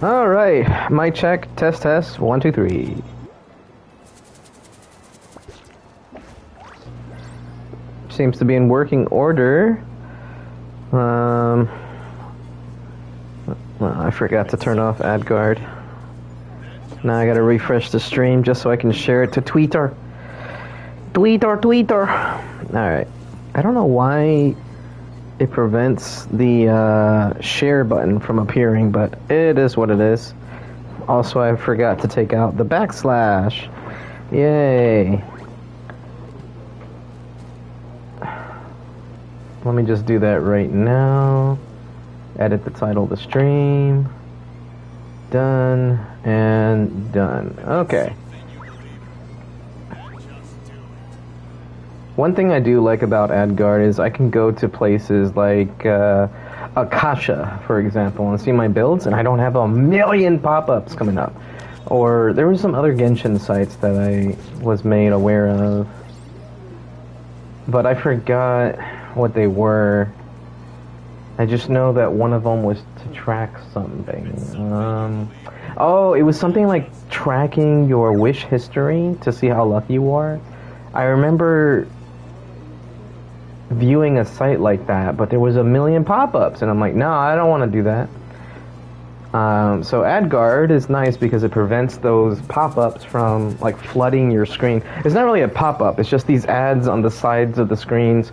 All right, mic check, test, 1, 2, 3. Seems to be in working order. Well, I forgot to turn off ad guard. Now I gotta refresh the stream just so I can share it to Twitter. Twitter. Alright. I don't know why it prevents the share button from appearing, but it is what it is. Also, I forgot to take out the backslash. Yay. Let me just do that right now. Edit the title of the stream. Done and done. Okay. One thing I do like about AdGuard is I can go to places like Akasha, for example, and see my builds, and I don't have a million pop-ups coming up. Or there was some other Genshin sites that I was made aware of, but I forgot what they were. I just know that one of them was to track something. Oh, it was something like tracking your wish history to see how lucky you are. I remember viewing a site like that, but there was a million pop-ups, and I'm like, no, I don't want to do that. So AdGuard is nice because it prevents those pop-ups from like flooding your screen. It's not really a pop-up, it's just these ads on the sides of the screens.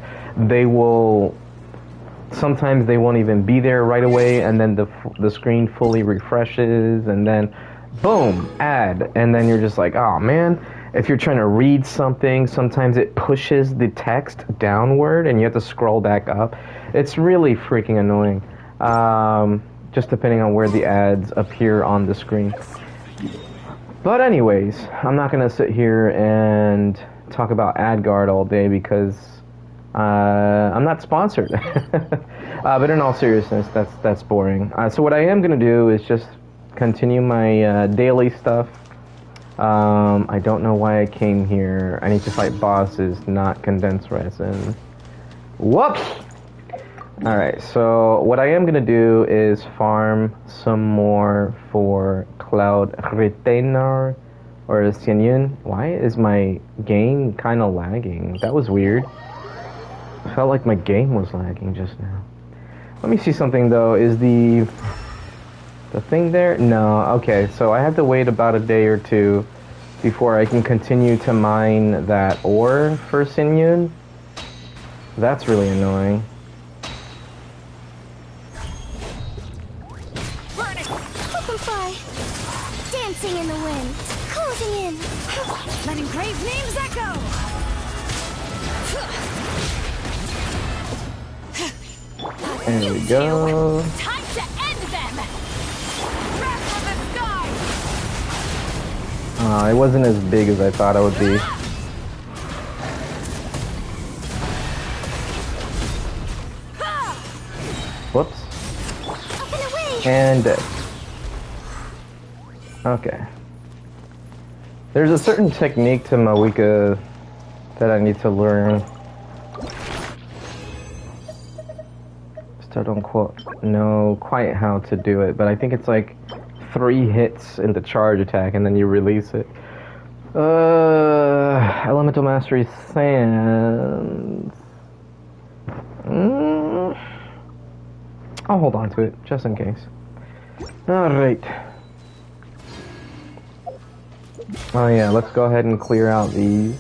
Sometimes they won't even be there right away, and then the screen fully refreshes, and then boom, ad, and then you're just like, oh man. If you're trying to read something, sometimes it pushes the text downward and you have to scroll back up. It's really freaking annoying, just depending on where the ads appear on the screen. But anyways, I'm not going to sit here and talk about AdGuard all day because I'm not sponsored. But in all seriousness, that's boring. So what I am going to do is just continue my daily stuff. I don't know why I came here. I need to fight bosses, not condensed resin. Whoops! Alright, so what I am going to do is farm some more for Cloud Retainer or Xianyun. Why is my game kind of lagging? That was weird. I felt like my game was lagging just now. Let me see something though. Is the thing there? No. Okay, so I have to wait about a day or two before I can continue to mine that ore for Xianyun. That's really annoying. Dancing in the wind, closing in, letting great names echo. There we go. Time to end them. Wrath from the sky. It wasn't as big as I thought it would be. Whoops. And dead. Okay. There's a certain technique to Mawika that I need to learn. Still don't know quite how to do it, but I think it's like 3 hits in the charge attack and then you release it. Elemental Mastery Sands. I'll hold on to it, just in case. Alright. Oh yeah, let's go ahead and clear out these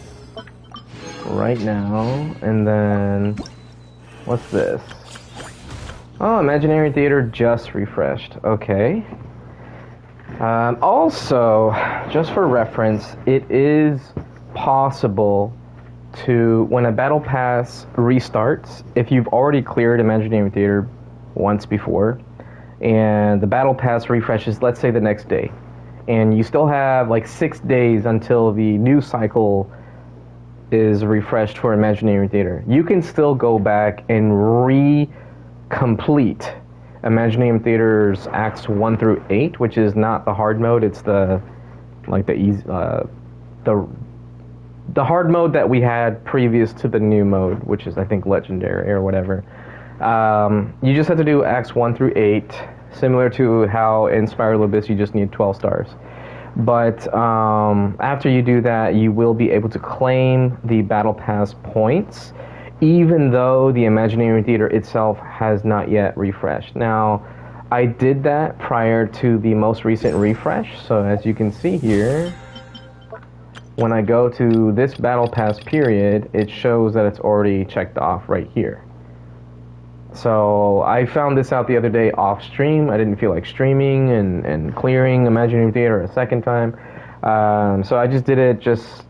right now, and then what's this? Oh, Imaginary Theater just refreshed. Okay. Also, just for reference, it is possible to, when a battle pass restarts, if you've already cleared Imaginary Theater once before, and the battle pass refreshes, let's say the next day, and you still have like 6 days until the new cycle is refreshed for Imaginary Theater, you can still go back and complete Imaginarium Theater's Acts 1 through 8, which is not the hard mode, it's the hard mode that we had previous to the new mode, which is I think Legendary or whatever. You just have to do Acts 1 through 8, similar to how in Spiral Abyss you just need 12 stars. But after you do that, you will be able to claim the Battle Pass points, even though the Imaginary Theater itself has not yet refreshed. Now, I did that prior to the most recent refresh, so as you can see here, when I go to this Battle Pass period, it shows that it's already checked off right here. So I found this out the other day off stream. I didn't feel like streaming and clearing Imaginary Theater a second time. So I just did it just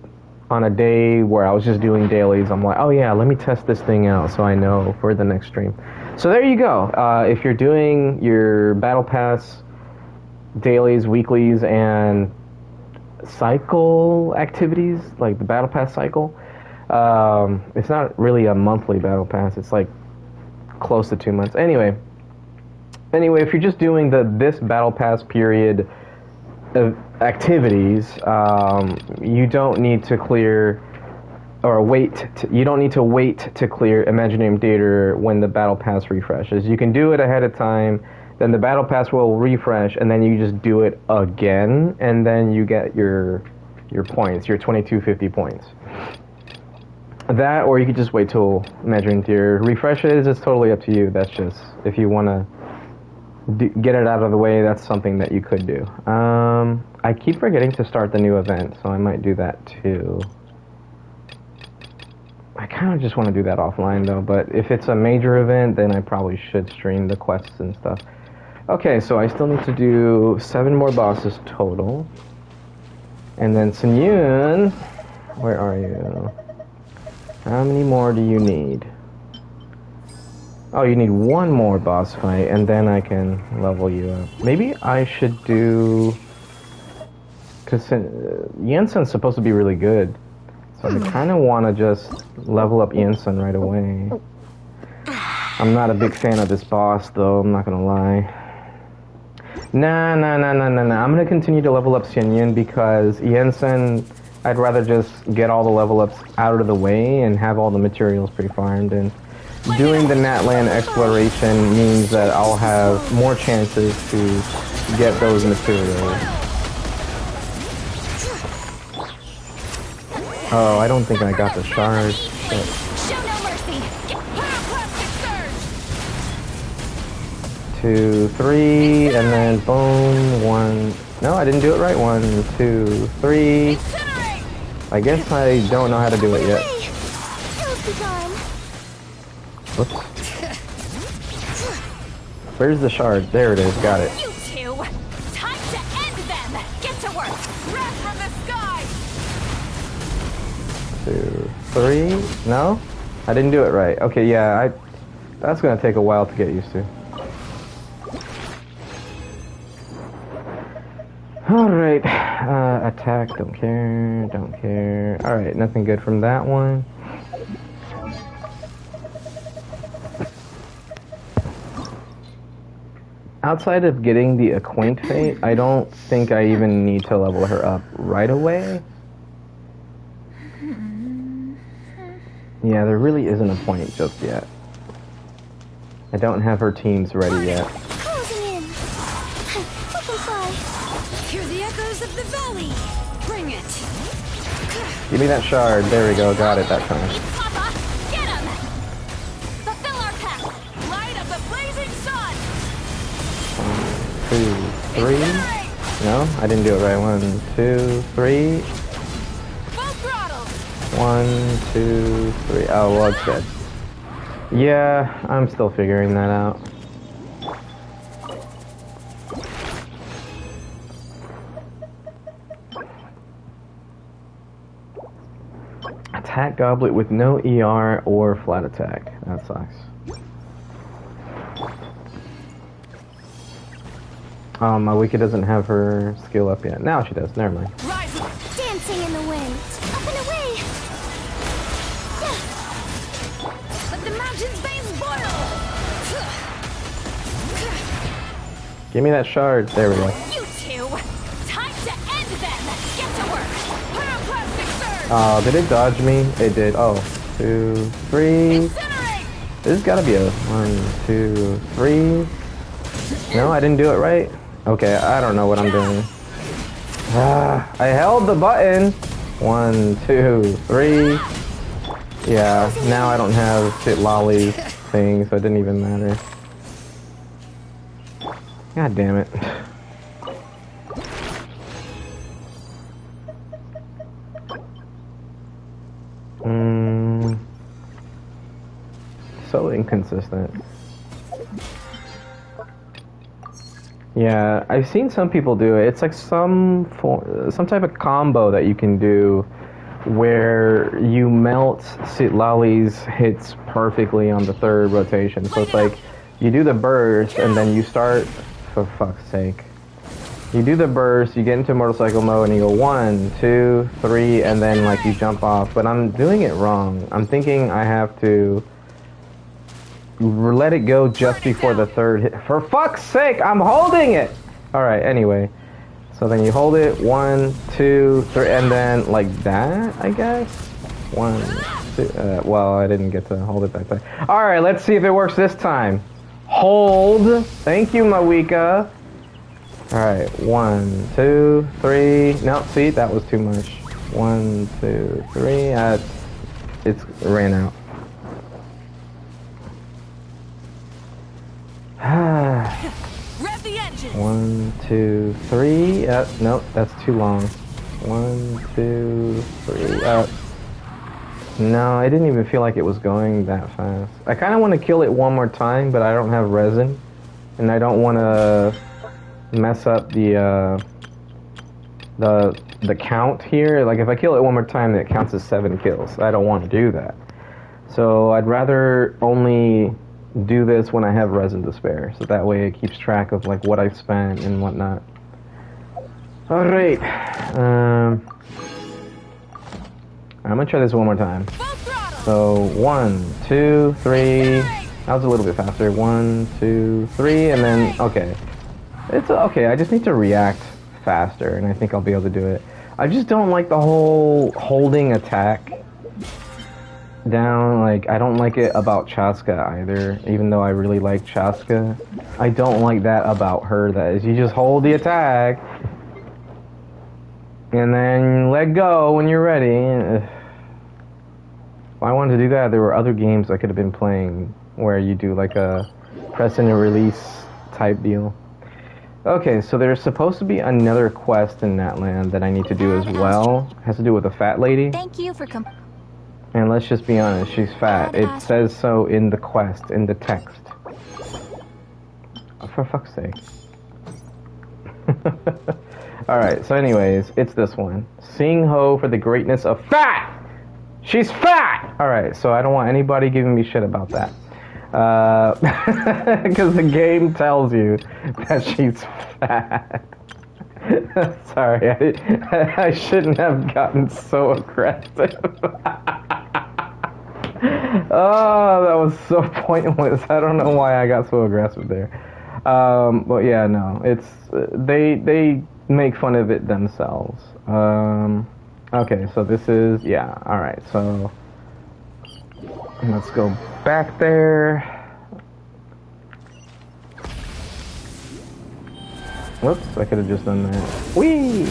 on a day where I was just doing dailies. I'm like, oh yeah, let me test this thing out so I know for the next stream. So there you go. If you're doing your Battle Pass dailies, weeklies, and cycle activities, like the Battle Pass cycle, it's not really a monthly Battle Pass. It's like close to 2 months. Anyway, if you're just doing this Battle Pass period of activities, you don't need to clear or wait. You don't need to wait to clear Imaginary Theater when the Battle Pass refreshes. You can do it ahead of time. Then the Battle Pass will refresh, and then you just do it again, and then you get your points, your 2250 points. That, or you could just wait till Imaginary Theater refreshes. It's totally up to you. That's just, if you want to get it out of the way, that's something that you could do. I keep forgetting to start the new event, so I might do that too. I kind of just want to do that offline though, but if it's a major event, then I probably should stream the quests and stuff. Okay, so I still need to do 7 more bosses total. And then Sun, where are you? How many more do you need? Oh, you need 1 more boss fight, and then I can level you up. Maybe I should do... Because Jensen's supposed to be really good. So I kind of want to just level up Jensen right away. I'm not a big fan of this boss, though, I'm not going to lie. Nah. I'm going to continue to level up Sun because Jensen... I'd rather just get all the level ups out of the way and have all the materials pre-farmed, and doing the Natlan exploration means that I'll have more chances to get those materials. Oh, I don't think I got the shard. Shit. Show no mercy. Get pyroclastic surge. 2, 3, and then boom, 1. No, I didn't do it right. 1, 2, 3. I guess I don't know how to do it yet. Whoops. Where's the shard? There it is. Got it. You two, time to end them. Get to work. Wrath from the sky. 2, 3. No, I didn't do it right. Okay, yeah, that's gonna take a while to get used to. Alright, attack, don't care. Alright, nothing good from that one. Outside of getting the Acquaint Fate, I don't think I even need to level her up right away. Yeah, there really isn't a point just yet. I don't have her teams ready yet. Hear the echoes of the valley. Bring it. Give me that shard. There we go. Got it that time. Papa, get him. Fulfill our path. Light of the blazing sun. 1, 2, 3. No, I didn't do it right. 1, 2, 3. Full throttle. 1, 2, 3. Oh, well, it's dead. Yeah, I'm still figuring that out. Attack Goblet with no ER or flat attack. That sucks. My Wiki doesn't have her skill up yet. Now she does. Never mind. Rising, dancing in the wind, up and away. Let the mountain's veins boil. Give me that shard. There we go. You two, time to end them. Get to work. Pyroclastic surge. Oh, did it dodge me? It did. Oh, 2, 3. Incinerate. This has got to be a 1, 2, 3. No, I didn't do it right. Okay, I don't know what I'm doing. I held the button. 1, 2, 3. Yeah, now I don't have shit lolly thing, so it didn't even matter. God damn it. So inconsistent. Yeah, I've seen some people do it. It's like some type of combo that you can do where you melt Citlali's hits perfectly on the third rotation. So it's like you do the burst and then you start, for fuck's sake. You do the burst, you get into motorcycle mode and you go 1, 2, 3, and then like you jump off. But I'm doing it wrong. I'm thinking I have to let it go just before the third hit. For fuck's sake, I'm holding it! Alright, anyway. So then you hold it, 1, 2, 3, and then like that, I guess? 1, 2, well, I didn't get to hold it that time. Alright, let's see if it works this time. Hold. Thank you, Mawika. Alright, 1, 2, 3. No, see, that was too much. 1, 2, 3. It ran out. Rev the engine. 1, 2, 3. Nope, that's too long. 1, 2, 3. No, I didn't even feel like it was going that fast. I kind of want to kill it one more time, but I don't have resin, and I don't want to mess up the count here. Like if I kill it one more time, it counts as 7 kills. I don't want to do that. So I'd rather only do this when I have resin to spare, so that way it keeps track of like what I've spent and whatnot. All right, I'm gonna try this one more time. So 1, 2, 3. That was a little bit faster. 1, 2, 3, and then okay. It's okay. I just need to react faster, and I think I'll be able to do it. I just don't like the whole holding attack down. Like I don't like it about Chaska either, even though I really like Chaska. I don't like that about her, that is you just hold the attack and then let go when you're ready. If I wanted to do that, there were other games I could have been playing where you do like a press and release type deal. Okay, so there's supposed to be another quest in Natlan that I need to do as well. It has to do with a fat lady. Thank you for And let's just be honest, she's fat. It says so in the quest, in the text. For fuck's sake. Alright, so anyways, it's this one. Sing ho for the greatness of fat! She's fat! Alright, so I don't want anybody giving me shit about that. Because the game tells you that she's fat. Sorry, I shouldn't have gotten so aggressive. Oh, that was so pointless. I don't know why I got so aggressive there. But yeah, no, it's they make fun of it themselves. Okay, so this is all right. So let's go back there. Whoops, I could have just done that. Whee!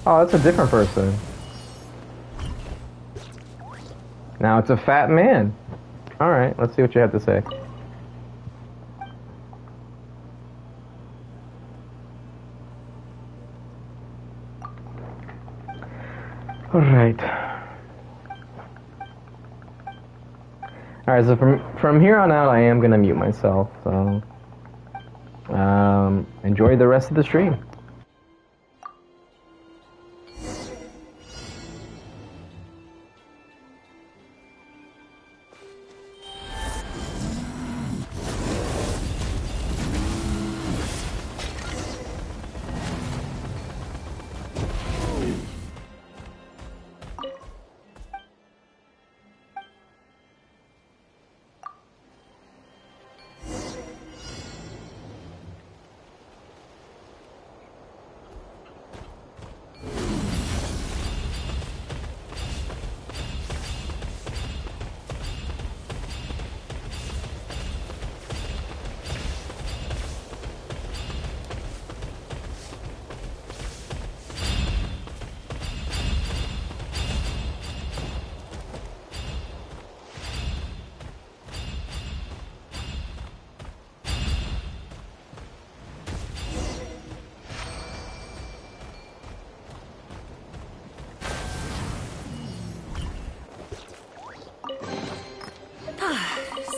Oh, that's a different person. Now it's a fat man. Alright, let's see what you have to say. Alright. Alright, so from here on out I am gonna mute myself, so enjoy the rest of the stream.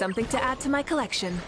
Something to add to my collection.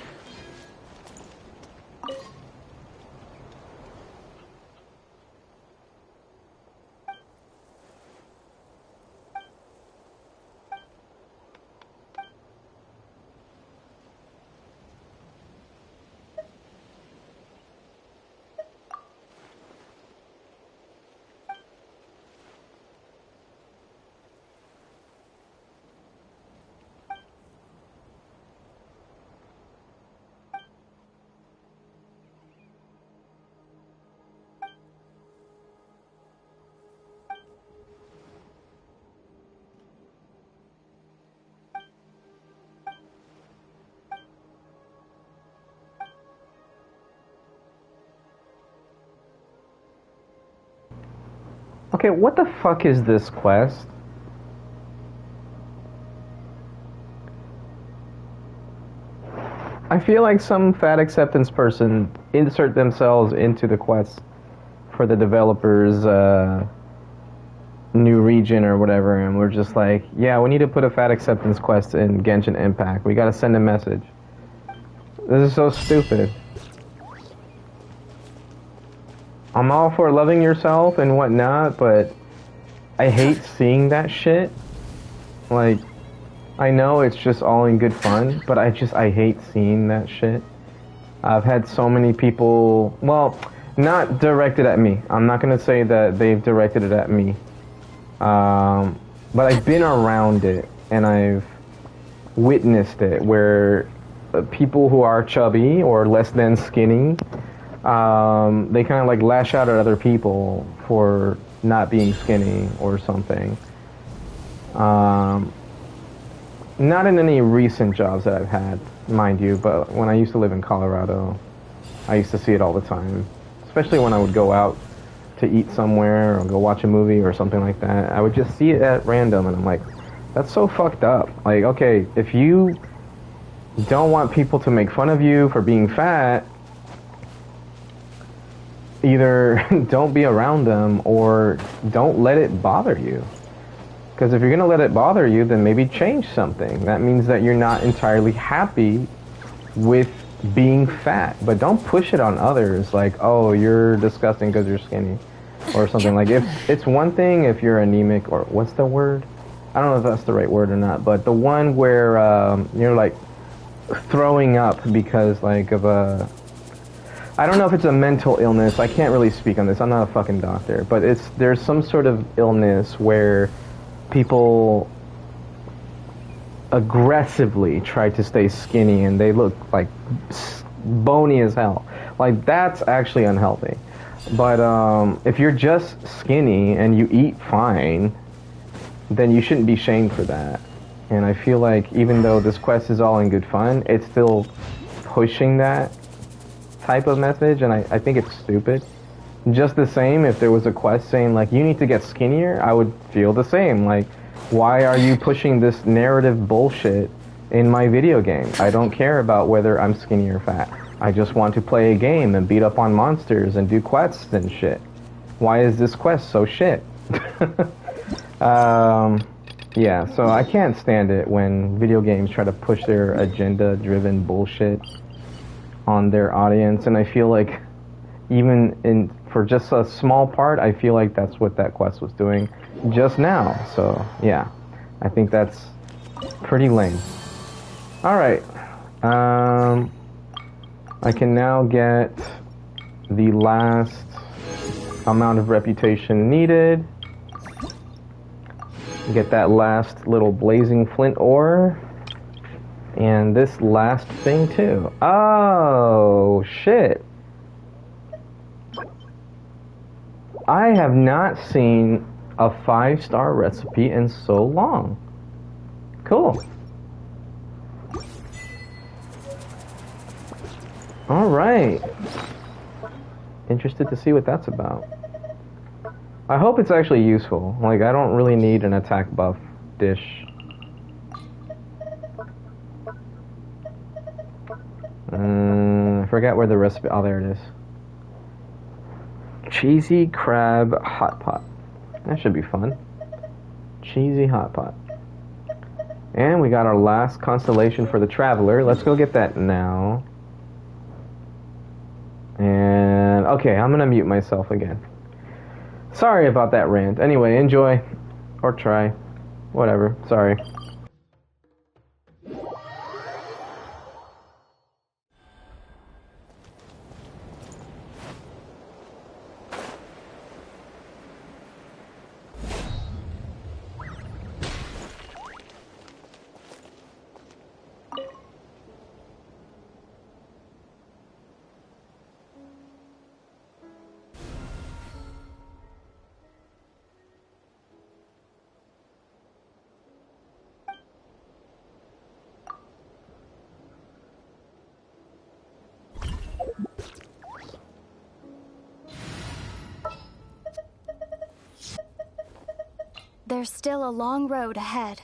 Okay, what the fuck is this quest? I feel like some fat acceptance person insert themselves into the quest for the developers' new region or whatever, and we're just like, yeah, we need to put a fat acceptance quest in Genshin Impact. We gotta send a message. This is so stupid. I'm all for loving yourself and whatnot, but I hate seeing that shit. Like, I know it's just all in good fun, but I hate seeing that shit. I've had so many people, well, not directed at me. I'm not gonna say that they've directed it at me. But I've been around it, and I've witnessed it, where people who are chubby or less than skinny, they kind of like lash out at other people for not being skinny or something. Not in any recent jobs that I've had, mind you, but when I used to live in Colorado, I used to see it all the time. Especially when I would go out to eat somewhere or go watch a movie or something like that. I would just see it at random, and I'm like, that's so fucked up. Like, okay, if you don't want people to make fun of you for being fat, either don't be around them or don't let it bother you. Because if you're going to let it bother you, then maybe change something. That means that you're not entirely happy with being fat. But don't push it on others like, oh, you're disgusting because you're skinny or something. Like, if it's one thing if you're anemic, or what's the word? I don't know if that's the right word or not, but the one where you're like throwing up because like of a, I don't know if it's a mental illness. I can't really speak on this. I'm not a fucking doctor, but there's some sort of illness where people aggressively try to stay skinny and they look like bony as hell. Like, that's actually unhealthy. But if you're just skinny and you eat fine, then you shouldn't be shamed for that. And I feel like even though this quest is all in good fun, it's still pushing that type of message, and I think it's stupid. Just the same, if there was a quest saying like, you need to get skinnier, I would feel the same. Like, why are you pushing this narrative bullshit in my video game? I don't care about whether I'm skinny or fat. I just want to play a game and beat up on monsters and do quests and shit. Why is this quest so shit? Yeah, so I can't stand it when video games try to push their agenda-driven bullshit on their audience, and I feel like even for just a small part, I feel like that's what that quest was doing just now. So yeah, I think that's pretty lame. Alright, I can now get the last amount of reputation needed, get that last little blazing flint ore, and this last thing too. Oh, shit. I have not seen a 5-star recipe in so long. Cool. Alright. Interested to see what that's about. I hope it's actually useful. Like, I don't really need an attack buff dish. I forgot where the recipe... Oh, there it is. Cheesy crab hot pot. That should be fun. Cheesy hot pot. And we got our last constellation for the Traveler. Let's go get that now. And, okay, I'm gonna mute myself again. Sorry about that rant. Anyway, enjoy. Or try. Whatever. Sorry. There's still a long road ahead.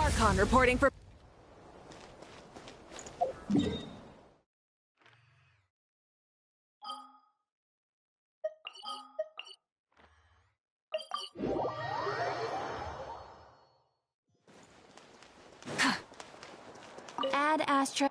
Archon reporting for... Add astra...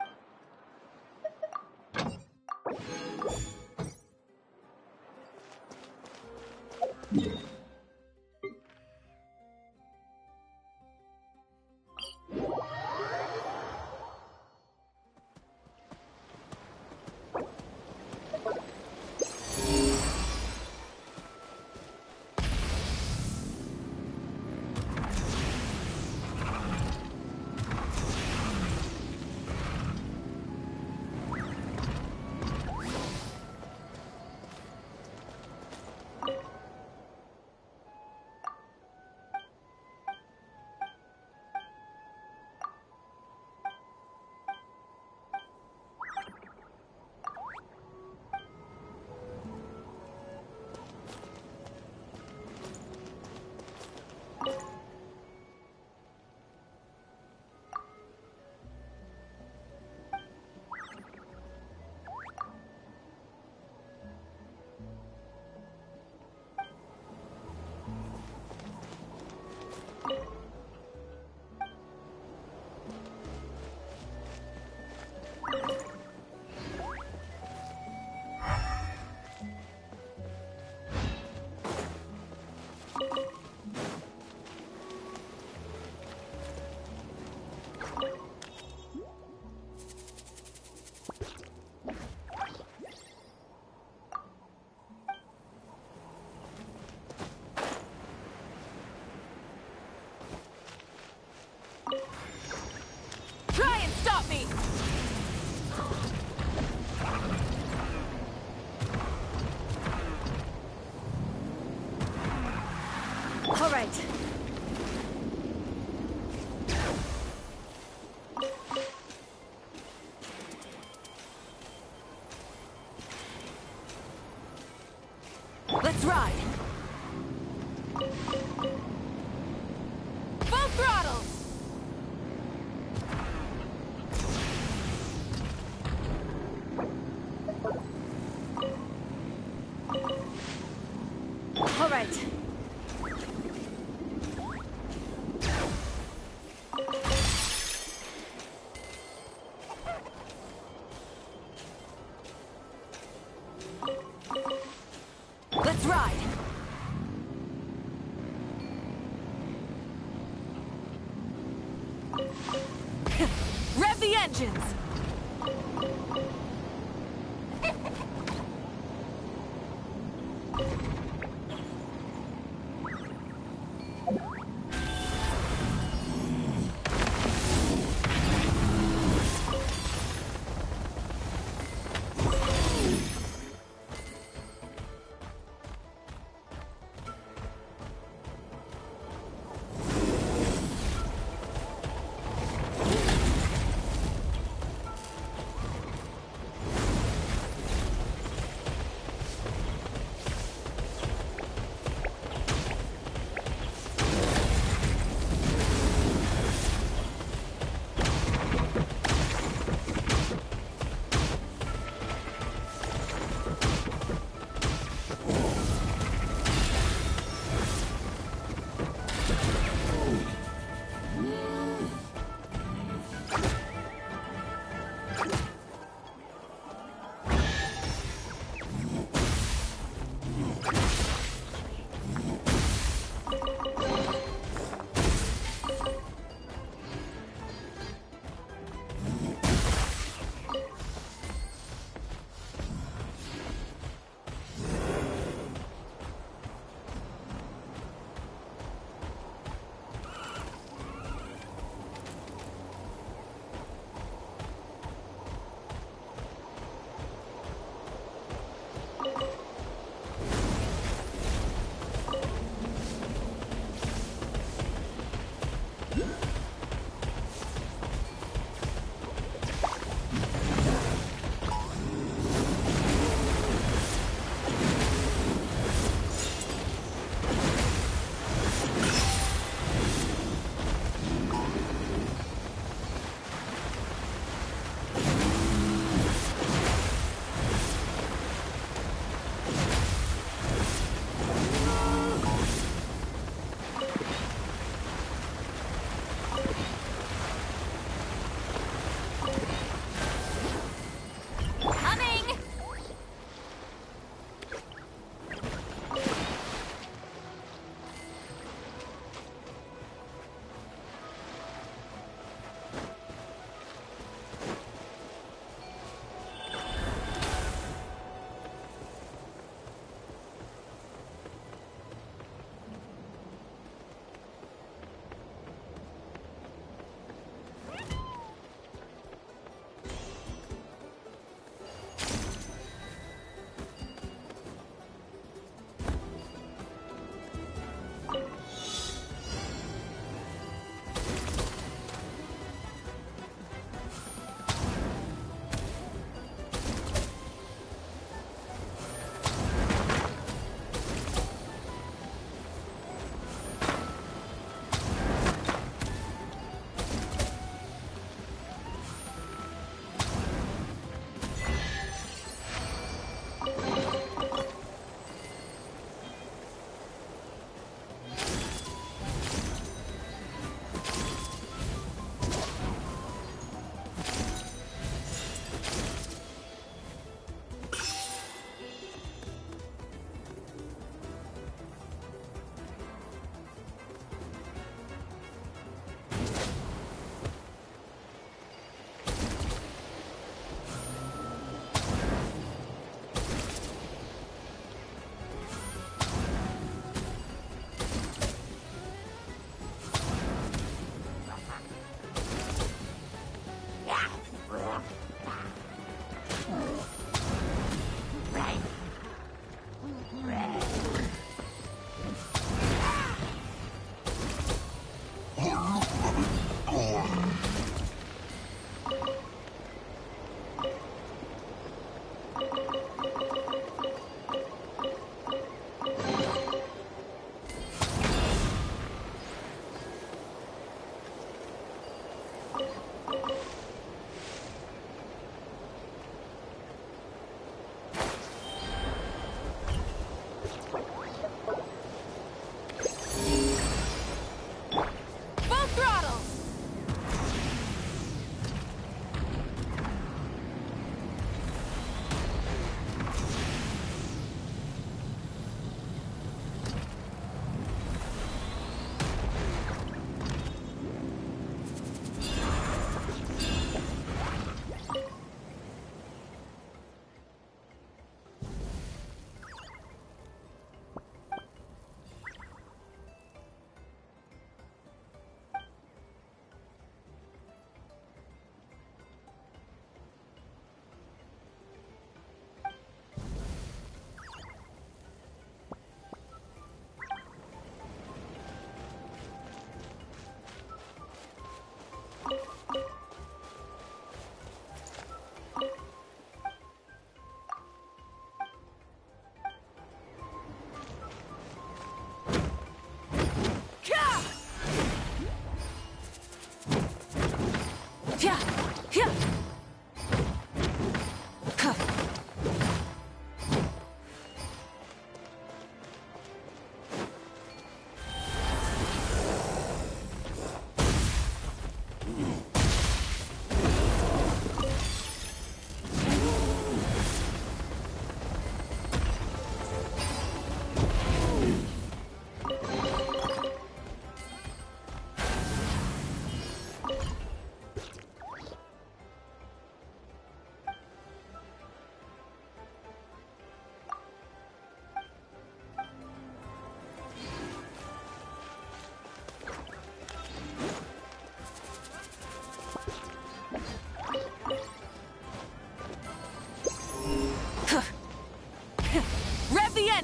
Try and stop me! All right. Let's ride! Full throttle! All right. right. Let's ride. Rev the engines.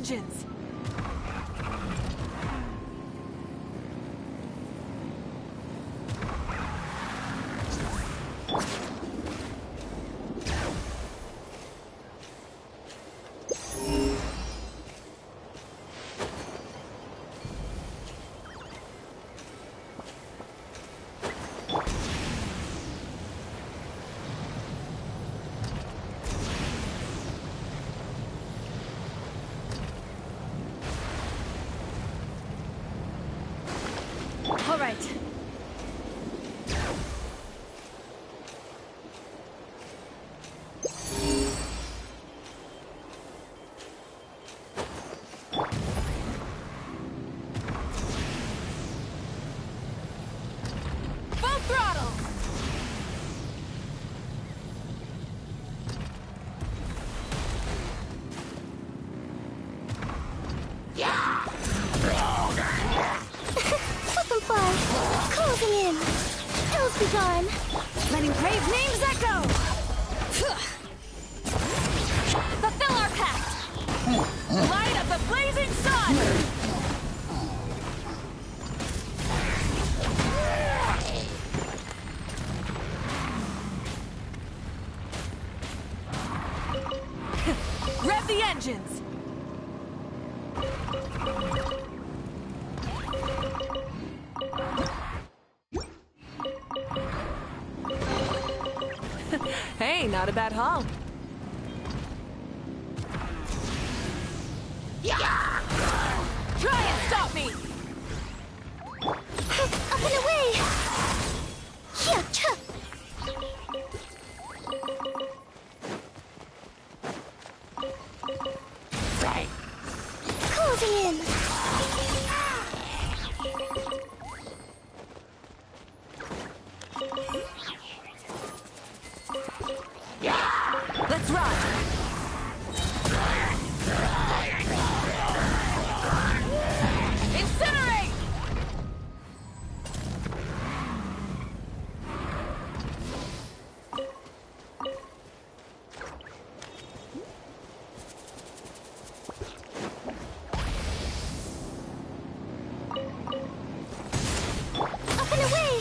engines! All right. Full throttle. Closing in. Hills be gone. Letting brave names echo. Fulfill our pact. Light of the blazing sun. Rev the engines. Hey, not a bad haul. Try and stop me! Up and away! Yeah, cha. Closing in. Let's run! Incinerate! Up and away!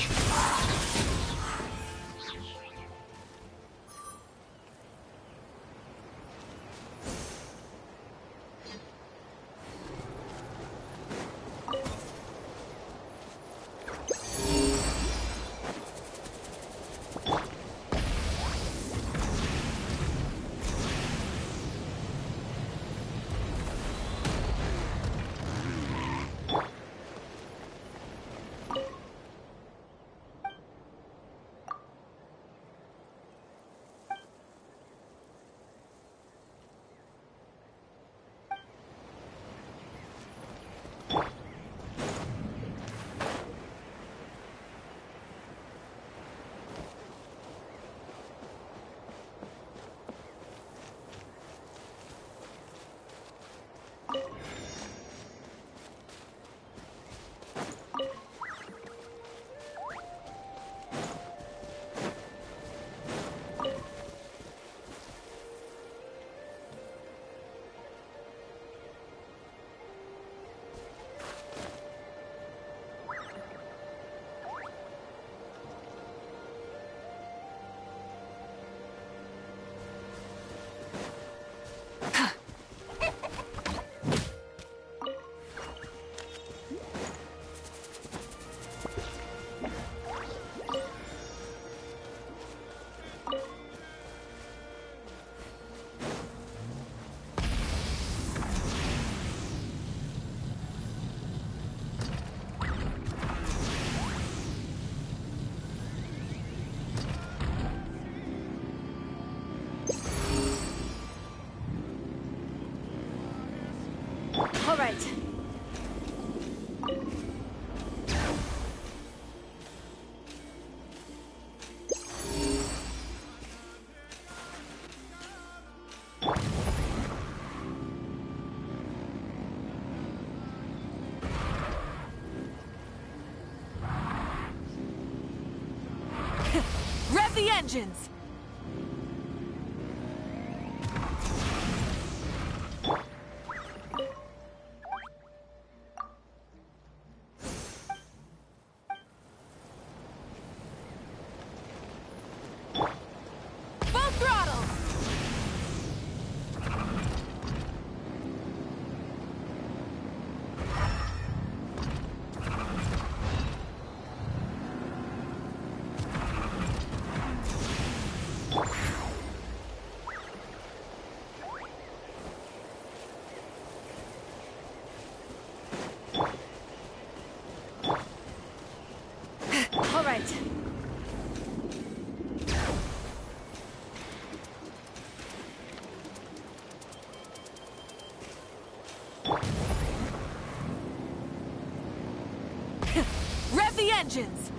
All right. Rev the engines! the engines!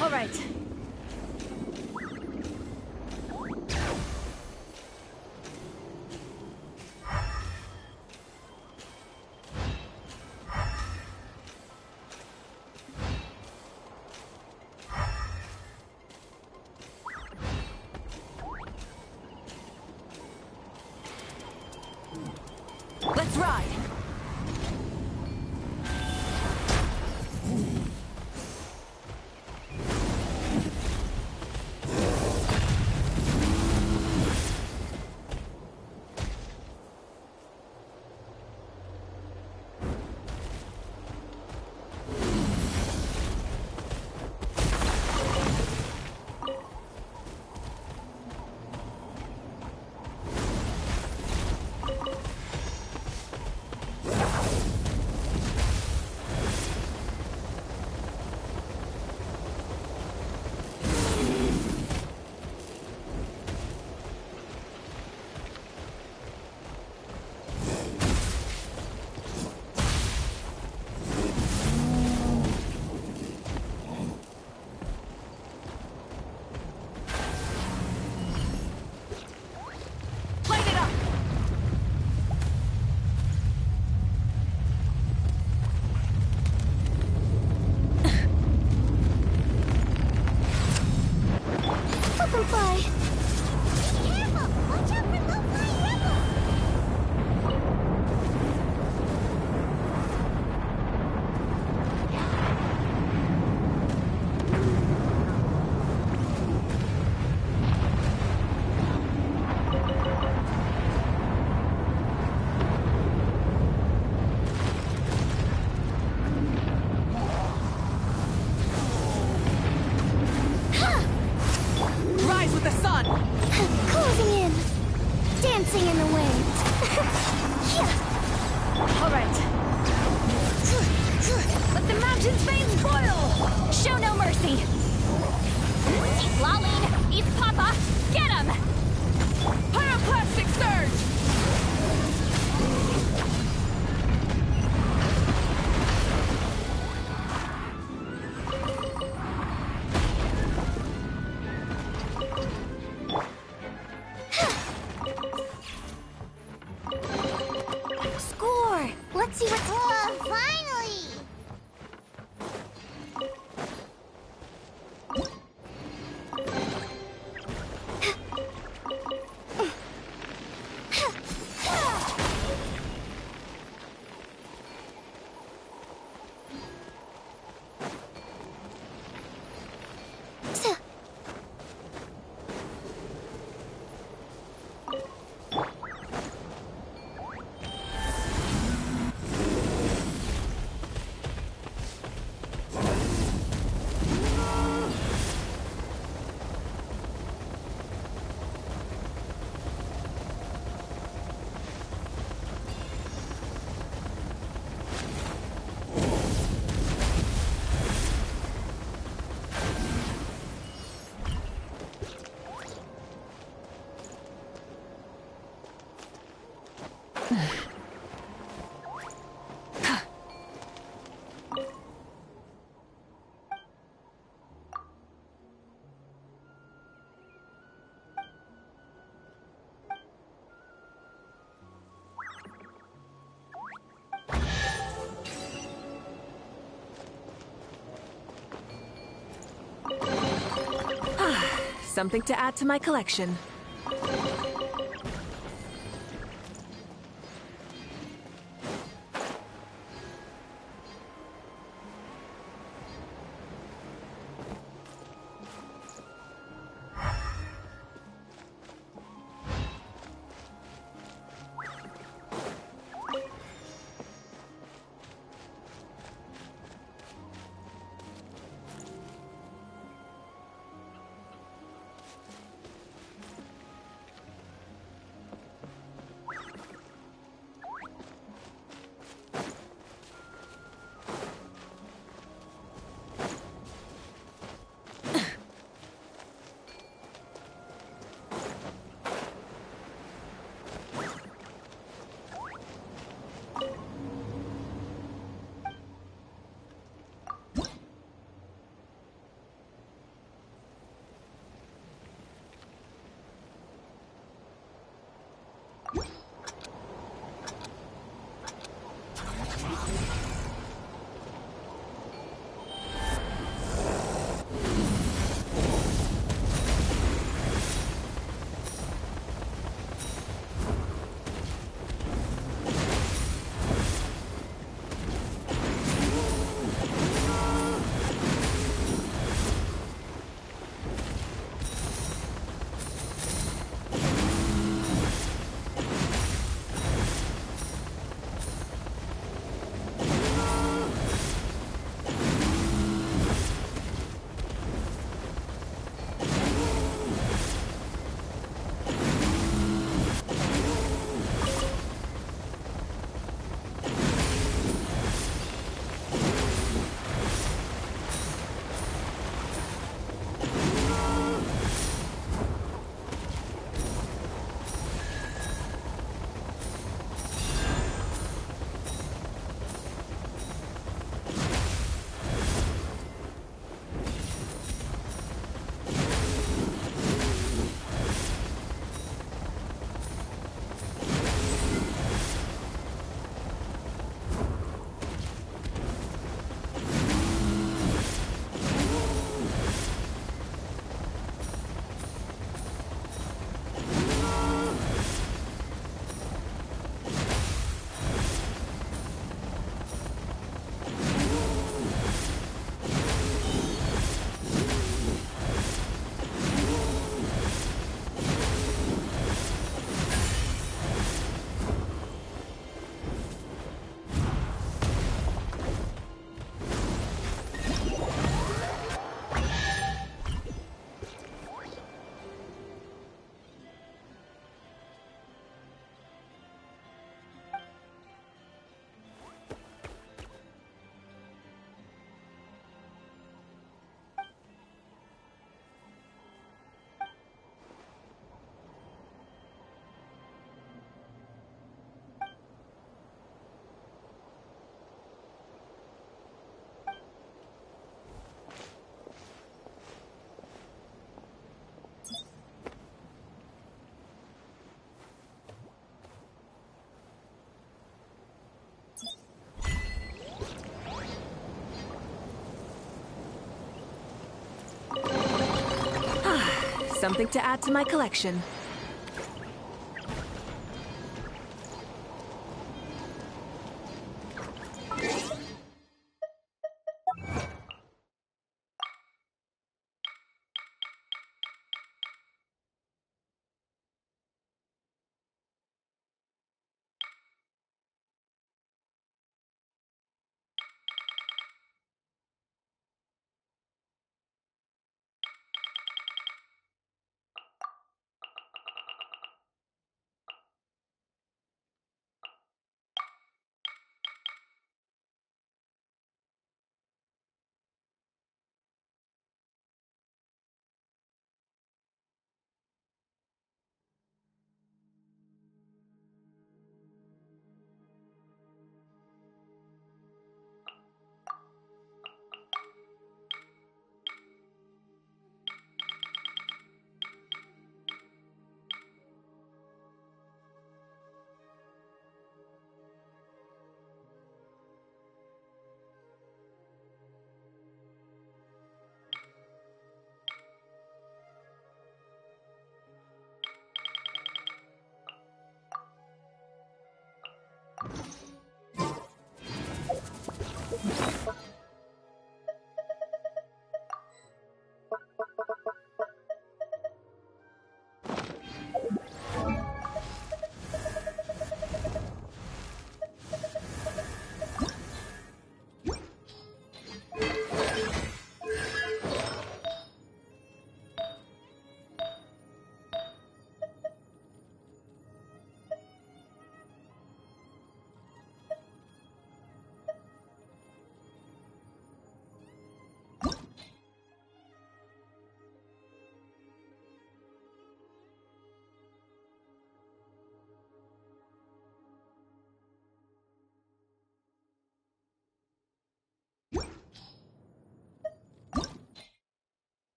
All right. Let's ride. dancing in the wind. All right. Let the mountain's veins boil! Show no mercy! Eat Laline! Eat Papa! Get him! Pyroclastic surge! Score! Let's see what's... finally! Something to add to my collection. Something to add to my collection.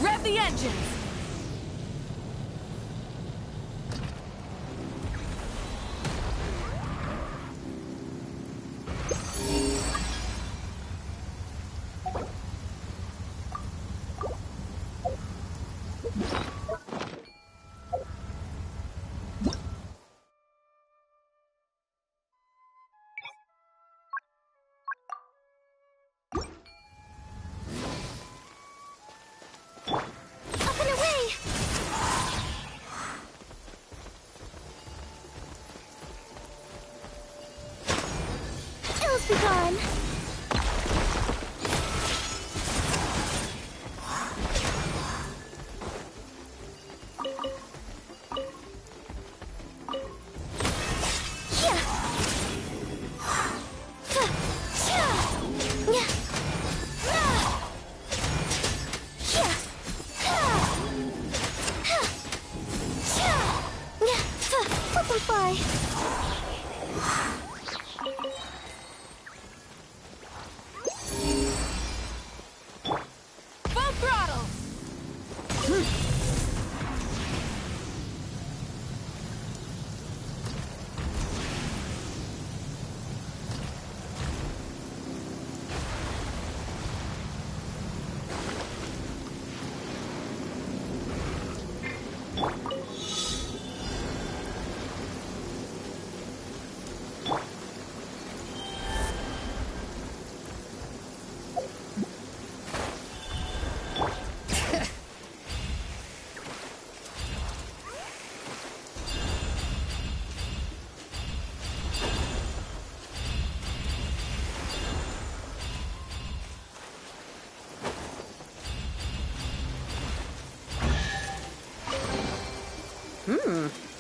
Rev the engines! Up and away! Ills be gone! Let them fly! Full throttle!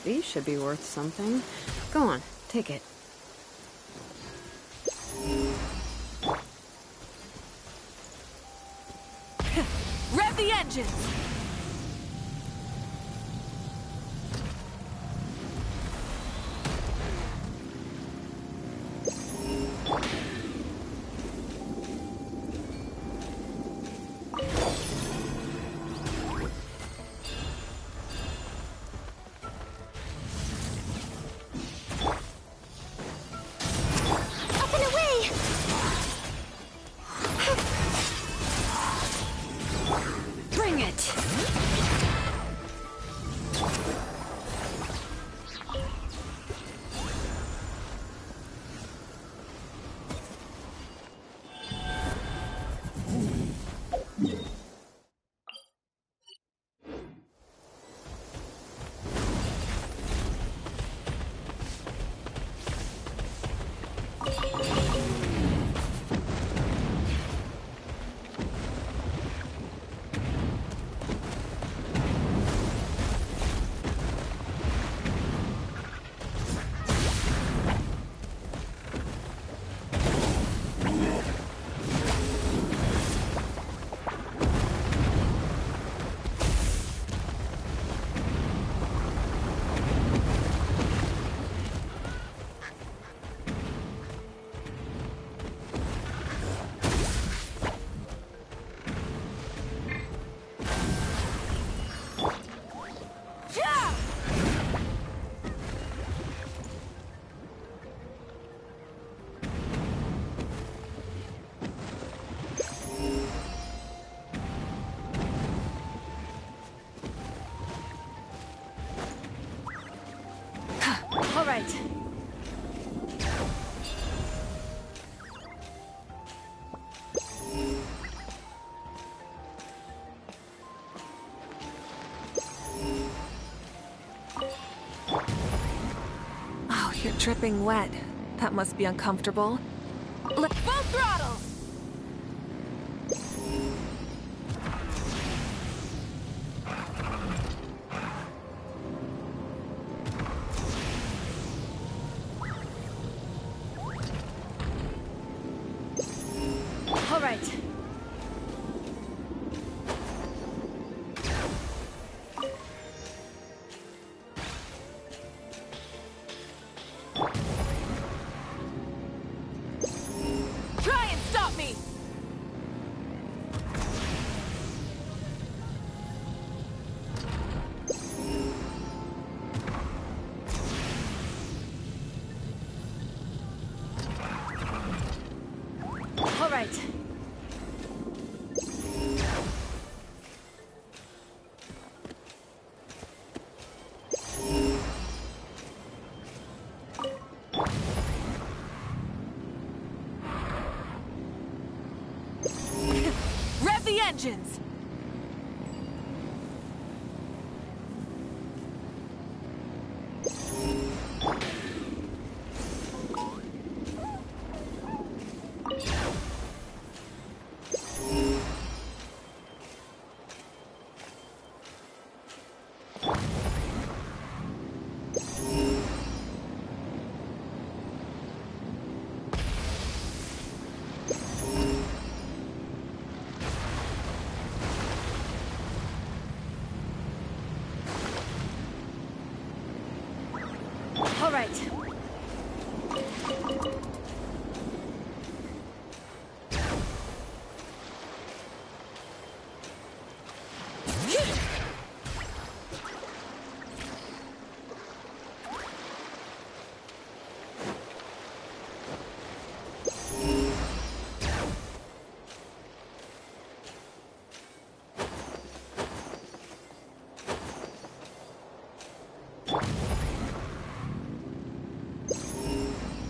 These should be worth something. Go on, take it. Rev the engines! Up and away! Bring it! All right. Oh, you're dripping wet. That must be uncomfortable. Full throttle! right. Rev the engines! All right.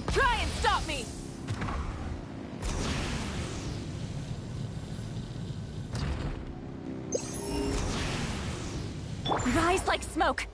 Try and stop me! Rise like smoke!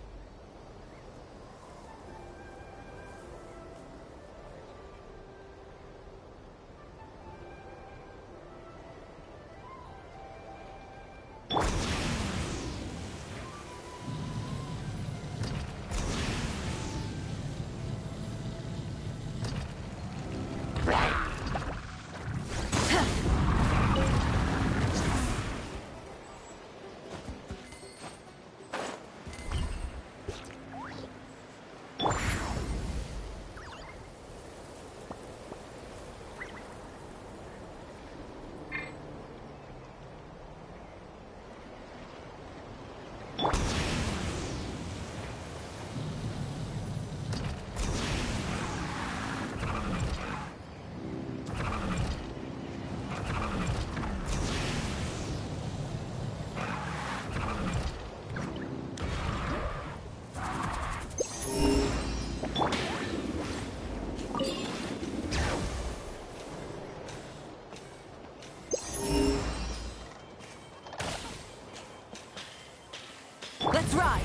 Let's ride!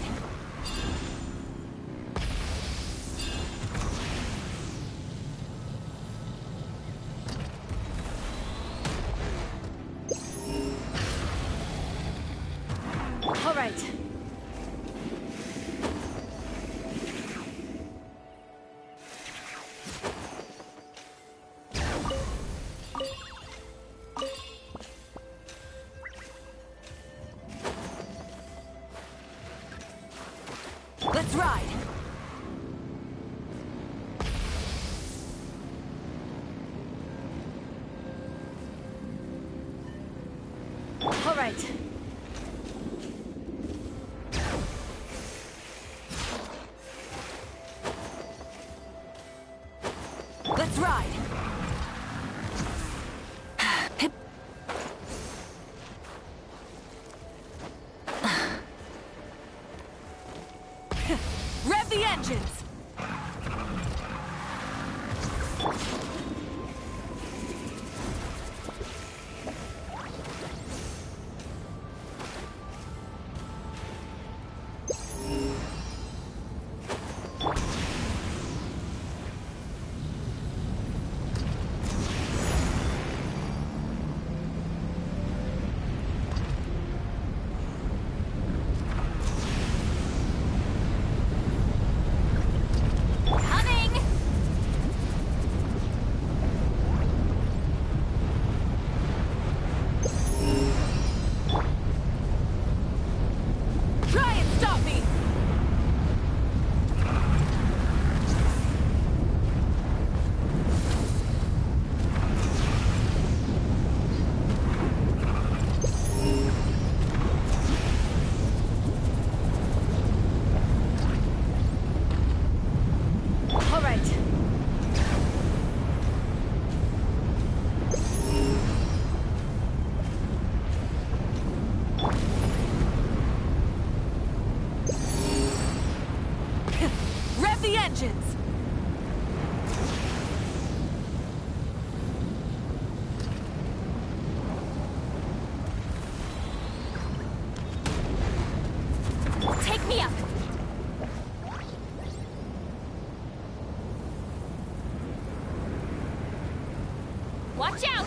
All right. Let's ride! All right. Let's ride! Rev the engines! Watch out!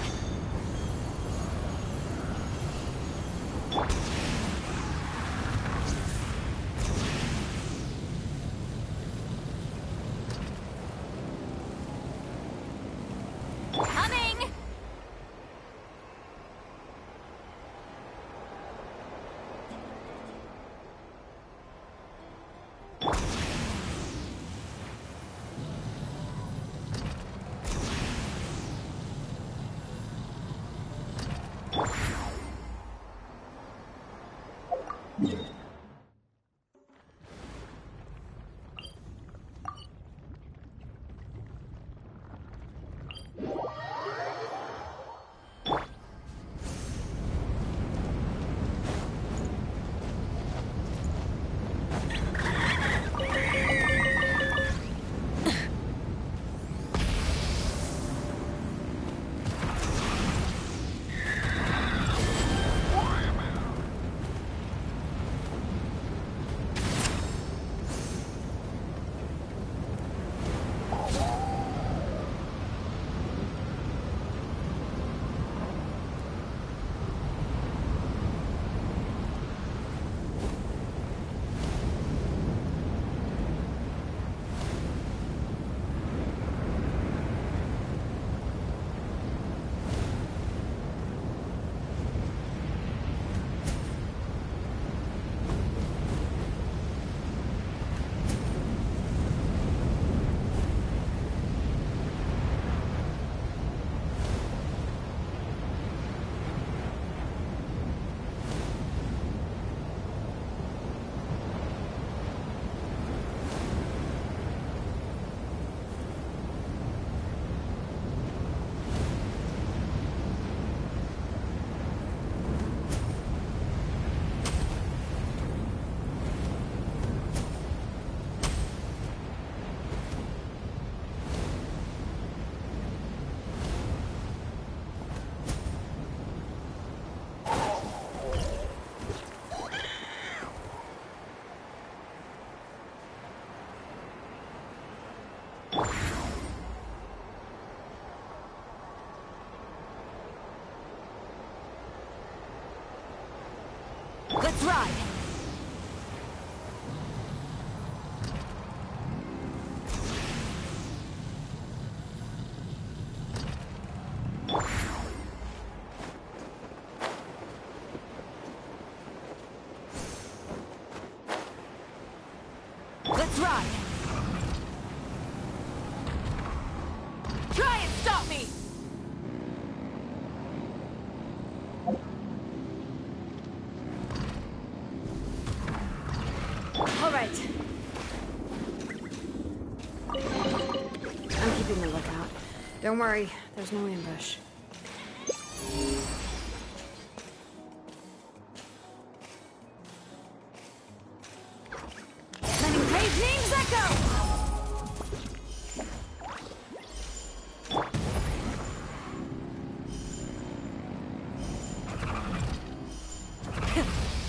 Coming! Let's ride! Let's ride! Try and stop me! All right. I'm keeping the lookout. Don't worry, there's no ambush. Letting brave names echo!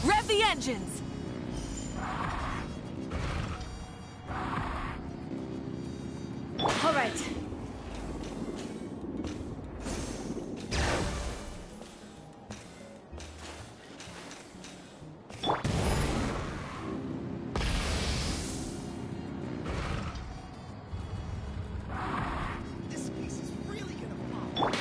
Rev the engines! All right. This piece is really gonna pop.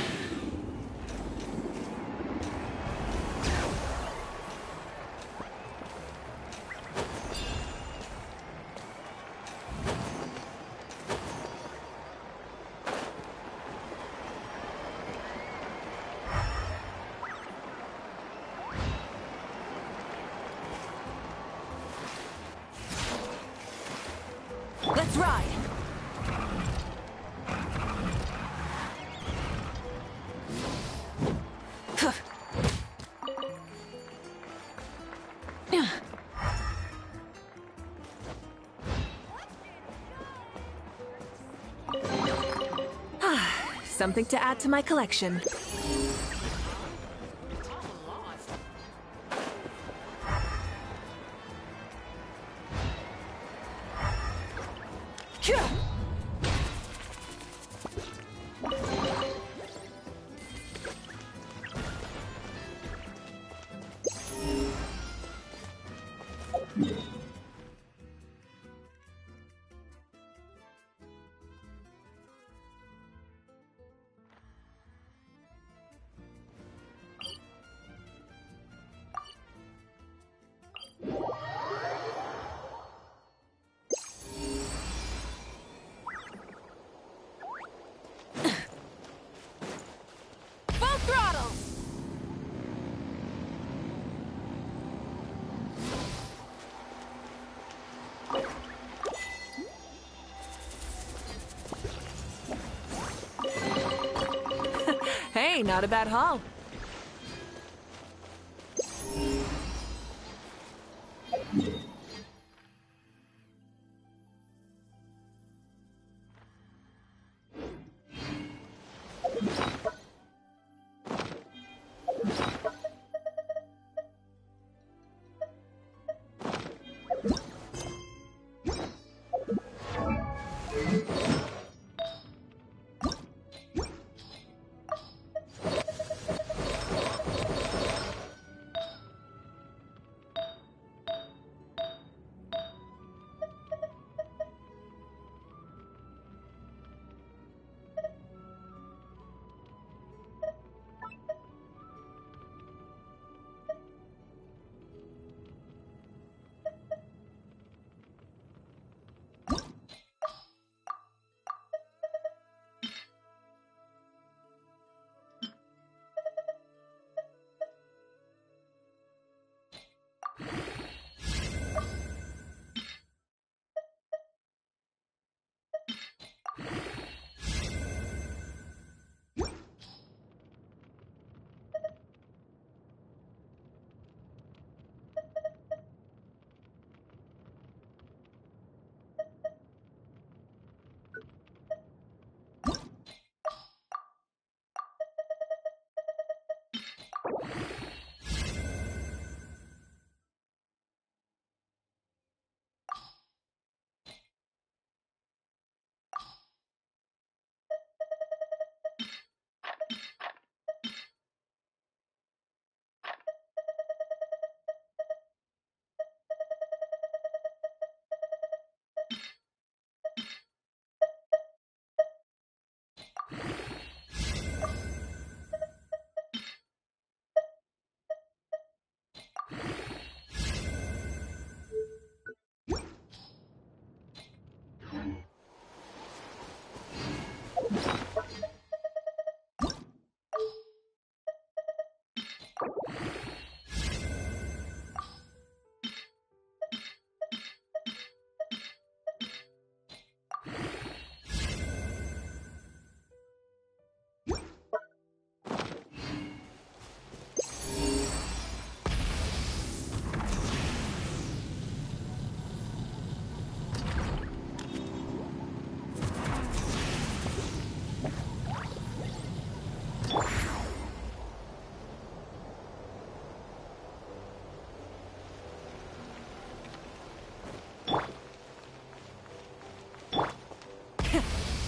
Let's ride! Something to add to my collection. Hey, not a bad haul.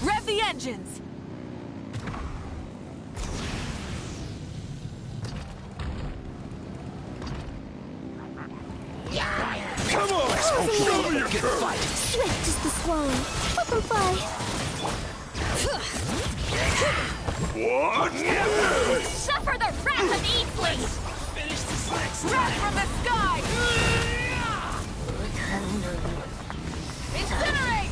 Rev the engines! Come on! Show me your fight! Swift is the swallow. Open fly. What? Suffer the wrath of Eastling! Finish this next time! Wrath from the sky! Incinerate!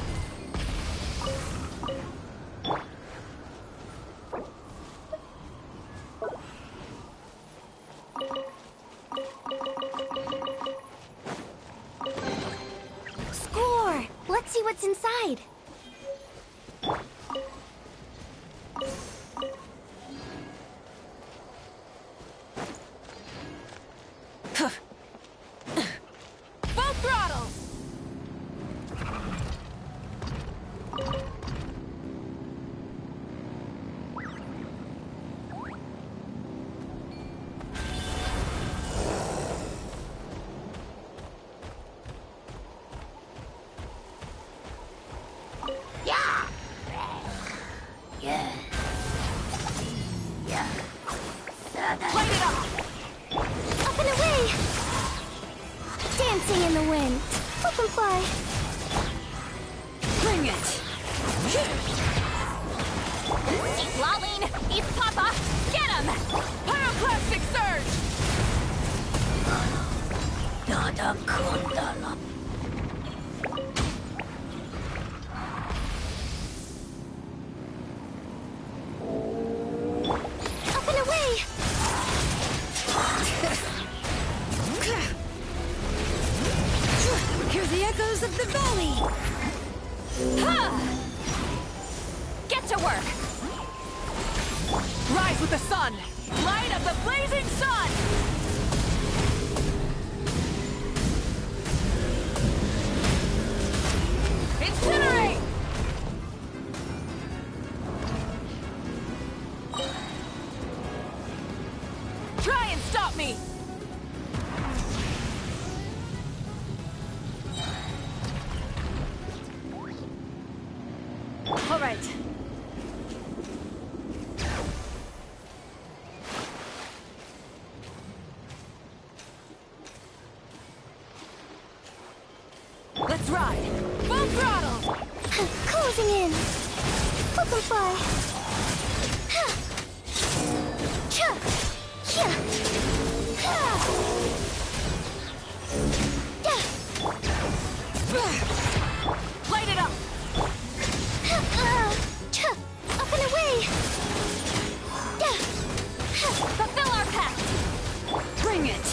Score! Let's see what's inside. Full throttle! Light it up! Up and away! Dancing in the wind. Open fly. Bring it! Natlan, East Papa, get him! Pyroclastic surge! Up and away! Hear the echoes of the valley! Get to work! Rise with the sun! Light of the blazing sun! Incinerate! Try and stop me! All right. Let's ride! Full throttle! Closing in. Open fly. Ha. Cha. Cha. Ha. Light it up! Cha. Up and away. Fulfill our pact. Bring it!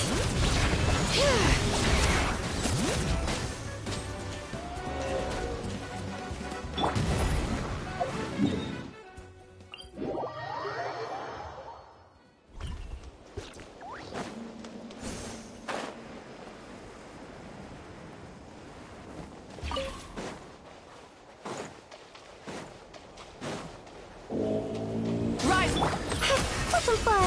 Rise! Open fly.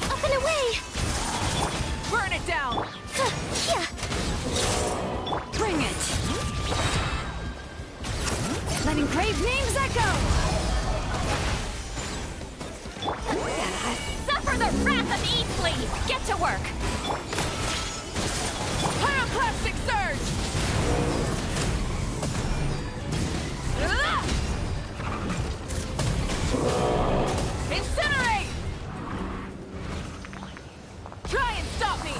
Up and away. Burn it down! Yeah. Bring it! Letting brave names echo! Suffer the wrath of Eastleaf! Get to work! Pyroclastic surge! Incinerate! Try and stop me!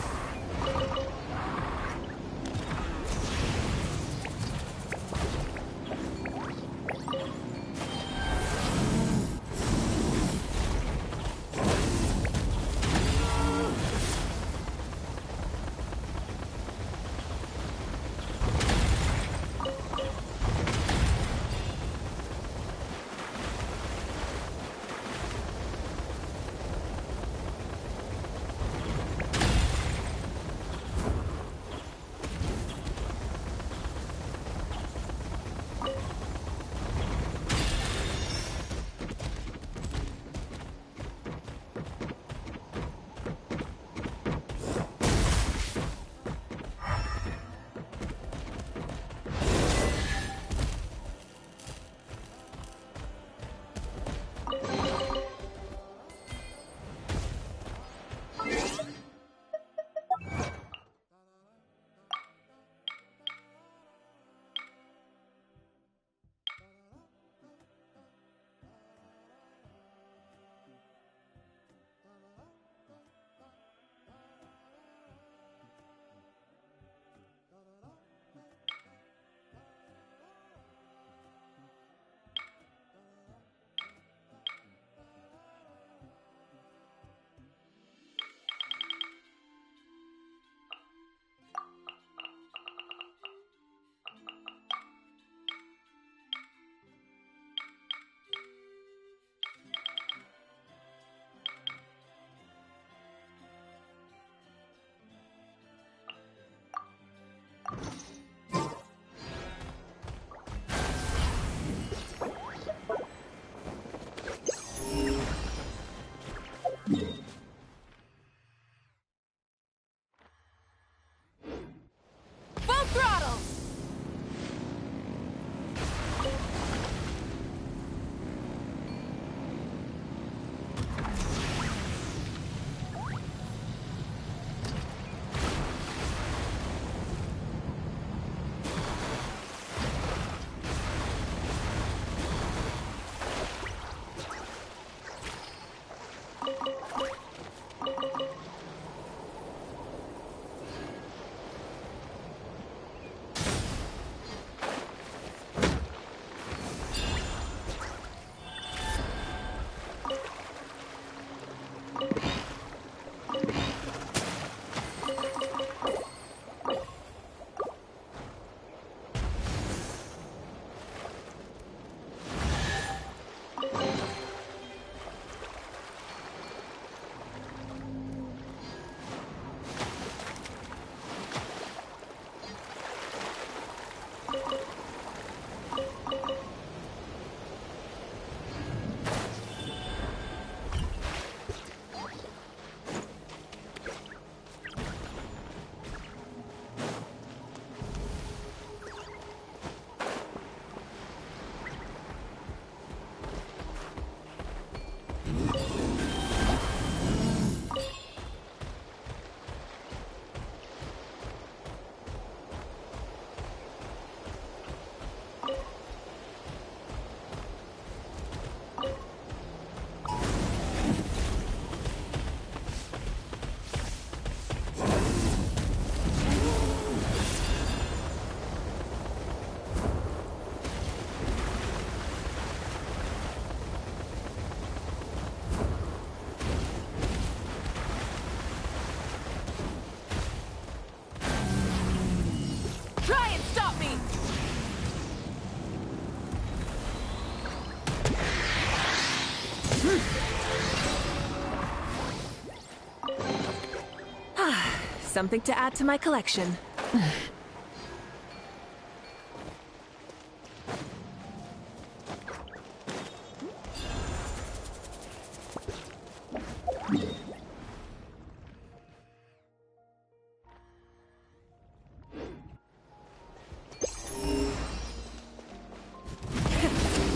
Something to add to my collection.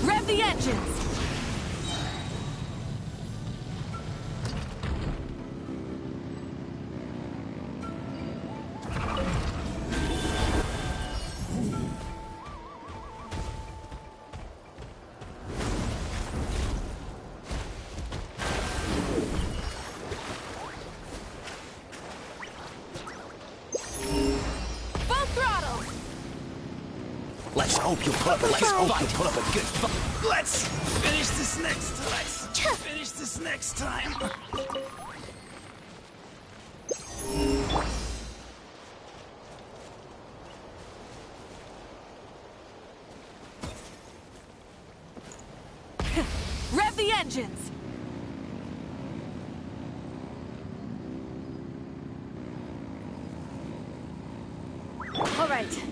Rev the engines! Let's hope you put up a good fight. Let's finish this next time. Rev the engines! All right.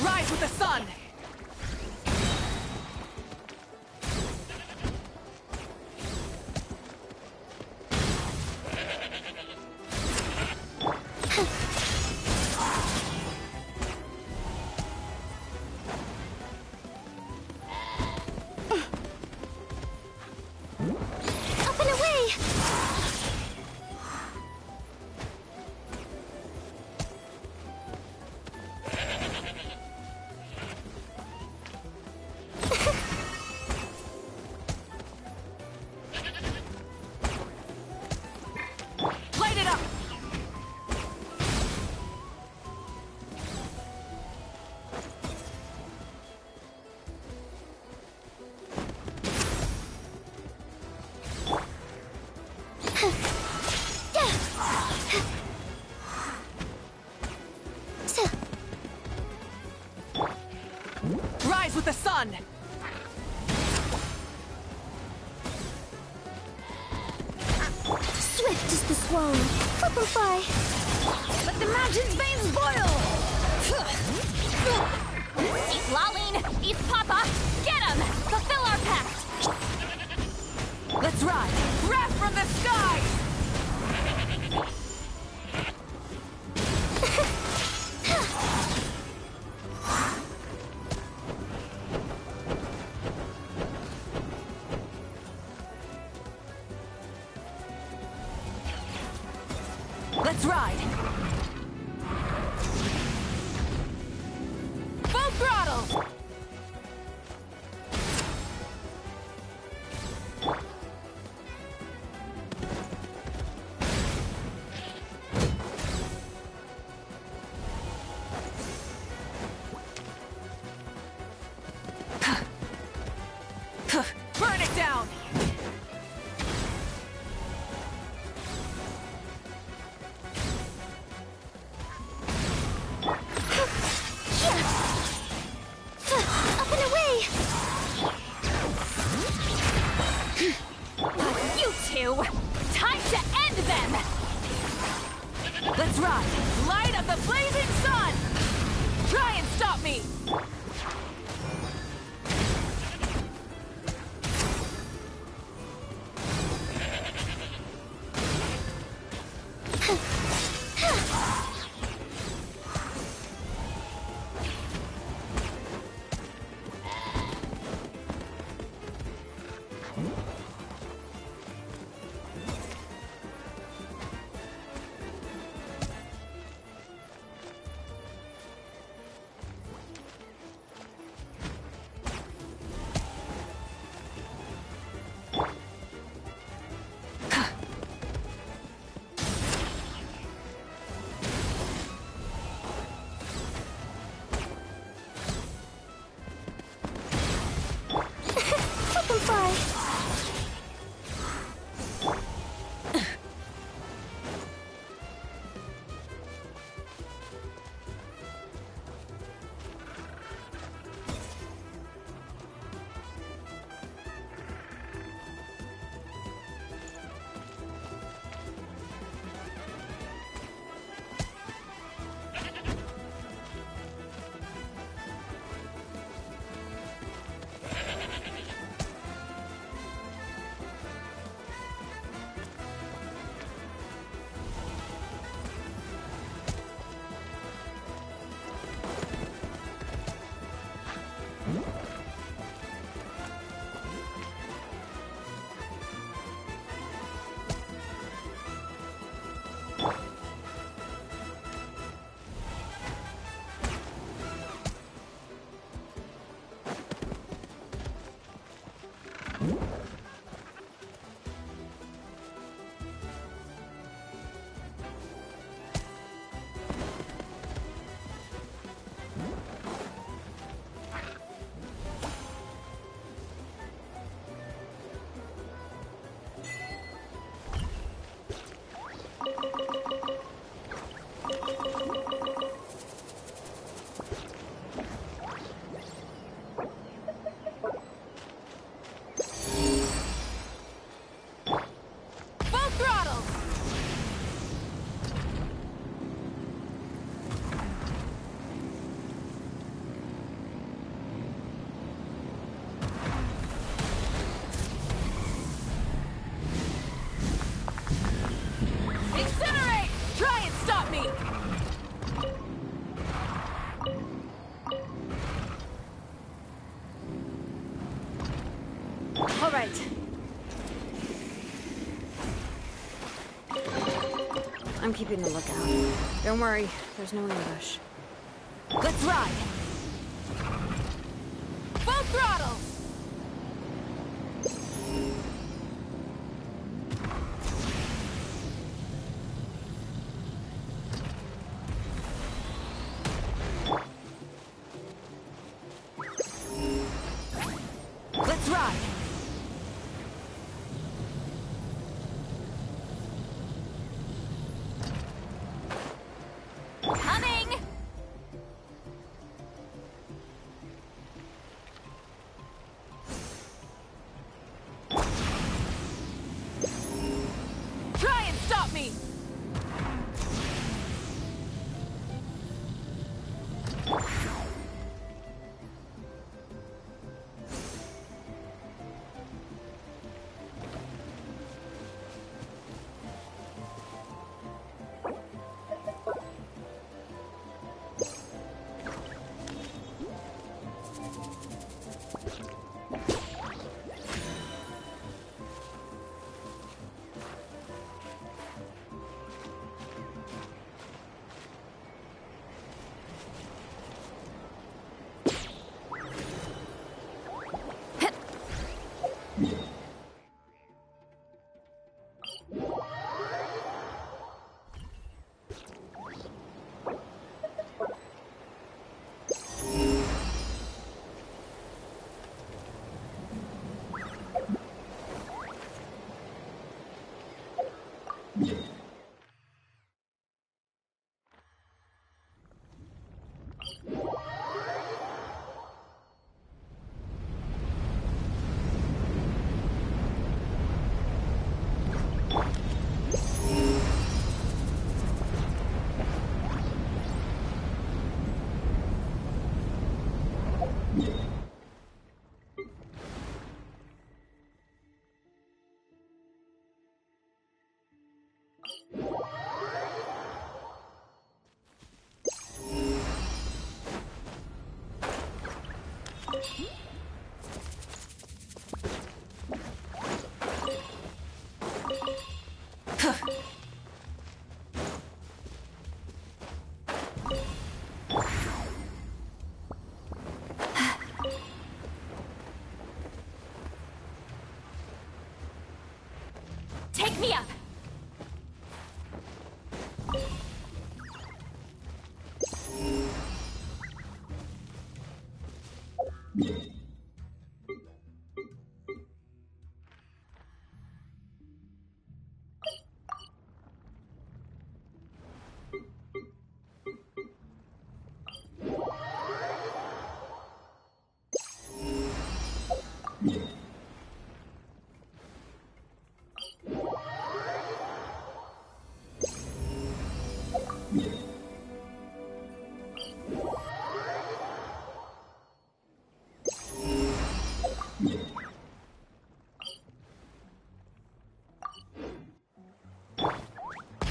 Rise with the sun! Up and away! Light it up! Rise with the sun! Swift as the swan. Up and fly. Let the mountain's veins boil! East Lalin! East Papa! Get him! Fulfill our pact! Let's ride! Wrath from the skies! Let's ride! Full throttle! you! Time to end them! Let's ride! Light of the blazing sun! Try and stop me! All right. I'm keeping a lookout. Don't worry, there's no ambush. Let's ride! Full throttle! Let's ride! Coming! Take me up!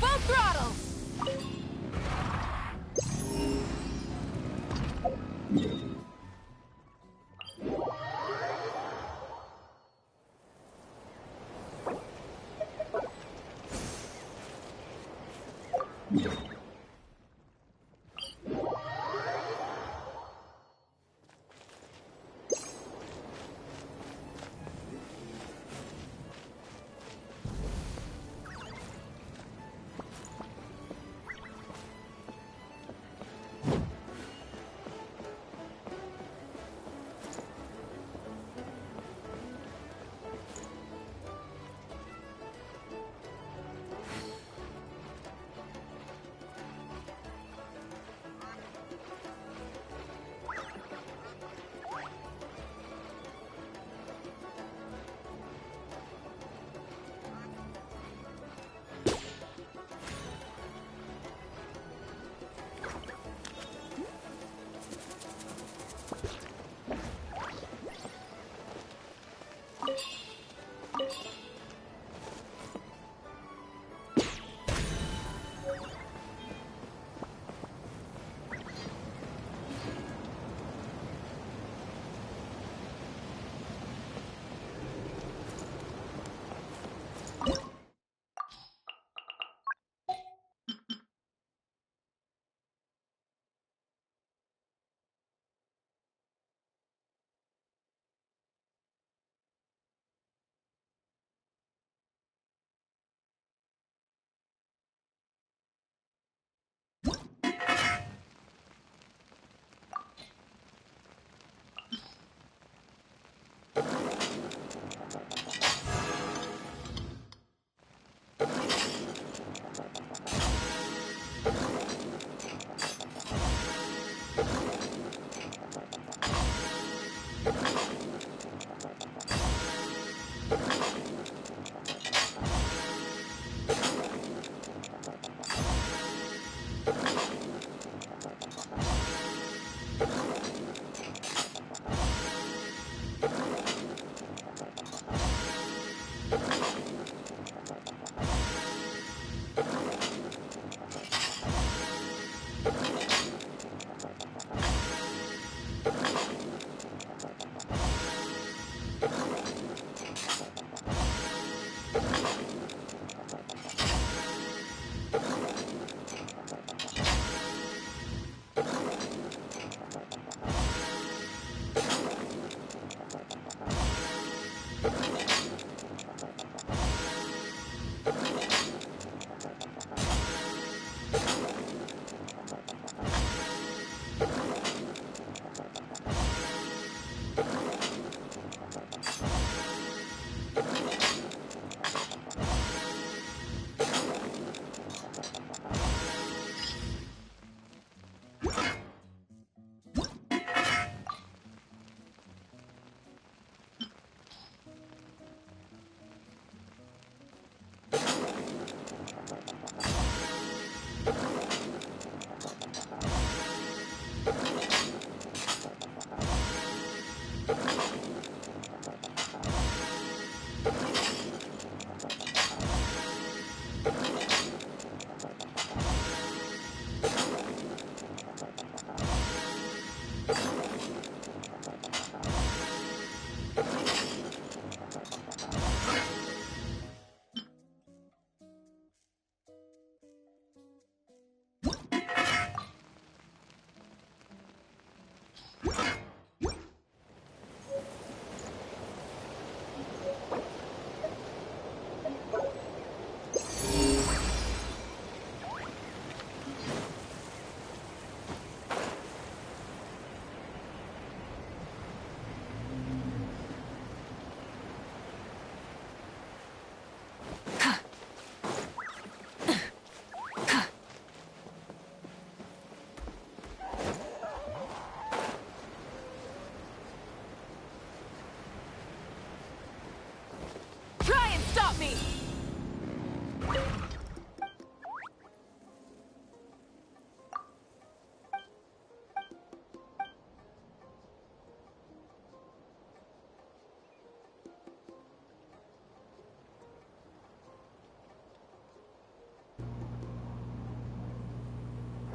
Full throttle!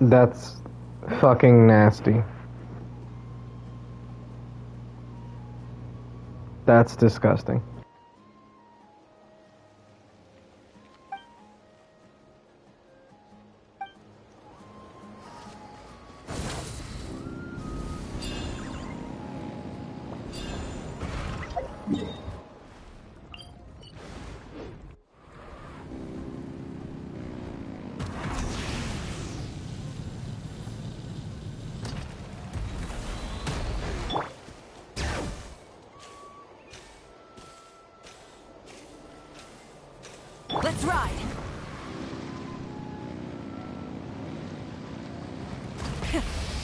That's fucking nasty. That's disgusting. Let's ride.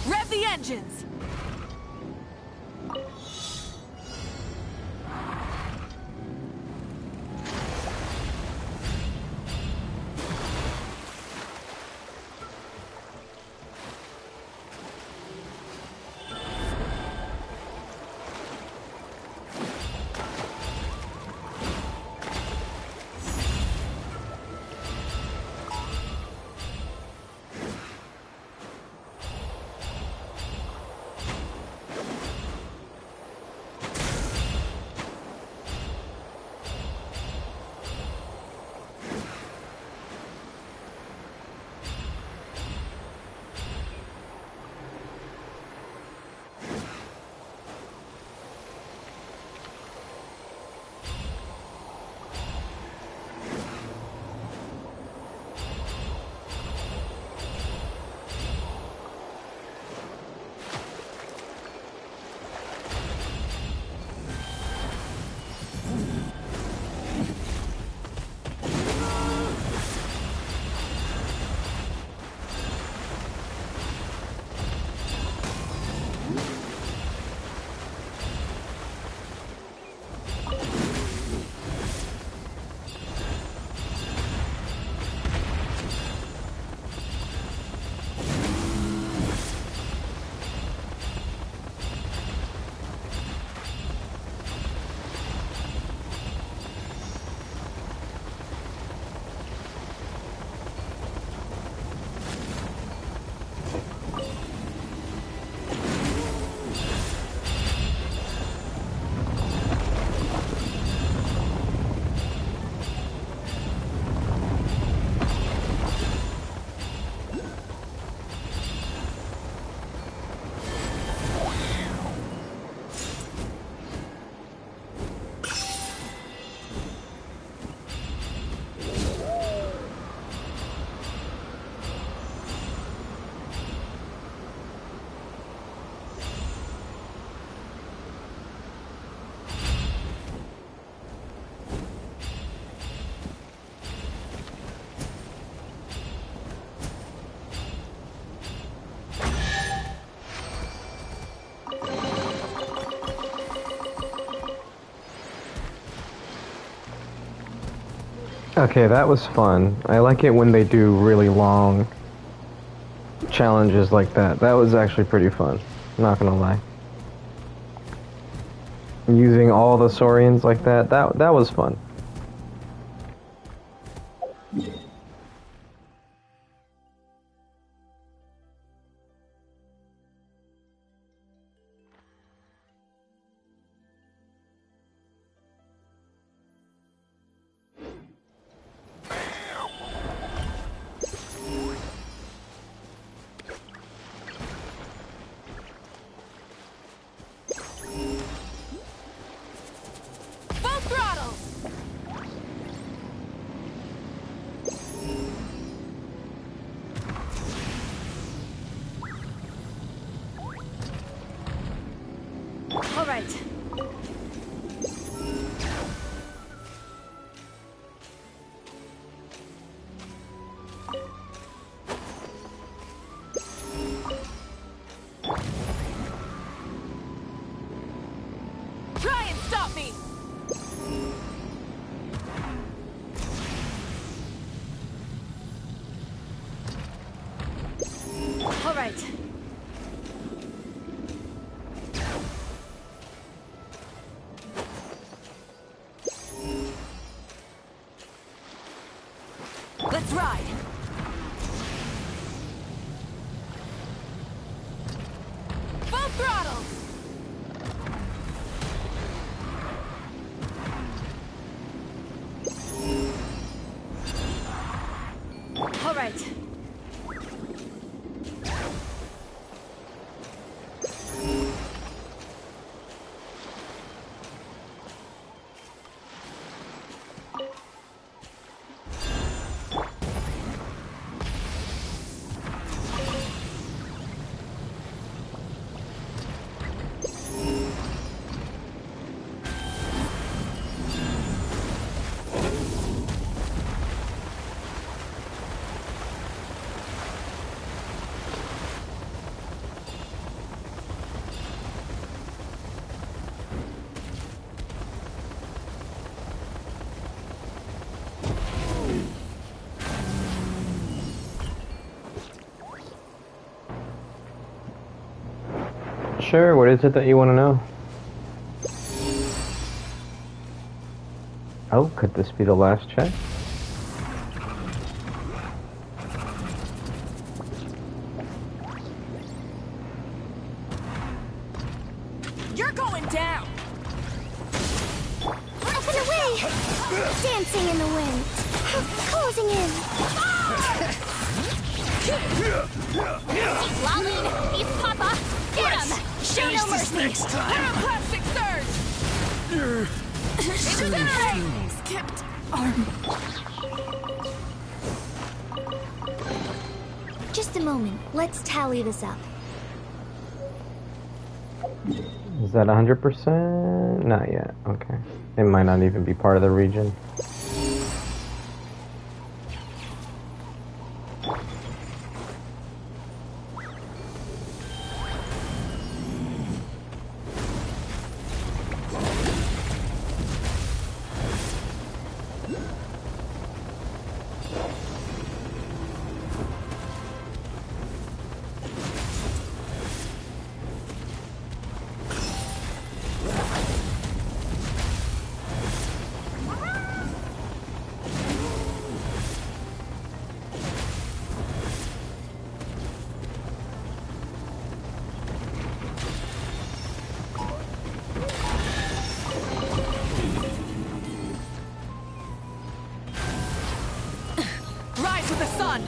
Rev the engines. Okay, that was fun. I like it when they do really long challenges like that. That was actually pretty fun. Not gonna lie. Using all the Saurians like that was fun. Full throttle. All right. Try and stop me. All right. Let's ride. Sure, what is it that you want to know? Oh, could this be the last check? You're going down. Up and away! Dancing in the wind. Closing in. Lolly, he's Papa. Get him. Show no mercy. Next time. Pyroclastic surge. Incinerate. Skipped arm. Just a moment. Let's tally this up. Is that 100%? Not yet. Okay. It might not even be part of the region. Rise with the sun.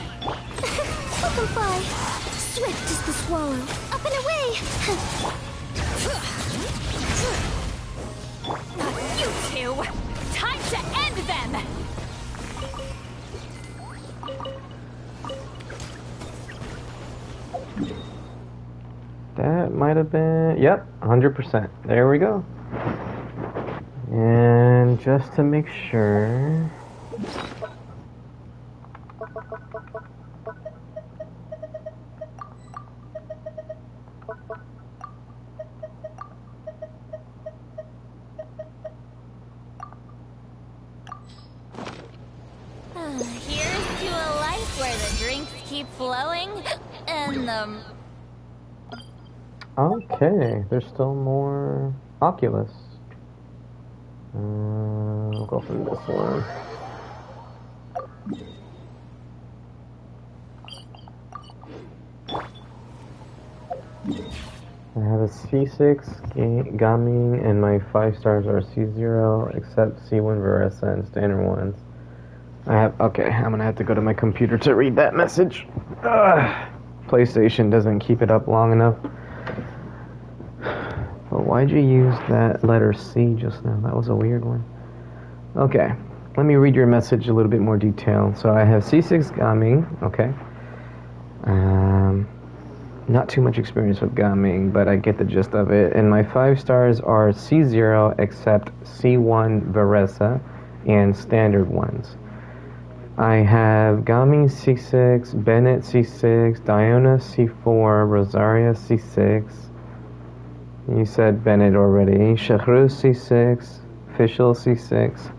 Up and fly. Swift as the swallow. Up and away! You two. Time to end them. That might have been... Yep, 100%. There we go. And just to make sure... Here's to a life where the drinks keep flowing and the... Okay, there's still more Oculus. We'll go for this one. I have a C6 gaming and my 5 stars are C0 except C1 Veresa and standard ones. I have, okay, I'm gonna have to go to my computer to read that message. PlayStation doesn't keep it up long enough. But why'd you use that letter C just now? That was a weird one. Okay, let me read your message a little bit more detailed. So I have C6 gaming, okay. Not too much experience with gaming, but I get the gist of it. And my 5 stars are C0 except C1 Veresa and standard ones. I have Gaming C6, Bennett C6, Diona C4, Rosaria C6. You said Bennett already. Shahruz C6, Fischl C6.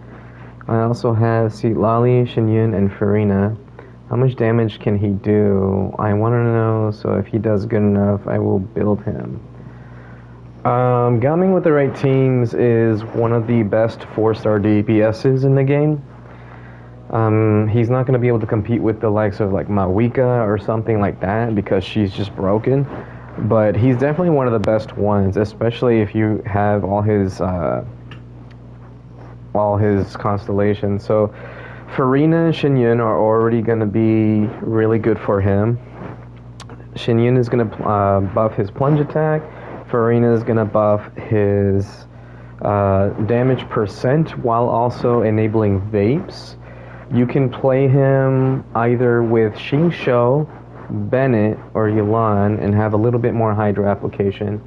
I also have Citlali, Shinyun, and Farina. How much damage can he do? I want to know, so if he does good enough, I will build him. Gaming with the right teams is one of the best 4-star DPSs in the game. He's not going to be able to compete with the likes of like Mawika or something like that because she's just broken. But he's definitely one of the best ones, especially if you have all his constellations. So Farina and Shinyun are already going to be really good for him. Shinyun is going to buff his plunge attack. Farina is going to buff his damage percent while also enabling vapes. You can play him either with Xingqiu, Bennett, or Yulan and have a little bit more Hydra application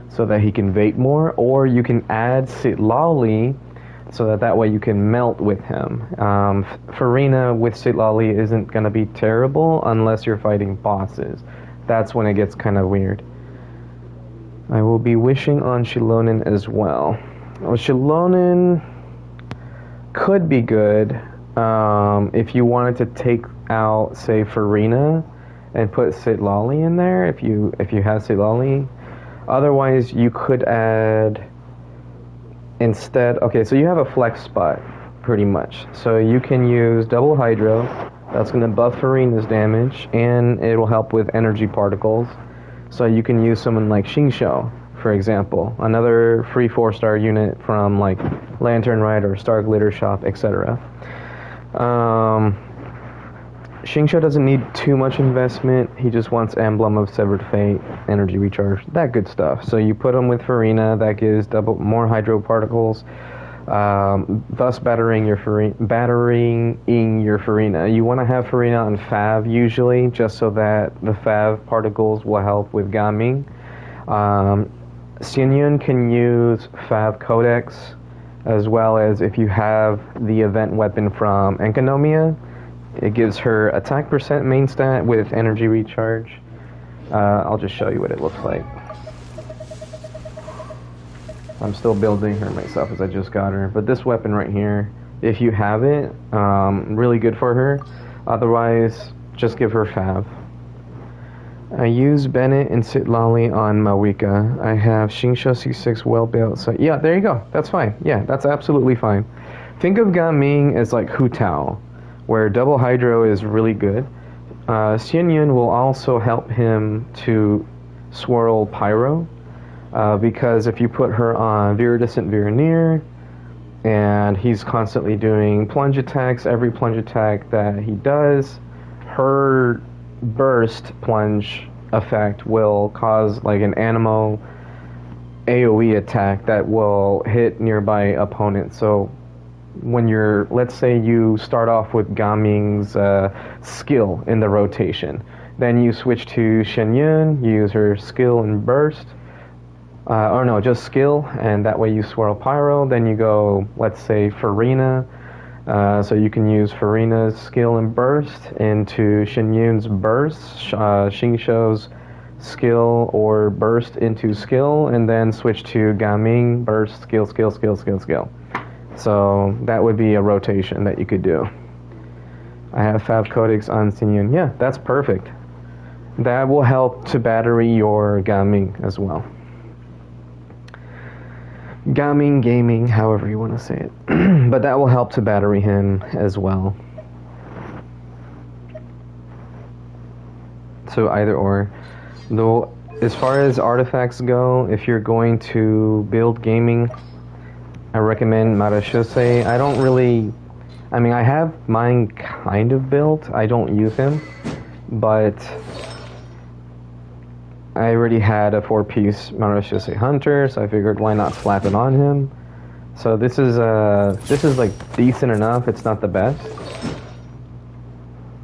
so that he can vape more, or you can add Citlali so that way you can melt with him. Farina with Citlali isn't going to be terrible unless you're fighting bosses. That's when it gets kind of weird. I will be wishing on Shilonen as well. Well, Shilonen could be good if you wanted to take out, say, Farina and put Citlali in there. If you have Citlali, Otherwise, you could add instead. Okay, so you have a flex spot, pretty much. So you can use double hydro. That's going to buff Farina's damage, and it will help with energy particles. So you can use someone like Xingqiu, for example, another free 4-star unit from like Lantern Ride or Star Glitter Shop, etc. Xingqiu doesn't need too much investment. He just wants Emblem of Severed Fate, Energy Recharge, that good stuff. So you put him with Farina, that gives more hydro particles, thus battering your Farina. You want to have Farina on Fav usually, just so that the Fav particles will help with Gaming. Xianyun can use Fav Codex, as well as if you have the event weapon from Enkanomiya. It gives her attack percent main stat with energy recharge. I'll just show you what it looks like. I'm still building her myself as I just got her. But this weapon right here, if you have it, really good for her. Otherwise, just give her Fav. I use Bennett and Sitlali on Mawika. I have Xingqiu C6 well built. So yeah, there you go. That's fine. Yeah, that's absolutely fine. Think of Gaming as like Hu Tao, where double hydro is really good. Xianyun will also help him to swirl pyro, because if you put her on Viridescent Virenir, and he's constantly doing plunge attacks, every plunge attack that he does, her burst plunge effect will cause like an Anemo AoE attack that will hit nearby opponents. So when you're, let's say you start off with Gaming's skill in the rotation, then you switch to Xianyun, you use her skill and burst, or no, just skill, and that way you swirl pyro. Then you go, let's say, Farina, so you can use Farina's skill and burst into Xianyun's burst, Xingqiu's skill or burst into skill, and then switch to Gaming, burst, skill, skill, skill, skill, skill. So that would be a rotation that you could do. I have Fav Codex on Xianyun. Yeah, that's perfect. That will help to battery your Gaming as well. Gaming, however you want to say it. But that will help to battery him as well. So either or. Though, as far as artifacts go, if you're going to build Gaming, I recommend Marashose. I don't really... I mean, I have mine kind of built. I don't use him. But I already had a 4-piece Marashose Hunter, so I figured why not slap it on him. So this is like decent enough. It's not the best.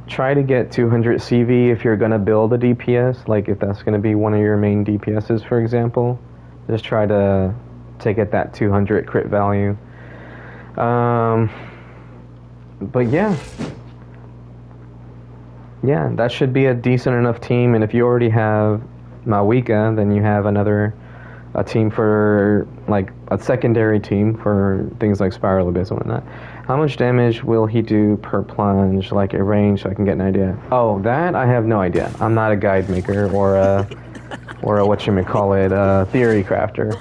Try to get 200 CV if you're going to build a DPS. Like if that's going to be one of your main DPSs, for example. Just try to get that 200 crit value. But yeah, that should be a decent enough team. And if you already have Mawika, then you have a team for like a secondary team for things like Spiral Abyss and whatnot. How much damage will he do per plunge, like a range, so I can get an idea? Oh, that I have no idea. I'm not a guide maker or a theory crafter.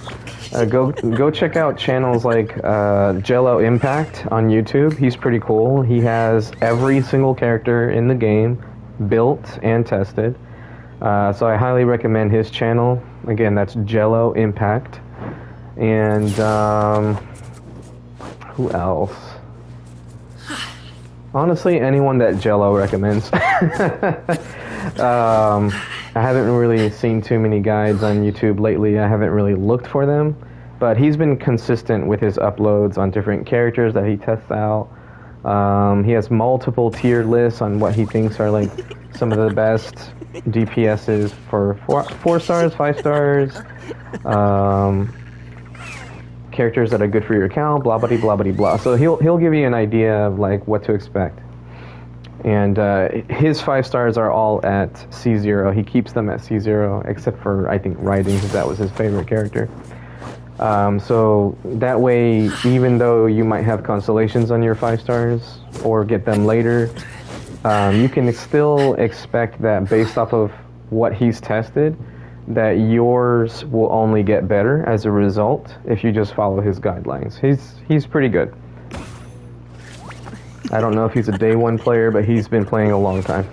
Go check out channels like Jello Impact on YouTube. He's pretty cool. He has every single character in the game built and tested. So I highly recommend his channel. Again, that's Jello Impact. And who else? Honestly, anyone that Jello recommends. I haven't really seen too many guides on YouTube lately. I haven't really looked for them. But he's been consistent with his uploads on different characters that he tests out. He has multiple tier lists on what he thinks are like some of the best DPSs for 4 stars, 5 stars, characters that are good for your account, blah blah blah blah blah. So he'll give you an idea of like what to expect. And his 5 stars are all at C0. He keeps them at C0, except for I think Riding, because that was his favorite character. So that way, even though you might have constellations on your 5 stars or get them later, you can still expect that based off of what he's tested, that yours will only get better as a result if you just follow his guidelines. He's pretty good. I don't know if he's a day one player, but he's been playing a long time.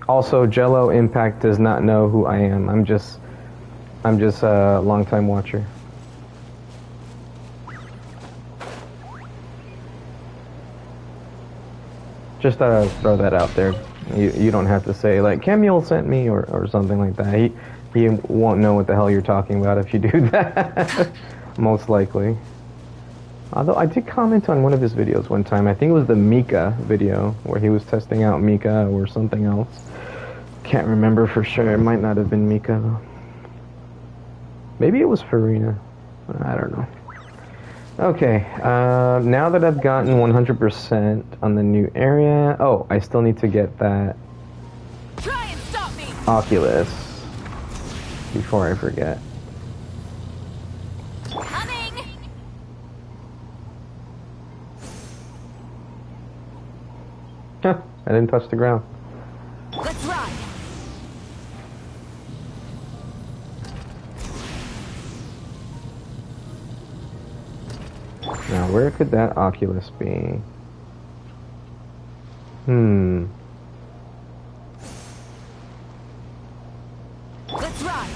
Also, Jello Impact does not know who I am. I'm just a long-time watcher. Just throw that out there. You don't have to say like Camille sent me or something like that. He won't know what the hell you're talking about if you do that. Most likely. Although I did comment on one of his videos one time. I think it was the Mika video where he was testing out Mika or something else. Can't remember for sure. It might not have been Mika though. Maybe it was Farina. I don't know. Okay, now that I've gotten 100% on the new area... Oh, I still need to get that Try and stop me. Oculus before I forget. Coming! Huh, I didn't touch the ground. Let's ride. Now, where could that Oculus be? Let's ride.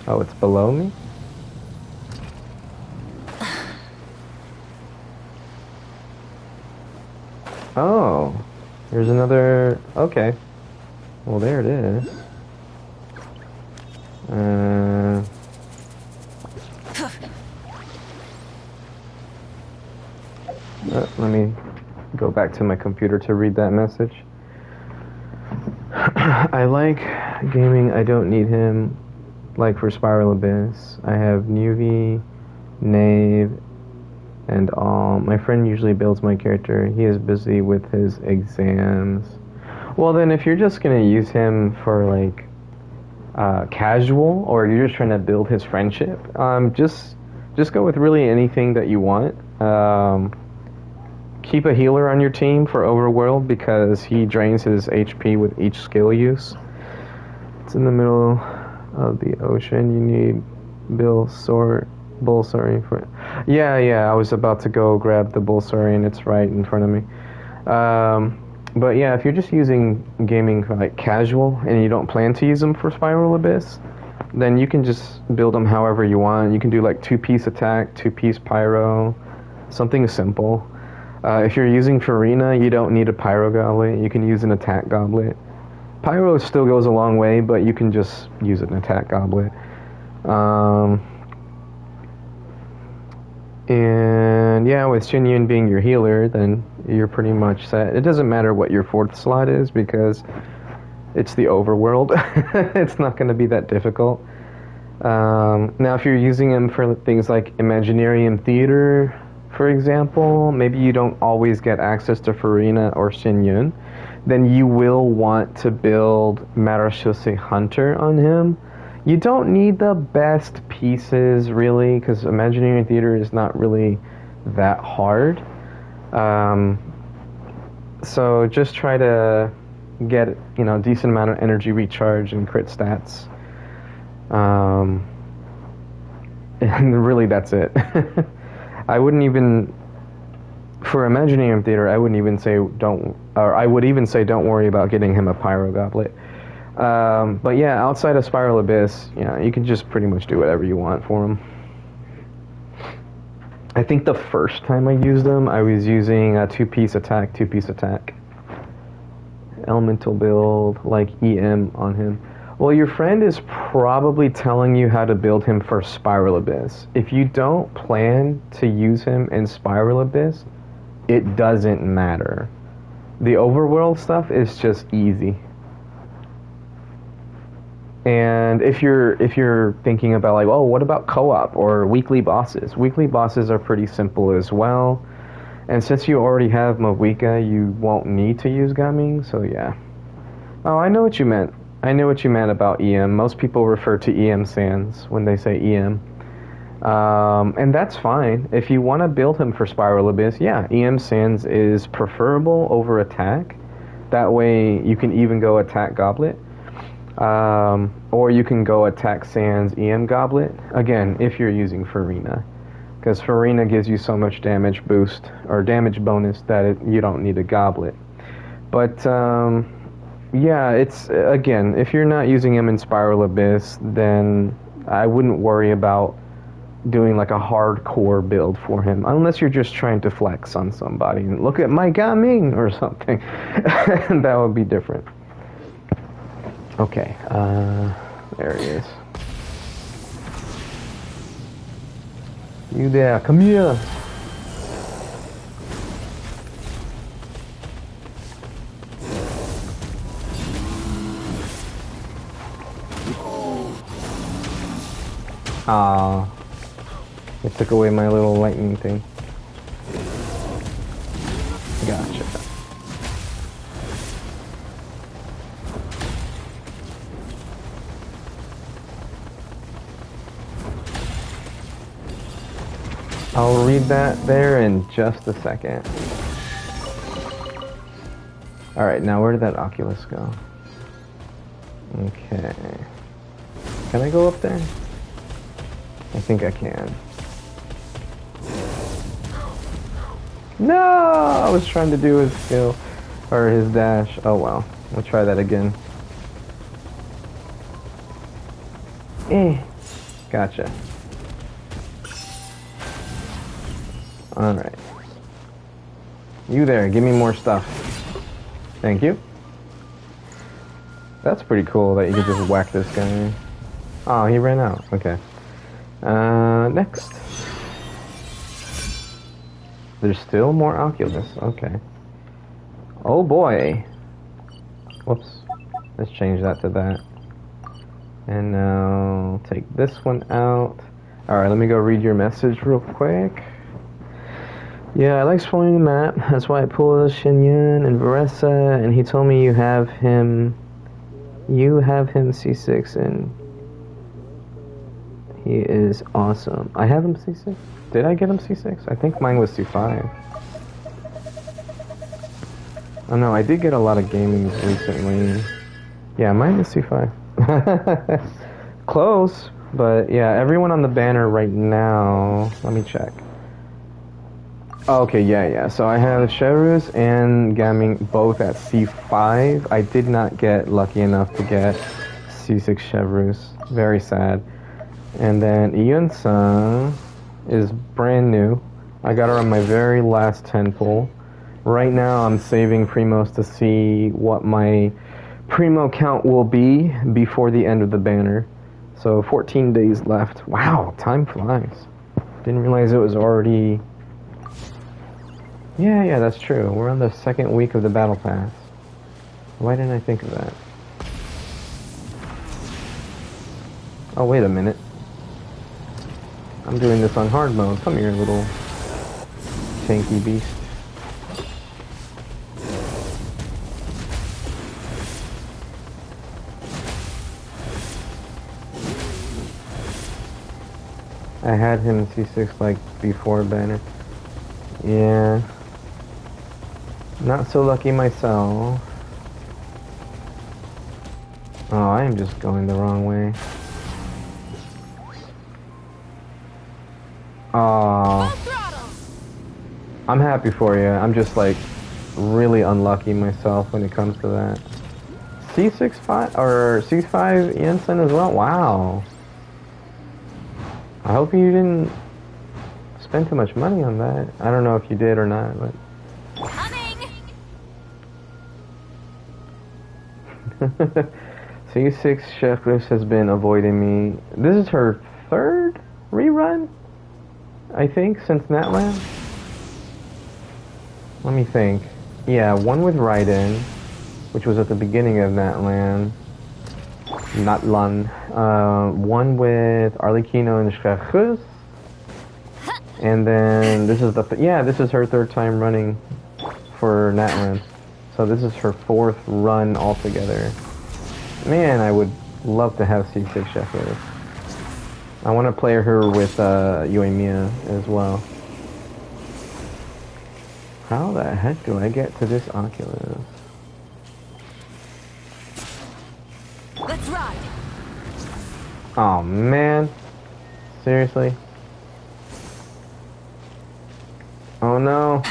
Oh, it's below me? Oh, there's another... Okay. Well, there it is. Let me go back to my computer to read that message. I like gaming. I don't need him. Like for Spiral Abyss, I have Nuvi, Knave, and all. My friend usually builds my character. He is busy with his exams. Well, then if you're just gonna use him for like casual, or you're just trying to build his friendship, just go with really anything that you want. Keep a healer on your team for Overworld because he drains his HP with each skill use. It's in the middle of the ocean. You need bull saurian for it. Yeah, I was about to go grab the bull saurian. It's right in front of me. But yeah, if you're just using gaming for like casual and you don't plan to use them for Spiral Abyss, then you can just build them however you want. You can do like 2-piece attack, 2-piece pyro, something simple. If you're using Farina, you don't need a pyro goblet. You can use an attack goblet. Pyro still goes a long way, but you can just use an attack goblet. And yeah, with Xinyun being your healer, then you're pretty much set. It doesn't matter what your 4th slot is because it's the overworld. It's not going to be that difficult. Now, if you're using him for things like Imaginarium Theater, for example, maybe you don't always get access to Farina or Xinyun, then you will want to build Marashose Hunter on him. You don't need the best pieces, really, because Imaginary Theater is not really that hard. So just try to get, decent amount of energy recharge and crit stats. And really, that's it. I wouldn't even, for Imaginarium Theater, I wouldn't even say I would even say don't worry about getting him a Pyro Goblet. But yeah, outside of Spiral Abyss, you can just pretty much do whatever you want for him. I think the first time I used him, I was using a 2-piece attack. Elemental build, like EM on him. Well, your friend is probably telling you how to build him for Spiral Abyss. If you don't plan to use him in Spiral Abyss, it doesn't matter. The overworld stuff is just easy. And if you're thinking about like, oh, what about co-op or weekly bosses? Weekly bosses are pretty simple as well. And since you already have Mawika, you won't need to use Gaming, so yeah. Oh, I know what you meant. I knew what you meant about EM. Most people refer to EM Sans when they say EM. And that's fine. If you want to build him for Spiral Abyss, yeah, EM Sands is preferable over attack. That way you can even go attack Goblet. Or you can go attack Sands EM Goblet. Again, if you're using Farina. Because Farina gives you so much damage boost, or damage bonus, that you don't need a Goblet. But, yeah, it's, again, if you're not using him in Spiral Abyss, then I wouldn't worry about doing like a hardcore build for him, unless you're just trying to flex on somebody and look at my gaming or something. That would be different. Okay, there he is. You there, come here. Ah. It took away my little lightning thing. Gotcha. I'll read that there in just a second. Alright, now where did that Oculus go? Okay. Can I go up there? I think I can. No! I was trying to do his skill, or his dash. Oh well. We'll try that again. Gotcha. Alright. You there, give me more stuff. Thank you. That's pretty cool that you could just whack this guy. Oh, he ran out. Okay. Next. There's still more Oculus. Okay. Oh boy. Whoops. Let's change that to that. And now take this one out. Alright, let me go read your message real quick. Yeah, I like exploring the map. That's why I pulled Shinyan and Varesa, and he told me you have him C6, and he is awesome. I have him C6? Did I get him C6? I think mine was C5. Oh no, I did get a lot of gaming recently. Yeah, mine is C5. Close, but yeah, everyone on the banner right now, let me check. Oh, okay, yeah. So I have Chevrus and Gaming both at C5. I did not get lucky enough to get C6 Chevrus. Very sad. And then Iyun-san is brand new. I got her on my very last 10 pull. Right now I'm saving Primos to see what my Primo count will be before the end of the banner. So 14 days left. Wow, time flies. Didn't realize it was already... Yeah, that's true. We're on the second week of the Battle Pass. Why didn't I think of that? Oh, wait a minute. I'm doing this on hard mode. Come here, little tanky beast. I had him C6 like before banner. Yeah. Not so lucky myself. Oh, I am just going the wrong way. Oh. I'm happy for you. I'm just like really unlucky myself when it comes to that. C6-5 or C5 Jensen as well? Wow. I hope you didn't spend too much money on that. I don't know if you did or not, but... C6 Chef Griffs has been avoiding me. This is her third rerun, I think, since Natlan. Let me think. Yeah, one with Raiden, which was at the beginning of Natlan. One with Arlecchino and Schachus. And then this is this is her third time running for Natlan. So this is her fourth run altogether. Man, I would love to have C6 Chef with us. I want to play her with Yoimiya as well. How the heck do I get to this Oculus? Let's ride. Oh man. Seriously? Oh no.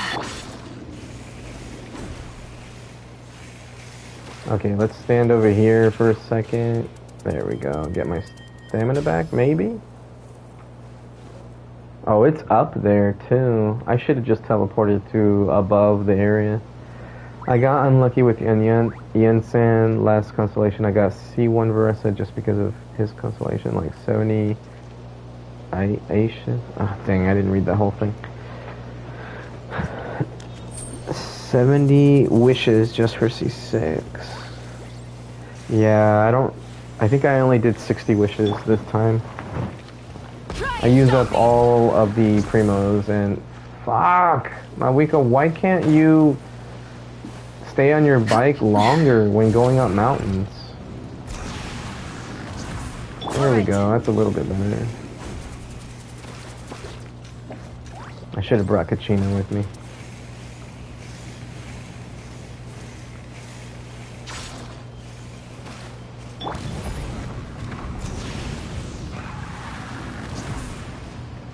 Okay, let's stand over here for a second. There we go. Get my stamina back, maybe? Oh, it's up there too. I should have just teleported to above the area. I got unlucky with Yensan last constellation. I got C1 Veresa just because of his constellation, like 70 Aisha. Oh, dang, I didn't read that whole thing. 70 wishes just for C6. Yeah, I think I only did 60 wishes this time. I used up all of the primos and fuck, Mawiko, why can't you stay on your bike longer when going up mountains? There we go, that's a little bit better. I should have brought Kachina with me.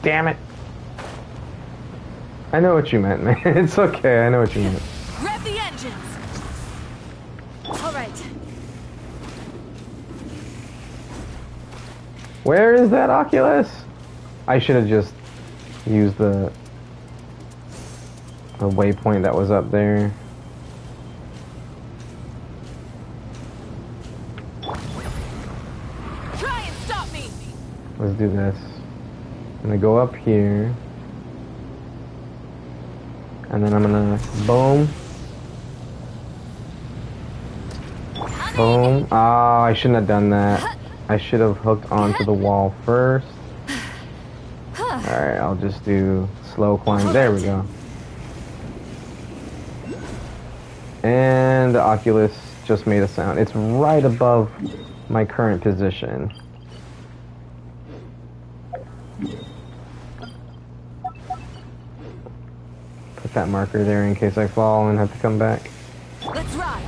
Damn it. I know what you meant, man. It's okay, I know what you meant. Rev the engines. All right. Where is that Oculus? I should have just used the waypoint that was up there. Try and stop me. Let's do this. I'm gonna go up here. And then I'm gonna boom. Boom. Ah, I shouldn't have done that. I should have hooked onto the wall first. Alright, I'll just do slow climb. There we go. And the Oculus just made a sound. It's right above my current position. Put that marker there in case I fall and have to come back. Let's ride.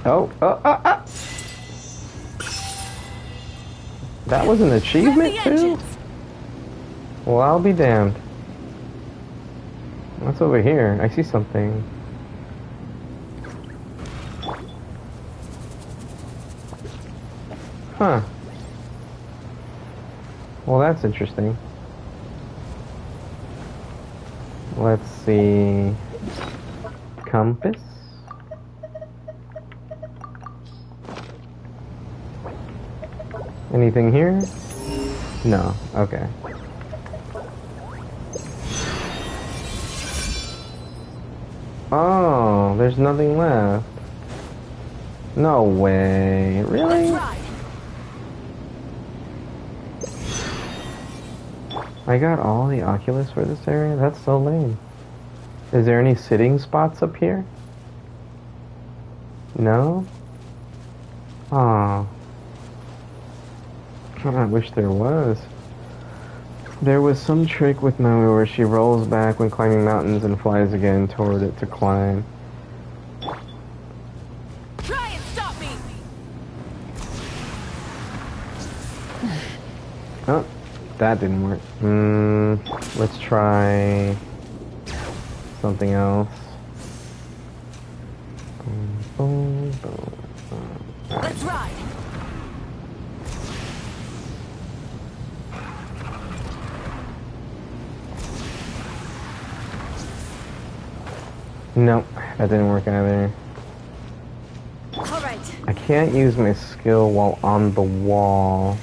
Oh. That was an achievement too? Well, I'll be damned. What's over here? I see something. Huh. Well, that's interesting. Let's see. Compass? Anything here? No. Okay. Oh, there's nothing left. No way. Really? I got all the Oculus for this area? That's so lame. Is there any sitting spots up here? No? Aw. I wish there was. There was some trick with Maui where she rolls back when climbing mountains and flies again toward it to climb. Try and stop me. Oh, that didn't work. Let's try something else. Boom, boom, boom. Let's ride. Nope, that didn't work either. Alright. I can't use my skill while on the wall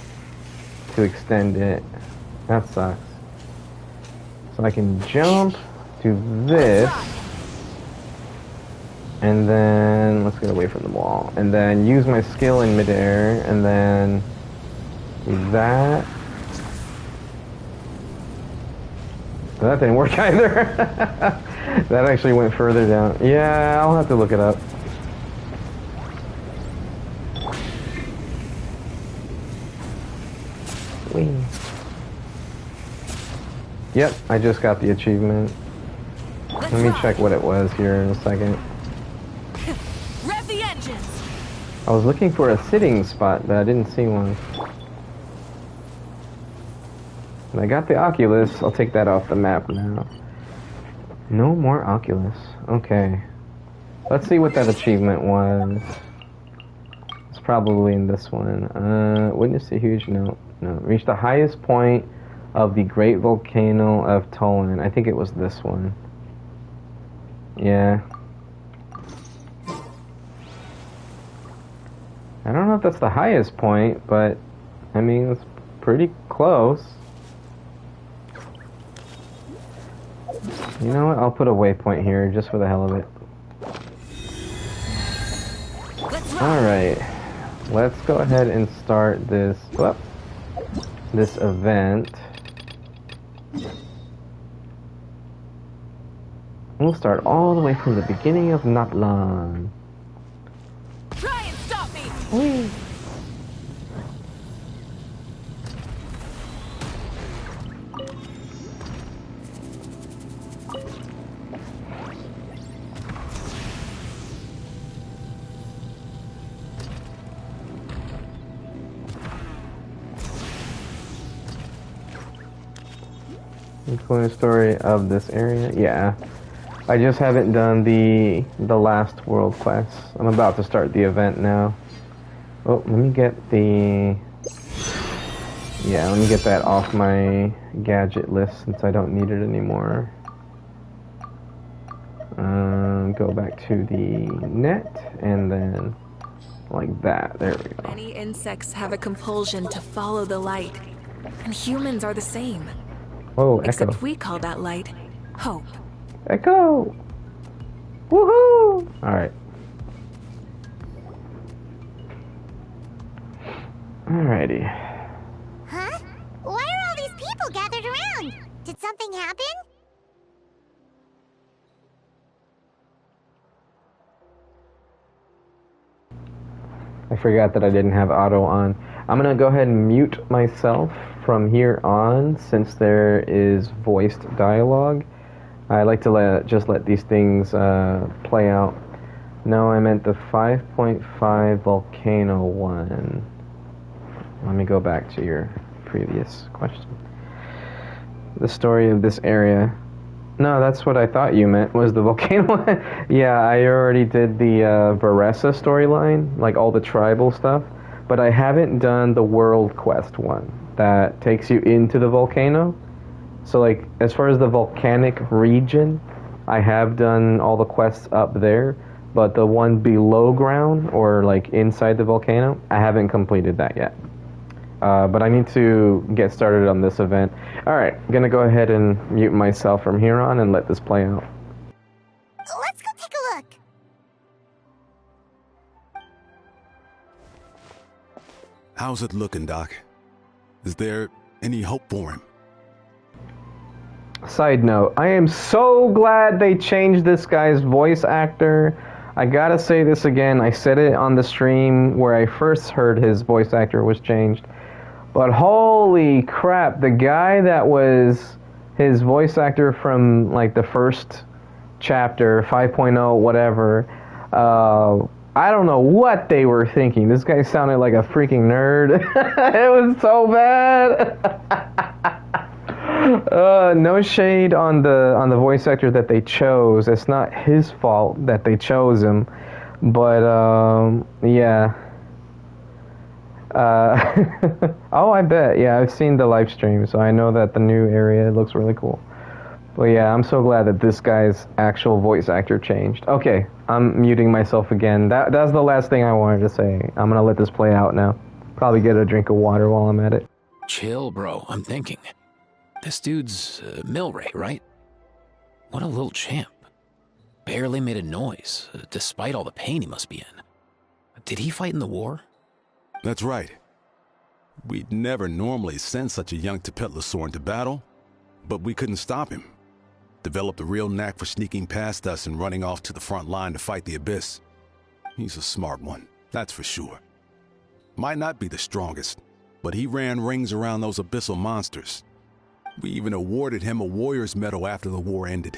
to extend it. That sucks. So I can jump, do this, and then let's get away from the wall. And then use my skill in midair, and then do that. That didn't work either. That actually went further down. Yeah, I'll have to look it up. Whee. Yep, I just got the achievement. Let's Let me ride. check what it was here in a second. Rev the engines. I was looking for a sitting spot, but I didn't see one. And I got the Oculus. I'll take that off the map now. No more Oculus. Okay. Let's see what that achievement was. It's probably in this one. Witness a huge... No. Reach the highest point of the Great Volcano of Tolan. I think it was this one. Yeah. I don't know if that's the highest point, but I mean, it's pretty close. You know what? I'll put a waypoint here just for the hell of it. Let's ride. Alright. Let's go ahead and start this, this event. We'll start all the way from the beginning of Natlan. Try and stop me. Whee! Including the story of this area. Yeah. I just haven't done the last world quest. I'm about to start the event now. Oh, let me get the... Yeah, let me get that off my gadget list since I don't need it anymore. Go back to the net and then like that. There we go. Many insects have a compulsion to follow the light, and humans are the same. Whoa, Except Echo. we call that light hope. Echo! Woohoo! Alright. Alrighty. Huh? Why are all these people gathered around? Did something happen? I forgot that I didn't have auto on. I'm gonna go ahead and mute myself from here on since there is voiced dialogue. I like to just let these things play out. No, I meant the 5.5 volcano one. Let me go back to your previous question. The story of this area. No, that's what I thought you meant, was the volcano one. Yeah, I already did the Varesa storyline, like all the tribal stuff, but I haven't done the world quest one that takes you into the volcano. So like, as far as the volcanic region, I have done all the quests up there, but the one below ground, or like inside the volcano, I haven't completed that yet. But I need to get started on this event. Alright, I'm gonna go ahead and mute myself from here on and let this play out. Let's go take a look. How's it looking, Doc? Is there any hope for him? Side note, I am so glad they changed this guy's voice actor. I gotta say this again, I said it on the stream where I first heard his voice actor was changed. But holy crap, the guy that was his voice actor from like the first chapter, 5.0, whatever, I don't know what they were thinking. This guy sounded like a freaking nerd. It was so bad. No shade on the voice actor that they chose. It's not his fault that they chose him, but yeah. Oh, I bet. Yeah, I've seen the live stream, so I know that the new area looks really cool. But yeah, I'm so glad that this guy's actual voice actor changed. Okay, I'm muting myself again. That's the last thing I wanted to say. I'm gonna let this play out now. Probably get a drink of water while I'm at it. Chill, bro. I'm thinking. This dude's Milray, right? What a little champ. Barely made a noise, despite all the pain he must be in. Did he fight in the war? That's right. We'd never normally send such a young Tepetlasaur into battle, but we couldn't stop him. Developed a real knack for sneaking past us and running off to the front line to fight the Abyss. He's a smart one, that's for sure. Might not be the strongest, but he ran rings around those abyssal monsters. We even awarded him a Warrior's Medal after the war ended.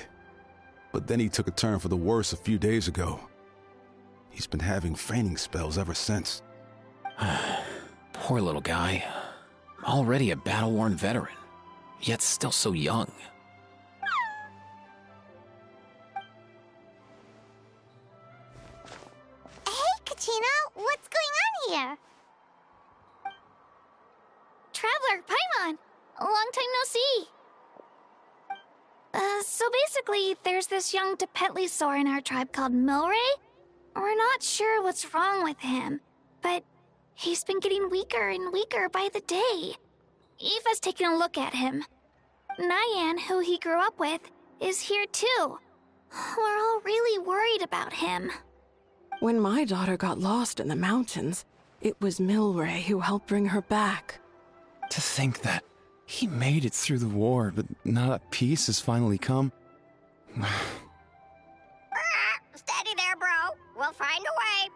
But then he took a turn for the worse a few days ago. He's been having fainting spells ever since. Poor little guy. Already a battle-worn veteran, yet still so young. Hey, Kachina, what's going on here? Traveler, Paimon! Long time no see! So basically, there's this young Tepetlisaur in our tribe called Milray. We're not sure what's wrong with him, but he's been getting weaker and weaker by the day. Eva's taking a look at him. Nyan, who he grew up with, is here too. We're all really worried about him. When my daughter got lost in the mountains, it was Milray who helped bring her back. To think that he made it through the war, but now that peace has finally come. Steady there, bro. We'll find a way.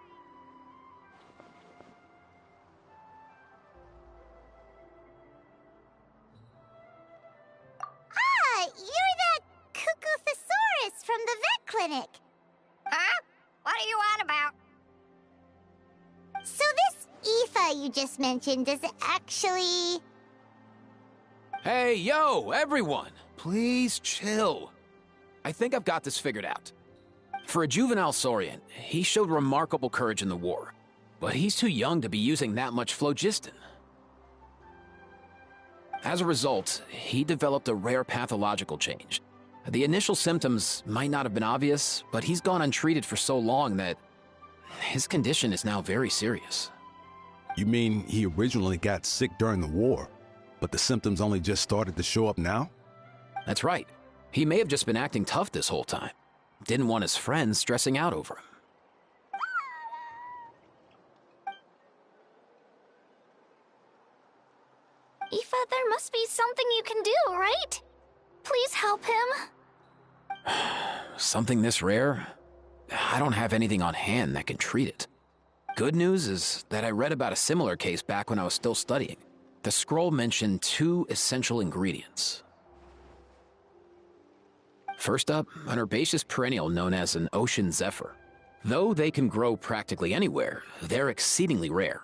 Ah, you're that Cuckoo-thesaurus from the vet clinic. Huh? What are you on about? So this Aoife you just mentioned is actually... Hey, yo, everyone! Please chill. I think I've got this figured out. For a juvenile Saurian, he showed remarkable courage in the war, but he's too young to be using that much phlogiston. As a result, he developed a rare pathological change. The initial symptoms might not have been obvious, but he's gone untreated for so long that his condition is now very serious. You mean he originally got sick during the war, but the symptoms only just started to show up now? That's right. He may have just been acting tough this whole time. Didn't want his friends stressing out over him. Aoife, there must be something you can do, right? Please help him. Something this rare? I don't have anything on hand that can treat it. Good news is that I read about a similar case back when I was still studying. The scroll mentioned 2 essential ingredients. First up, an herbaceous perennial known as an ocean zephyr. Though they can grow practically anywhere, they're exceedingly rare.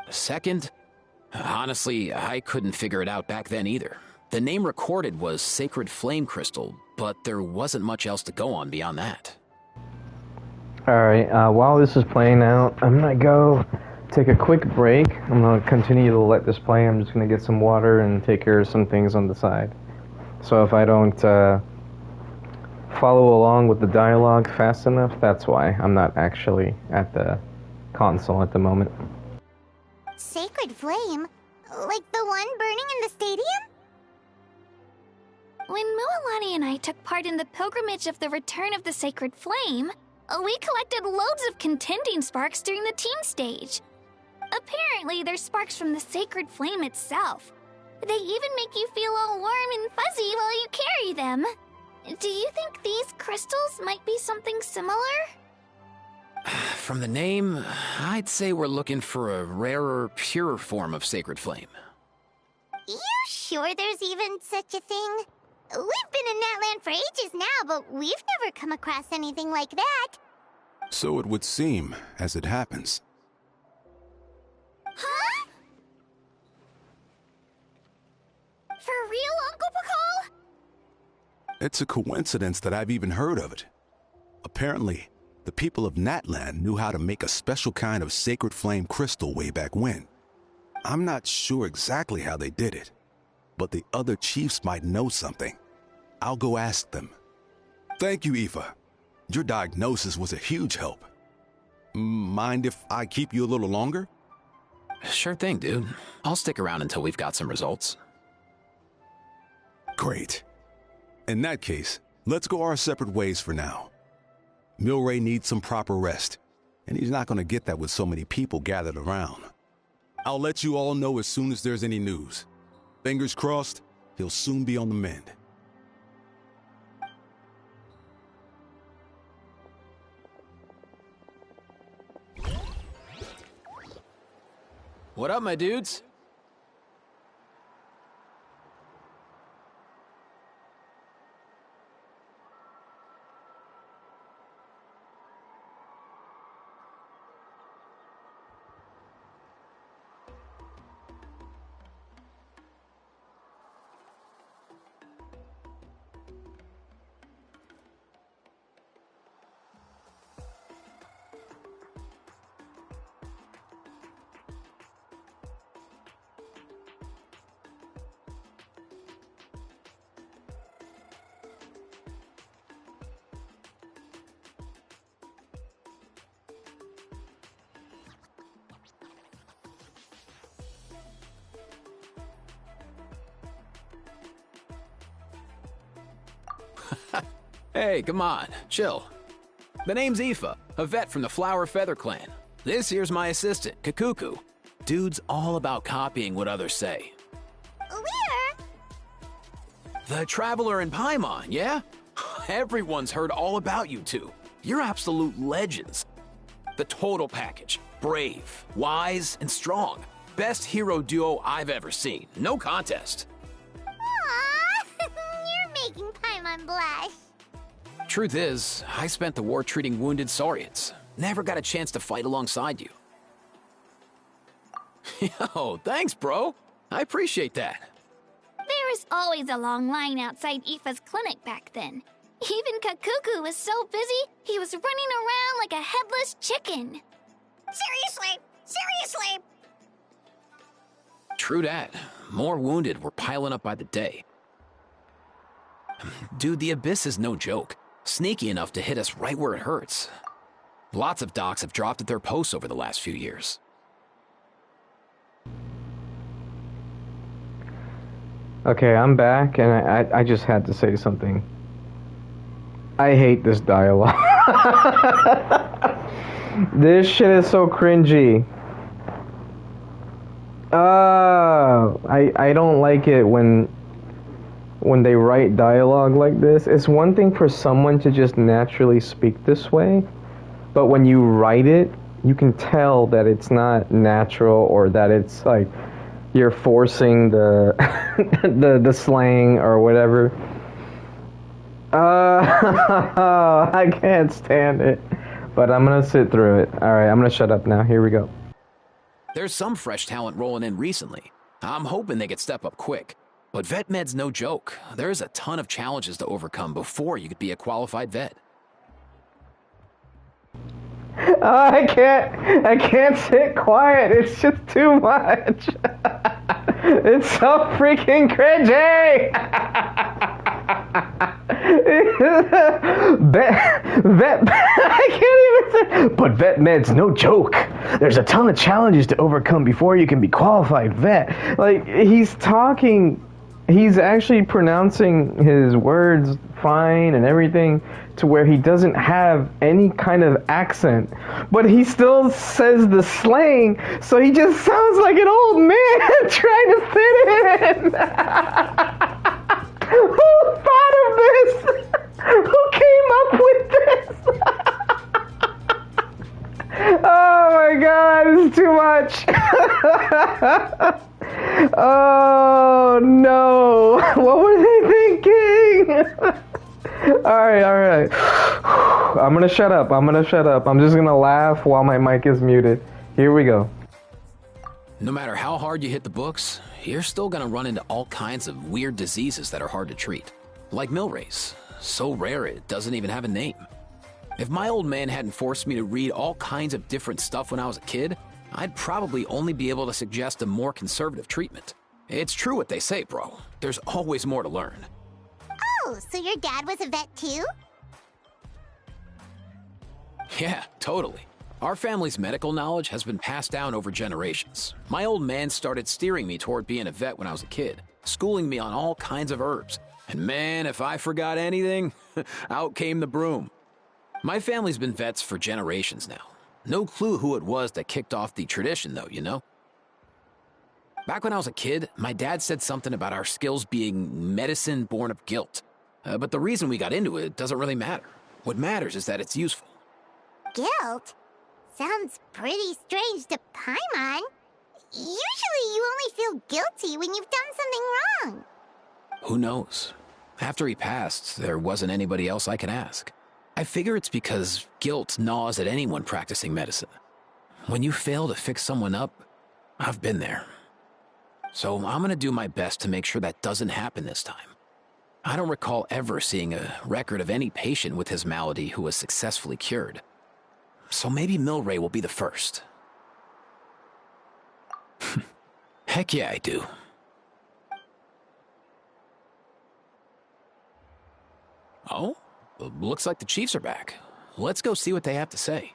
Second, honestly, I couldn't figure it out back then either. The name recorded was Sacred Flame Crystal, but there wasn't much else to go on beyond that. Alright, while this is playing out, I'm gonna go take a quick break. I'm gonna continue to let this play. I'm just gonna get some water and take care of some things on the side. So if I don't follow along with the dialogue fast enough, that's why. I'm not actually at the console at the moment. Sacred flame? Like the one burning in the stadium? When Mualani and I took part in the pilgrimage of the Return of the Sacred Flame, we collected loads of contending sparks during the team stage. Apparently, they're sparks from the Sacred Flame itself. They even make you feel all warm and fuzzy while you carry them. Do you think these crystals might be something similar? From the name, I'd say we're looking for a rarer, purer form of Sacred Flame. You sure there's even such a thing? We've been in Natlan for ages now, but we've never come across anything like that. So it would seem, as it happens. Huh? For real, Uncle Pakal? It's a coincidence that I've even heard of it. Apparently, the people of Natlan knew how to make a special kind of sacred flame crystal way back when. I'm not sure exactly how they did it, but the other chiefs might know something. I'll go ask them. Thank you, Aoife. Your diagnosis was a huge help. Mind if I keep you a little longer? Sure thing, dude. I'll stick around until we've got some results. Great. In that case, let's go our separate ways for now. Milray needs some proper rest, and he's not going to get that with so many people gathered around. I'll let you all know as soon as there's any news. Fingers crossed, he'll soon be on the mend. What up, my dudes? Hey, come on, chill. The name's Aoife, a vet from the Flower Feather Clan. This here's my assistant, Kakuku. Dude's all about copying what others say. Where? The Traveler in Paimon, yeah? Everyone's heard all about you two. You're absolute legends. The total package. Brave, wise, and strong. Best hero duo I've ever seen. No contest. Aww, you're making Paimon blush. Truth is, I spent the war treating wounded Saurians. Never got a chance to fight alongside you. Yo, thanks, bro. I appreciate that. There was always a long line outside Aoife's clinic back then. Even Kakuku was so busy, he was running around like a headless chicken. Seriously? Seriously? True that. More wounded were piling up by the day. Dude, the Abyss is no joke. Sneaky enough to hit us right where it hurts. Lots of docs have dropped at their posts over the last few years. Okay, I'm back, and I just had to say something. I hate this dialogue. This shit is so cringy. I don't like it when they write dialogue like this. It's one thing for someone to just naturally speak this way, but when you write it, you can tell that it's not natural, or that it's like you're forcing the the slang or whatever. I can't stand it, but I'm gonna sit through it. All right, I'm gonna shut up now. Here we go. There's some fresh talent rolling in recently. I'm hoping they could step up quick. But vet med's no joke. There's a ton of challenges to overcome before you could be a qualified vet. I can't sit quiet. It's just too much. It's so freaking cringy. I can't even say. But vet med's no joke. There's a ton of challenges to overcome before you can be qualified vet. Like, he's actually pronouncing his words fine and everything, to where he doesn't have any kind of accent, but he still says the slang, so he just sounds like an old man trying to fit in. Who thought of this? Who came up with this? Oh my god, this is too much. Oh no, what were they thinking? Alright. I'm gonna shut up. I'm just gonna laugh while my mic is muted. Here we go. No matter how hard you hit the books, you're still gonna run into all kinds of weird diseases that are hard to treat. Like Milray's. So rare it doesn't even have a name. If my old man hadn't forced me to read all kinds of different stuff when I was a kid, I'd probably only be able to suggest a more conservative treatment. It's true what they say, bro. There's always more to learn. Oh, so your dad was a vet too? Yeah, totally. Our family's medical knowledge has been passed down over generations. My old man started steering me toward being a vet when I was a kid, schooling me on all kinds of herbs. And man, if I forgot anything, out came the broom. My family's been vets for generations now. No clue who it was that kicked off the tradition, though, you know? Back when I was a kid, my dad said something about our skills being medicine born of guilt. But the reason we got into it doesn't really matter. What matters is that it's useful. Guilt? Sounds pretty strange to Paimon. Usually you only feel guilty when you've done something wrong. Who knows? After he passed, there wasn't anybody else I could ask. I figure it's because guilt gnaws at anyone practicing medicine. When you fail to fix someone up, I've been there. So I'm gonna do my best to make sure that doesn't happen this time. I don't recall ever seeing a record of any patient with his malady who was successfully cured. So maybe Milray will be the first. Heck yeah, I do. Oh? Looks like the Chiefs are back. Let's go see what they have to say.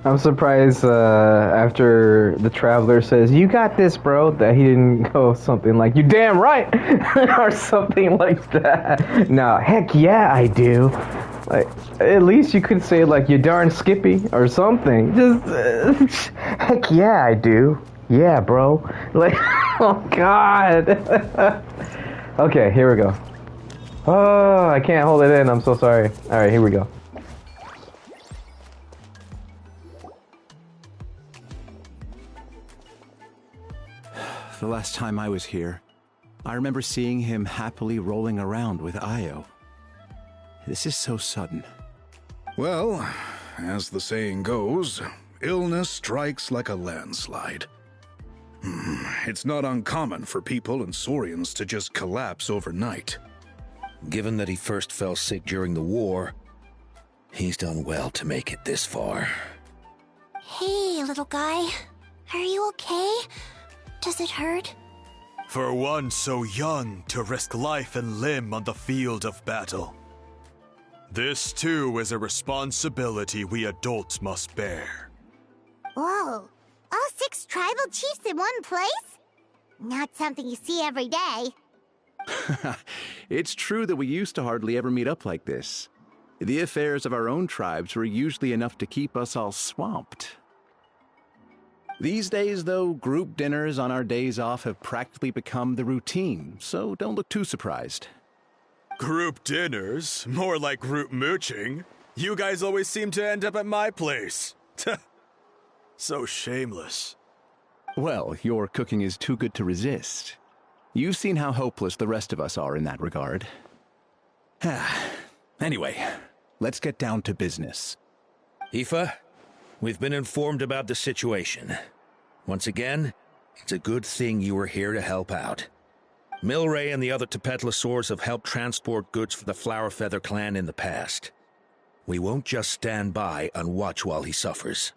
I'm surprised after the traveler says, "You got this, bro," that he didn't go something like, "You damn right," or something like that. No, heck yeah, I do. Like, at least you could say like, "You darn Skippy," or something. Just, heck yeah, I do. Yeah, bro. Like, oh God. Okay, here we go. Oh, I can't hold it in. I'm so sorry. All right, here we go. The last time I was here, I remember seeing him happily rolling around with Io. This is so sudden. Well, as the saying goes, illness strikes like a landslide. It's not uncommon for people and Saurians to just collapse overnight. Given that he first fell sick during the war, he's done well to make it this far. Hey, little guy. Are you okay? Does it hurt? For one so young to risk life and limb on the field of battle. This too is a responsibility we adults must bear. Whoa. All 6 tribal chiefs in one place? Not something you see every day. It's true that we used to hardly ever meet up like this. The affairs of our own tribes were usually enough to keep us all swamped. These days, though, group dinners on our days off have practically become the routine, so don't look too surprised. Group dinners? More like group mooching. You guys always seem to end up at my place. So shameless. Well, your cooking is too good to resist. You've seen how hopeless the rest of us are in that regard. Anyway, let's get down to business. Aoife, we've been informed about the situation. Once again, it's a good thing you were here to help out. Milray and the other Tepetlosaurs have helped transport goods for the Flowerfeather clan in the past. We won't just stand by and watch while he suffers.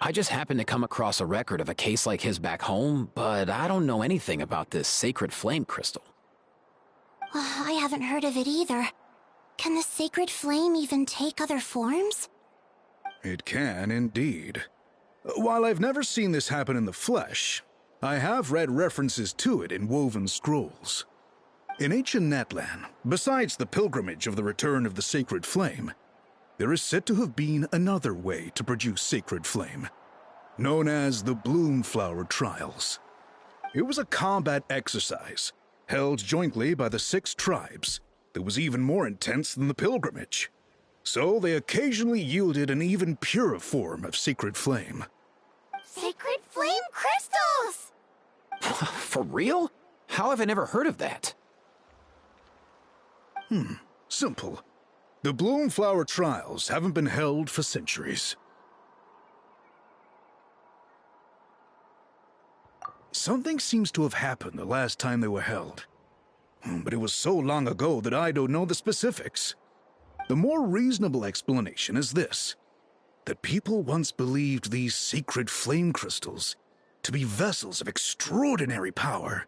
I just happened to come across a record of a case like his back home, but I don't know anything about this sacred flame crystal. I haven't heard of it either. Can the sacred flame even take other forms? It can, indeed. While I've never seen this happen in the flesh, I have read references to it in woven scrolls. In ancient Natlan, besides the pilgrimage of the return of the sacred flame, there is said to have been another way to produce sacred flame, known as the Bloomflower Trials. It was a combat exercise, held jointly by the 6 tribes, that was even more intense than the pilgrimage. So they occasionally yielded an even purer form of sacred flame. Sacred flame crystals! For real? How have I never heard of that? Simple. The Bloomflower Trials haven't been held for centuries. Something seems to have happened the last time they were held. But it was so long ago that I don't know the specifics. The more reasonable explanation is this: that people once believed these sacred flame crystals to be vessels of extraordinary power,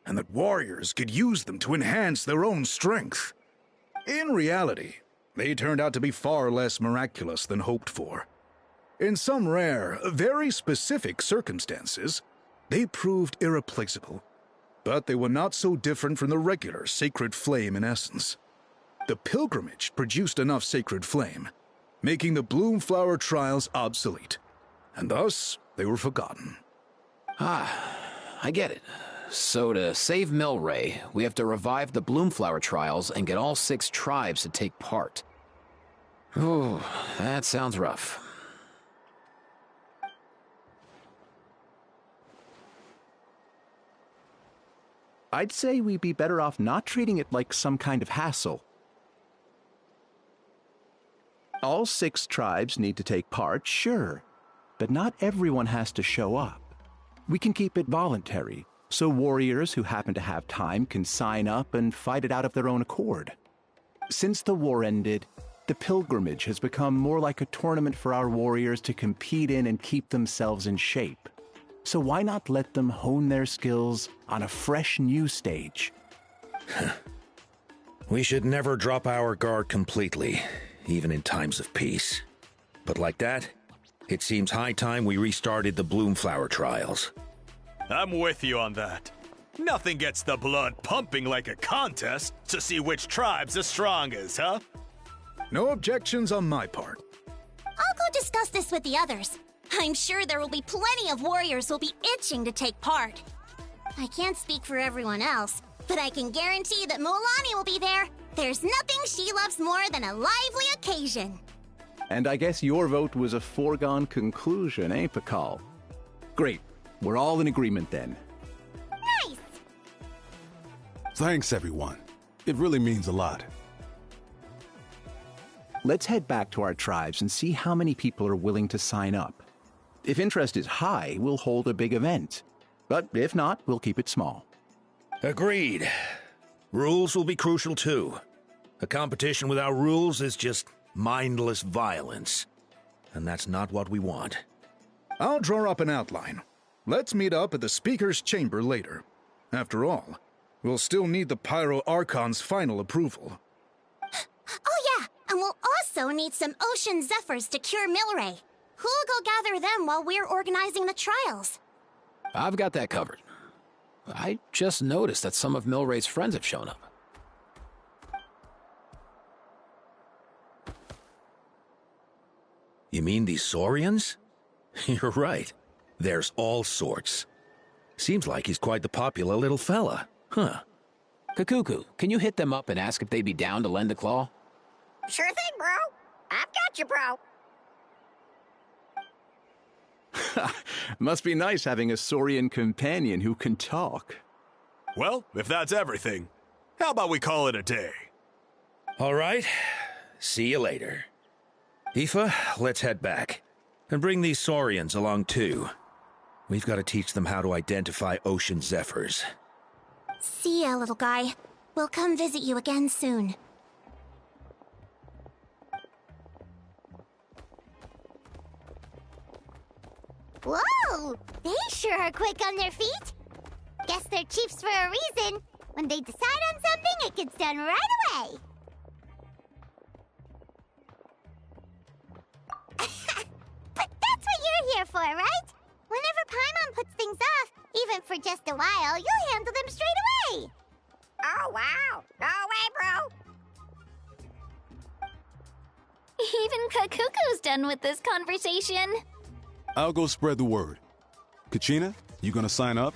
and that warriors could use them to enhance their own strength. In reality, they turned out to be far less miraculous than hoped for. In some rare, very specific circumstances, they proved irreplaceable, but they were not so different from the regular sacred flame in essence. The pilgrimage produced enough sacred flame, making the Bloomflower Trials obsolete, and thus they were forgotten. I get it. So to save Milray, we have to revive the Bloomflower Trials and get all 6 tribes to take part. Ooh, that sounds rough. I'd say we'd be better off not treating it like some kind of hassle. All 6 tribes need to take part, sure, but not everyone has to show up. We can keep it voluntary, so warriors who happen to have time can sign up and fight it out of their own accord. Since the war ended, the pilgrimage has become more like a tournament for our warriors to compete in and keep themselves in shape. So why not let them hone their skills on a fresh new stage? We should never drop our guard completely, even in times of peace. But like that, it seems high time we restarted the Bloomflower trials. I'm with you on that. Nothing gets the blood pumping like a contest to see which tribe's the strongest, huh? No objections on my part. I'll go discuss this with the others. I'm sure there will be plenty of warriors who'll be itching to take part. I can't speak for everyone else, but I can guarantee that Mualani will be there. There's nothing she loves more than a lively occasion. And I guess your vote was a foregone conclusion, eh, Pakal? Great. We're all in agreement then. Nice! Thanks, everyone. It really means a lot. Let's head back to our tribes and see how many people are willing to sign up. If interest is high, we'll hold a big event. But if not, we'll keep it small. Agreed. Rules will be crucial too. A competition without rules is just mindless violence. And that's not what we want. I'll draw up an outline. Let's meet up at the Speaker's Chamber later. After all, we'll still need the Pyro Archon's final approval. Oh yeah, and we'll also need some Ocean Zephyrs to cure Milray. Who'll go gather them while we're organizing the trials? I've got that covered. I just noticed that some of Milray's friends have shown up. You mean these Saurians? You're right. There's all sorts. Seems like he's quite the popular little fella. Huh. Kakuku, can you hit them up and ask if they'd be down to lend a claw? Sure thing, bro. I've got you, bro. Must be nice having a Saurian companion who can talk. Well, if that's everything, how about we call it a day? All right. See you later. Aoife, let's head back. And bring these Saurians along too. We've got to teach them how to identify Ocean Zephyrs. See ya, little guy. We'll come visit you again soon. Whoa! They sure are quick on their feet. Guess they're chiefs for a reason. When they decide on something, it gets done right away. But that's what you're here for, right? Whenever Paimon puts things off, even for just a while, you'll handle them straight away. Oh, wow. No way, bro. Even Kakuku's done with this conversation. I'll go spread the word. Kachina, you gonna sign up?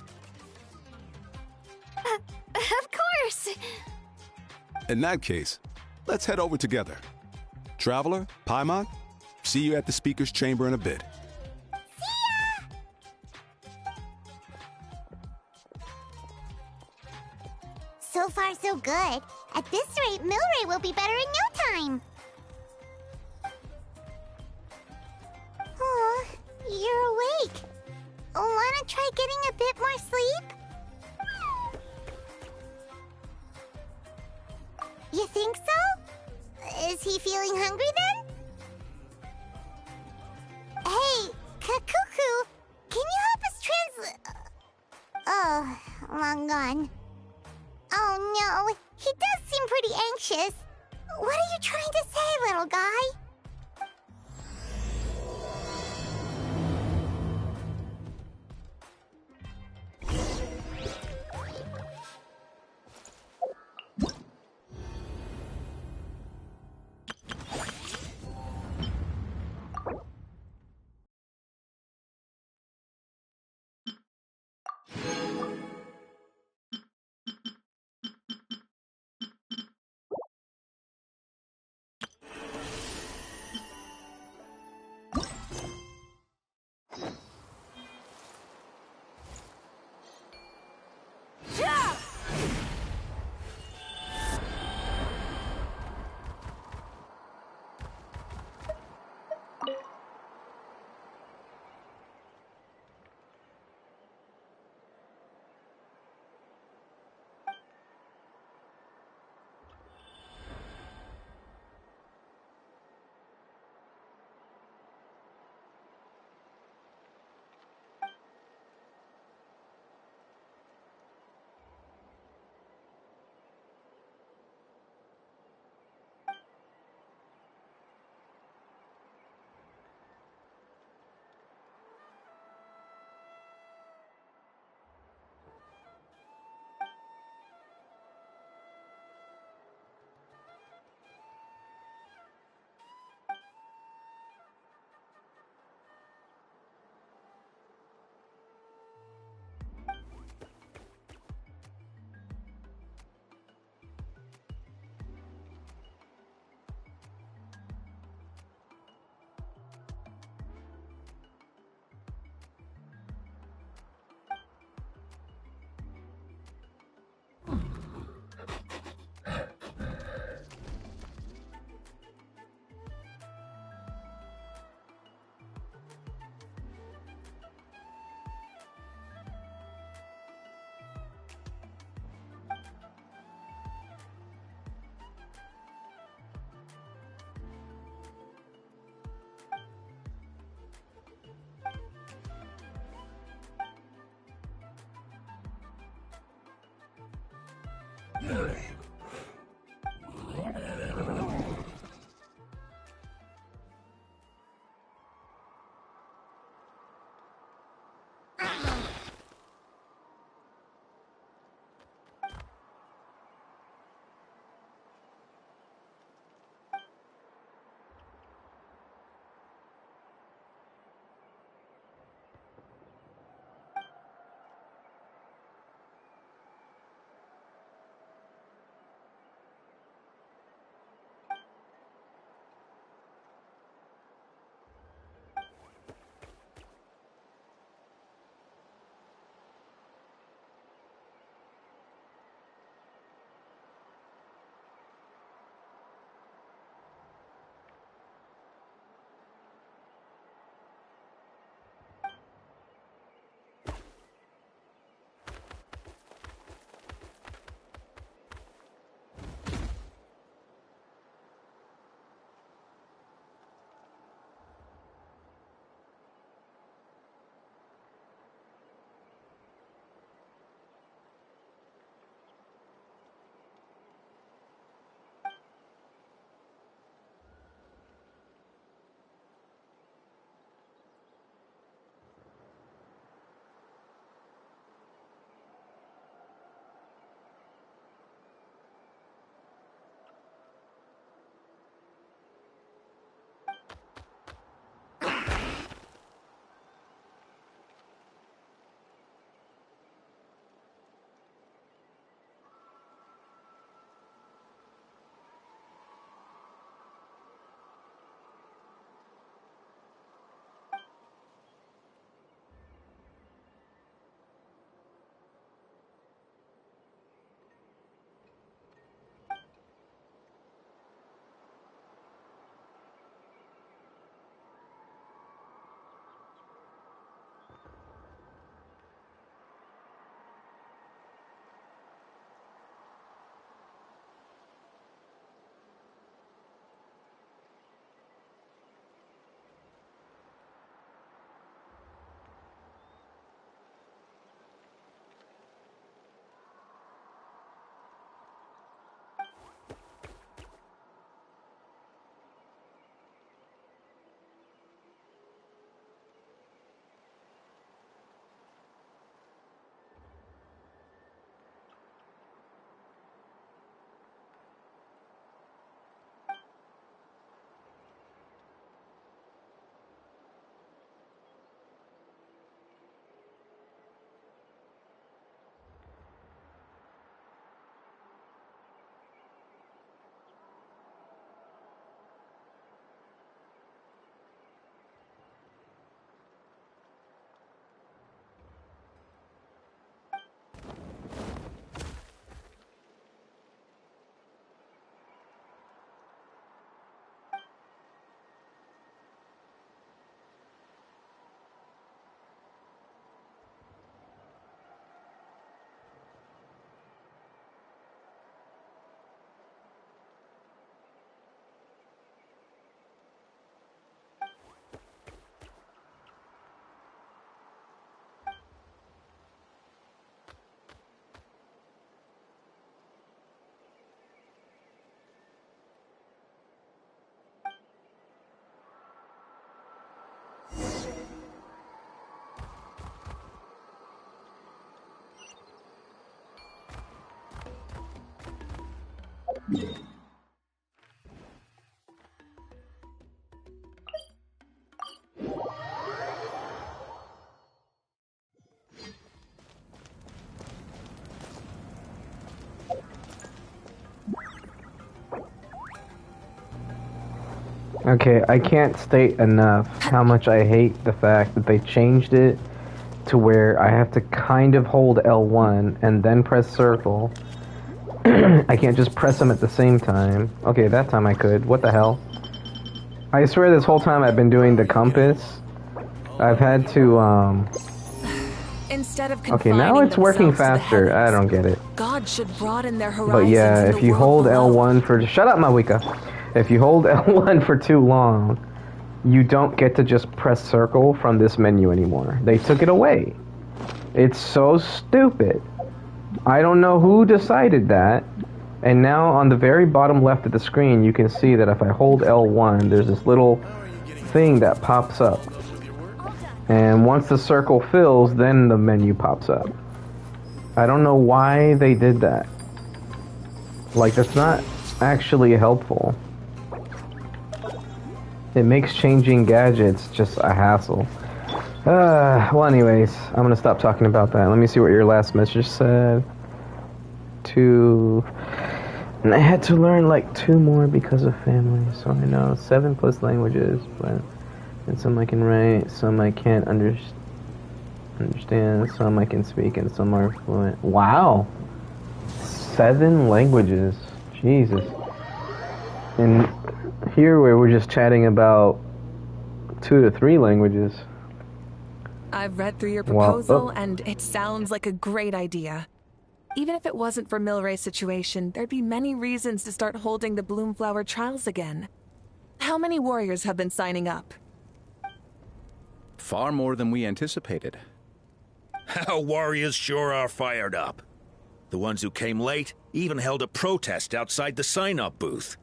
Of course. In that case, let's head over together. Traveler, Paimon, see you at the Speaker's Chamber in a bit. So far, so good. At this rate, Milray will be better in no time. Oh, you're awake. Wanna try getting a bit more sleep? You think so? Is he feeling hungry then? Hey, Kakuku, can you help us translate? Oh, long gone. Oh no, he does seem pretty anxious. What are you trying to say, little guy? Okay, I can't state enough how much I hate the fact that they changed it to where I have to kind of hold L1 and then press circle. I can't just press them at the same time. Okay, that time I could. What the hell? I swear this whole time I've been doing the compass. I've had to, Instead of okay, now it's working faster. I don't get it. God should broaden their horizons. But yeah, if you hold L1 for... Shut up, Mawika! If you hold L1 for too long, you don't get to just press circle from this menu anymore. They took it away. It's so stupid. I don't know who decided that. And now on the very bottom left of the screen, you can see that if I hold L1, there's this little thing that pops up. And once the circle fills, then the menu pops up. I don't know why they did that. Like, that's not actually helpful. It makes changing gadgets just a hassle. Well, anyways, I'm gonna stop talking about that. Let me see what your last message said. And I had to learn like 2 more because of family, so I know 7+ languages, but and some I can write, some I can't understand, some I can speak, and some are fluent. Wow! 7 languages. Jesus. And here we're just chatting about 2 to 3 languages. I've read through your proposal, and it sounds like a great idea. Even if it wasn't for Milray's situation, there'd be many reasons to start holding the Bloomflower trials again. How many warriors have been signing up? Far more than we anticipated. Our warriors sure are fired up. The ones who came late even held a protest outside the sign-up booth.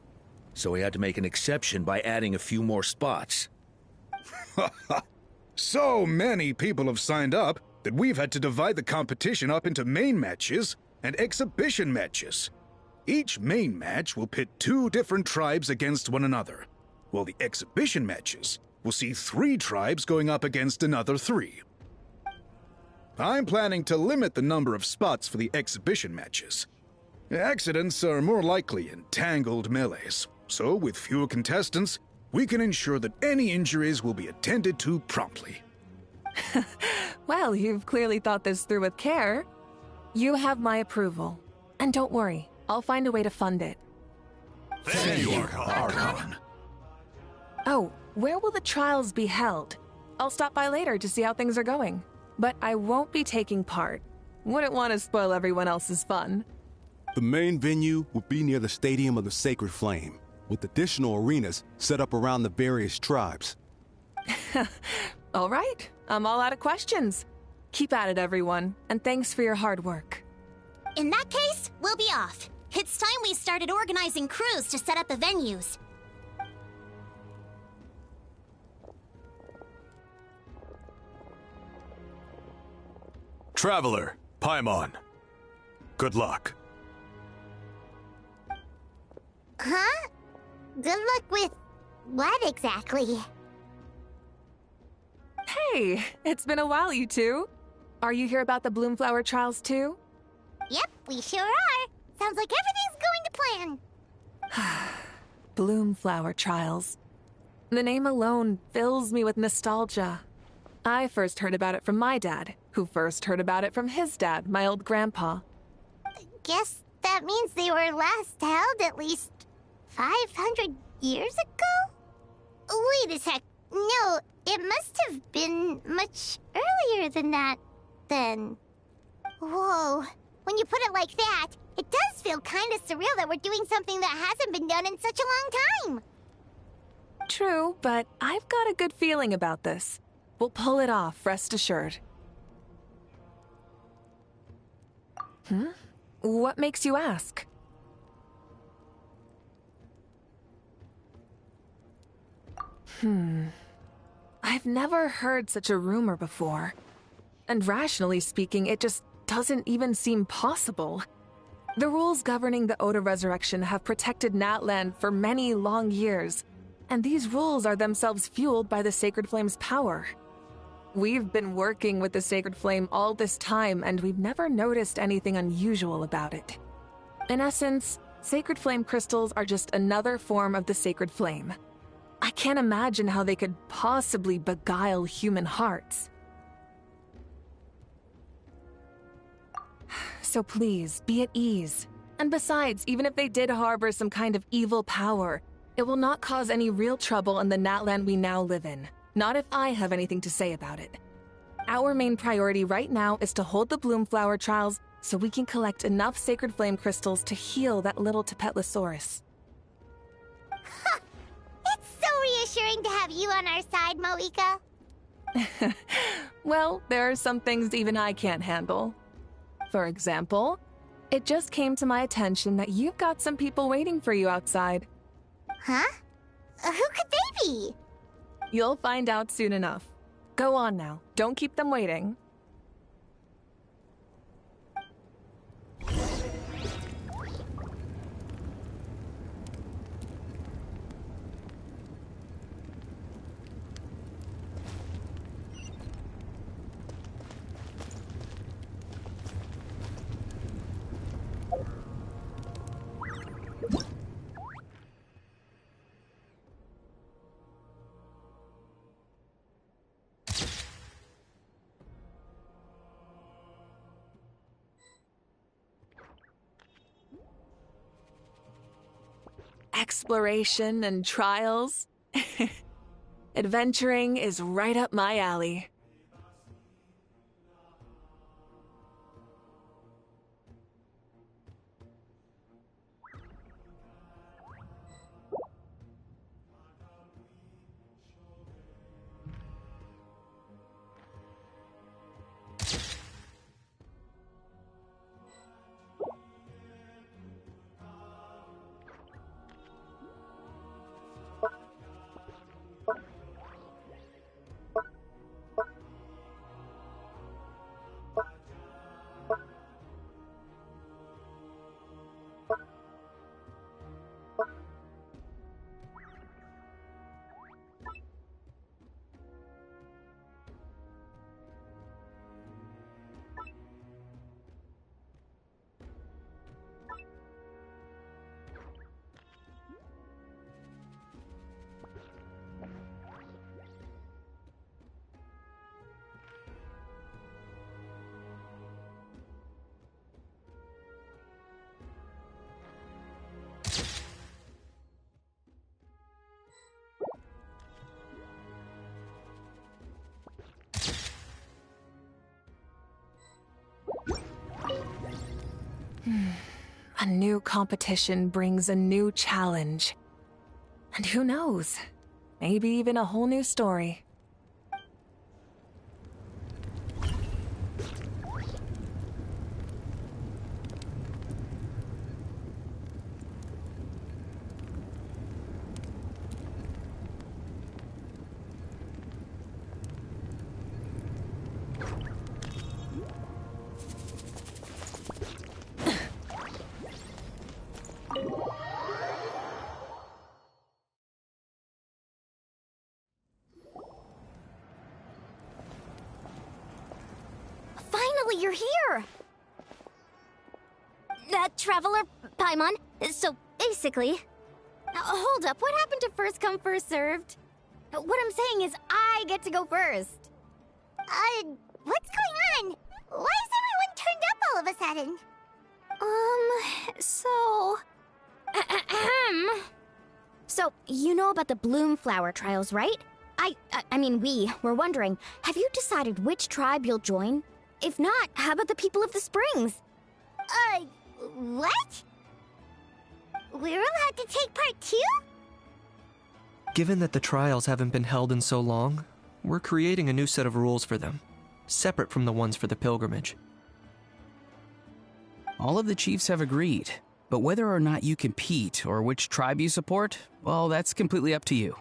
So we had to make an exception by adding a few more spots. So many people have signed up that we've had to divide the competition up into main matches and exhibition matches. Each main match will pit 2 different tribes against one another, while the exhibition matches will see 3 tribes going up against another 3. I'm planning to limit the number of spots for the exhibition matches. Accidents are more likely in tangled melees, so with fewer contestants, we can ensure that any injuries will be attended to promptly. Well, you've clearly thought this through with care. You have my approval. And don't worry, I'll find a way to fund it. Thank you, Archon. Oh, where will the trials be held? I'll stop by later to see how things are going. But I won't be taking part. Wouldn't want to spoil everyone else's fun. The main venue will be near the Stadium of the Sacred Flame, with additional arenas set up around the various tribes. All right, I'm all out of questions. Keep at it, everyone, and thanks for your hard work. In that case, we'll be off. It's time we started organizing crews to set up the venues. Traveler, Paimon. Good luck. Huh? Good luck with what exactly? Hey, it's been a while, you two. Are you here about the Bloomflower trials too? Yep, we sure are. Sounds like everything's going to plan. Bloomflower trials. The name alone fills me with nostalgia. I first heard about it from my dad, who first heard about it from his dad, my old grandpa. Guess that means they were last held at least 500 years ago? Wait a sec. No, it must have been much earlier than that, then. Whoa. When you put it like that, it does feel kind of surreal that we're doing something that hasn't been done in such a long time. True, but I've got a good feeling about this. We'll pull it off, rest assured. What makes you ask? I've never heard such a rumor before. And rationally speaking, it just doesn't even seem possible. The rules governing the Oda resurrection have protected Natlan for many long years, and these rules are themselves fueled by the Sacred Flame's power. We've been working with the Sacred Flame all this time, and we've never noticed anything unusual about it. In essence, Sacred Flame crystals are just another form of the Sacred Flame. I can't imagine how they could possibly beguile human hearts. So please, be at ease. And besides, even if they did harbor some kind of evil power, it will not cause any real trouble in the Natlan we now live in. Not if I have anything to say about it. Our main priority right now is to hold the Bloomflower trials so we can collect enough Sacred Flame crystals to heal that little Tepetlosaurus. It's so reassuring to have you on our side, Moika. Well, there are some things even I can't handle. For example, it just came to my attention that you've got some people waiting for you outside. Huh? Who could they be? You'll find out soon enough. Go on now. Don't keep them waiting. Exploration and trials. Adventuring is right up my alley. A new competition brings a new challenge. And who knows? Maybe even a whole new story. You're here! Traveler Paimon, so basically... hold up, what happened to first come, first served? What I'm saying is I get to go first. What's going on? Why is everyone turned up all of a sudden? So... So, you know about the Bloom Flower trials, right? I mean, we were wondering, have you decided which tribe you'll join? If not, how about the people of the Springs? What? We're allowed to take part too? Given that the trials haven't been held in so long, we're creating a new set of rules for them, separate from the ones for the pilgrimage. All of the chiefs have agreed, but whether or not you compete or which tribe you support, well, that's completely up to you.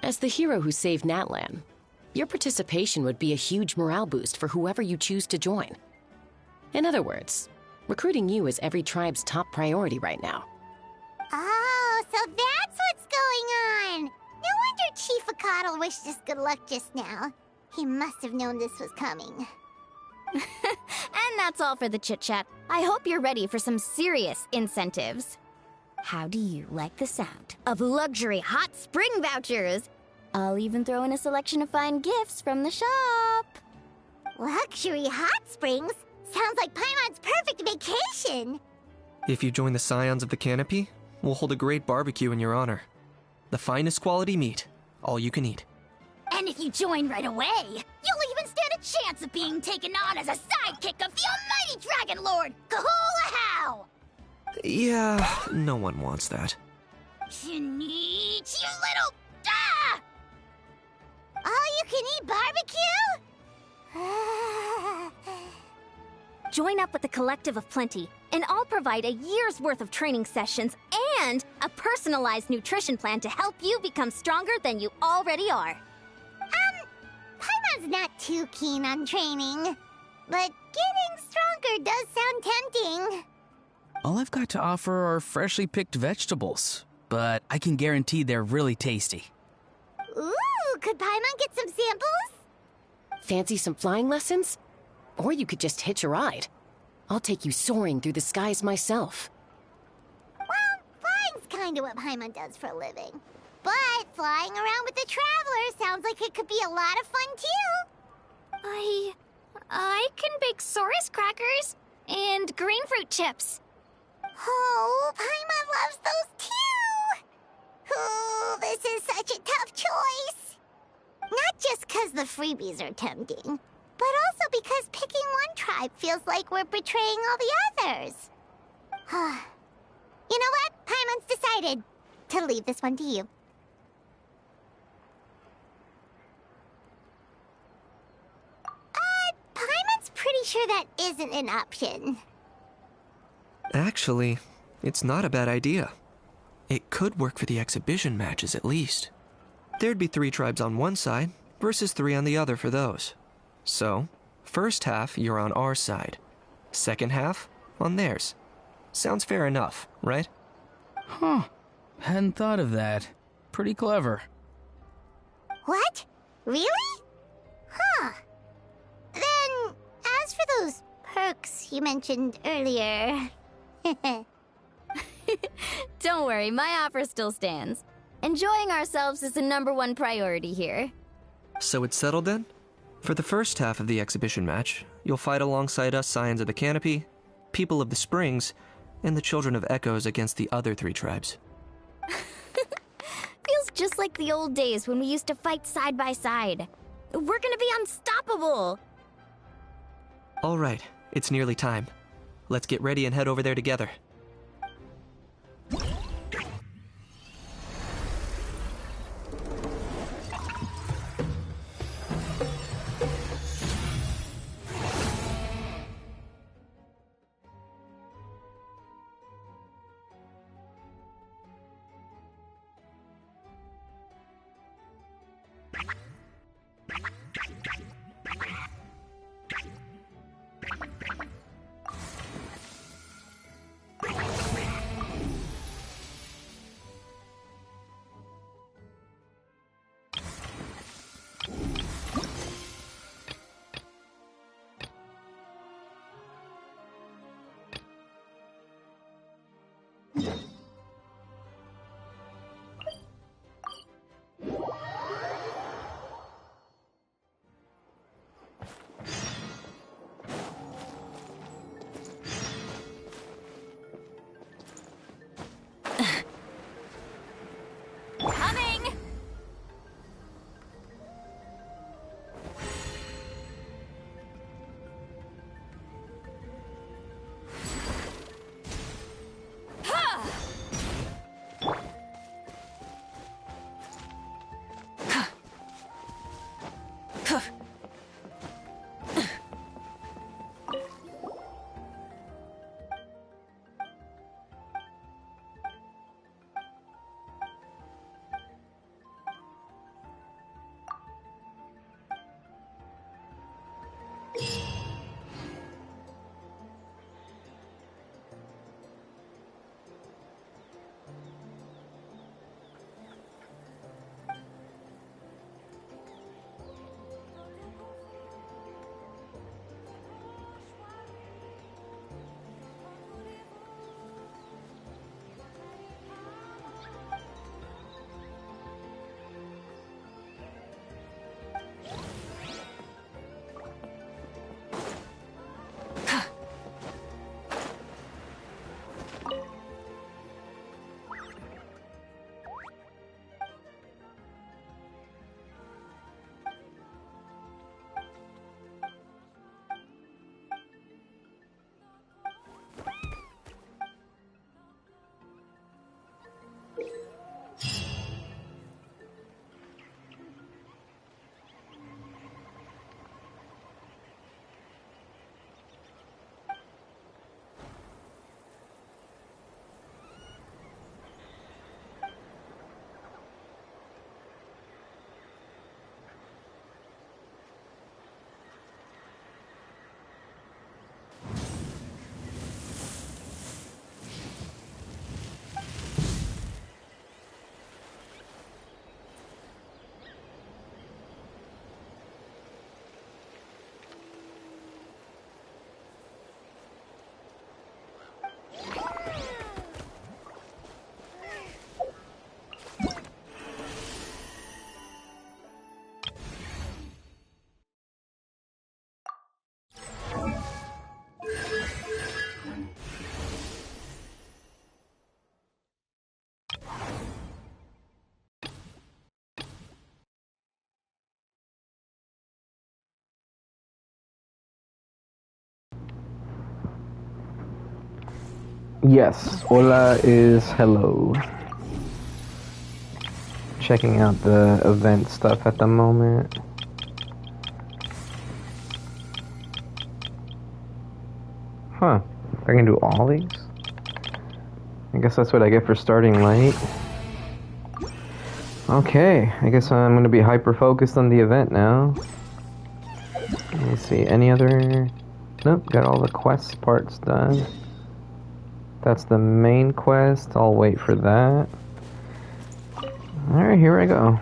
As the hero who saved Natlan, your participation would be a huge morale boost for whoever you choose to join. In other words, recruiting you is every tribe's top priority right now. Oh, so that's what's going on! No wonder Chief Akatl wished us good luck just now. He must have known this was coming. And that's all for the chit-chat. I hope you're ready for some serious incentives. How do you like the sound of luxury hot spring vouchers? I'll even throw in a selection of fine gifts from the shop. Luxury hot springs? Sounds like Paimon's perfect vacation! If you join the Scions of the Canopy, we'll hold a great barbecue in your honor. The finest quality meat, all you can eat. And if you join right away, you'll even stand a chance of being taken on as a sidekick of the almighty Dragon Lord, Kahula-How! Yeah, no one wants that. You little... Ah! All-you-can-eat barbecue? join up with the Collective of Plenty, and I'll provide a year's worth of training sessions and a personalized nutrition plan to help you become stronger than you already are. Paimon's not too keen on training, but getting stronger does sound tempting. All I've got to offer are freshly picked vegetables, but I can guarantee they're really tasty. Ooh, could Paimon get some samples? Fancy some flying lessons? Or you could just hitch a ride. I'll take you soaring through the skies myself. Well, flying's kinda what Paimon does for a living. But flying around with the Traveler sounds like it could be a lot of fun, too. I can bake Saurus crackers and green fruit chips. Oh, Paimon loves those, too! Oh, this is such a tough choice. Not just because the freebies are tempting, but also because picking one tribe feels like we're betraying all the others. You know what? Paimon's decided to leave this one to you. Paimon's pretty sure that isn't an option. Actually, it's not a bad idea. It could work for the exhibition matches at least. There'd be 3 tribes on one side versus 3 on the other for those. So, first half you're on our side. Second half on theirs. Sounds fair enough, right? Huh. Hadn't thought of that. Pretty clever. What? Really? Huh. Then, as for those perks you mentioned earlier... Don't worry, my offer still stands. Enjoying ourselves is the #1 priority here. So it's settled then? For the first half of the exhibition match, you'll fight alongside us Scions of the Canopy, People of the Springs, and the Children of Echoes against the other 3 tribes. Feels just like the old days when we used to fight side by side. We're gonna be unstoppable! All right, it's nearly time. Let's get ready and head over there together. Yes, hola is hello. Checking out the event stuff at the moment. Huh, I can do all these? I guess that's what I get for starting late. Okay, I guess I'm gonna be hyper-focused on the event now. Let me see, any other... Nope, got all the quest parts done. That's the main quest, I'll wait for that. Alright, here I go.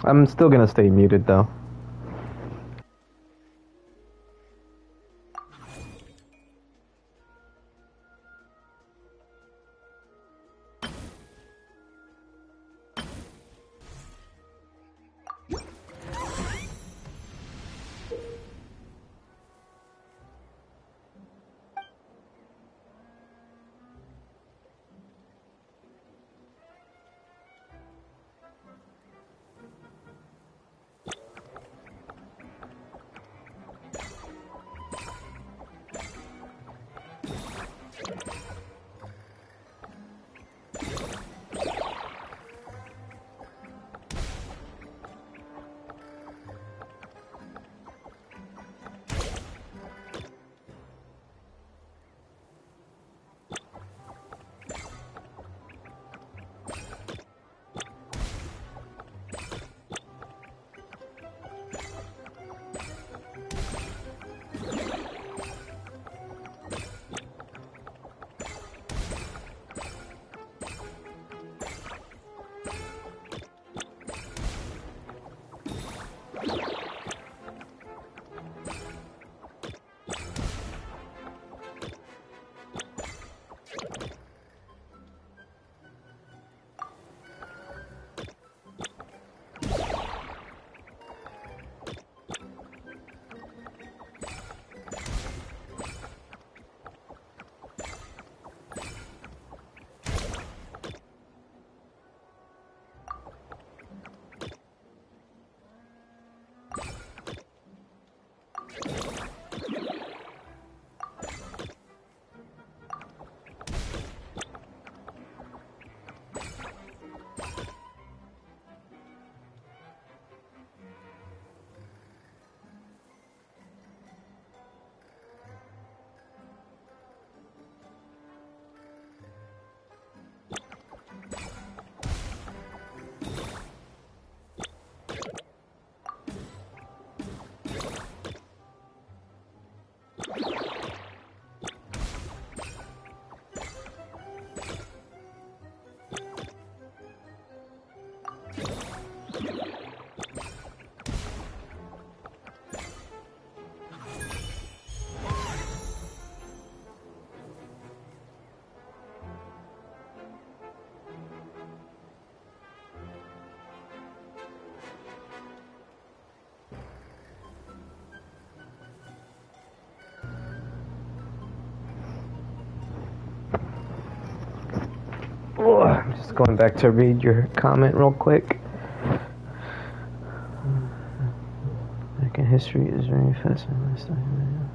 I'm still gonna stay muted though. I'm just going back to read your comment real quick. American history is very fascinating.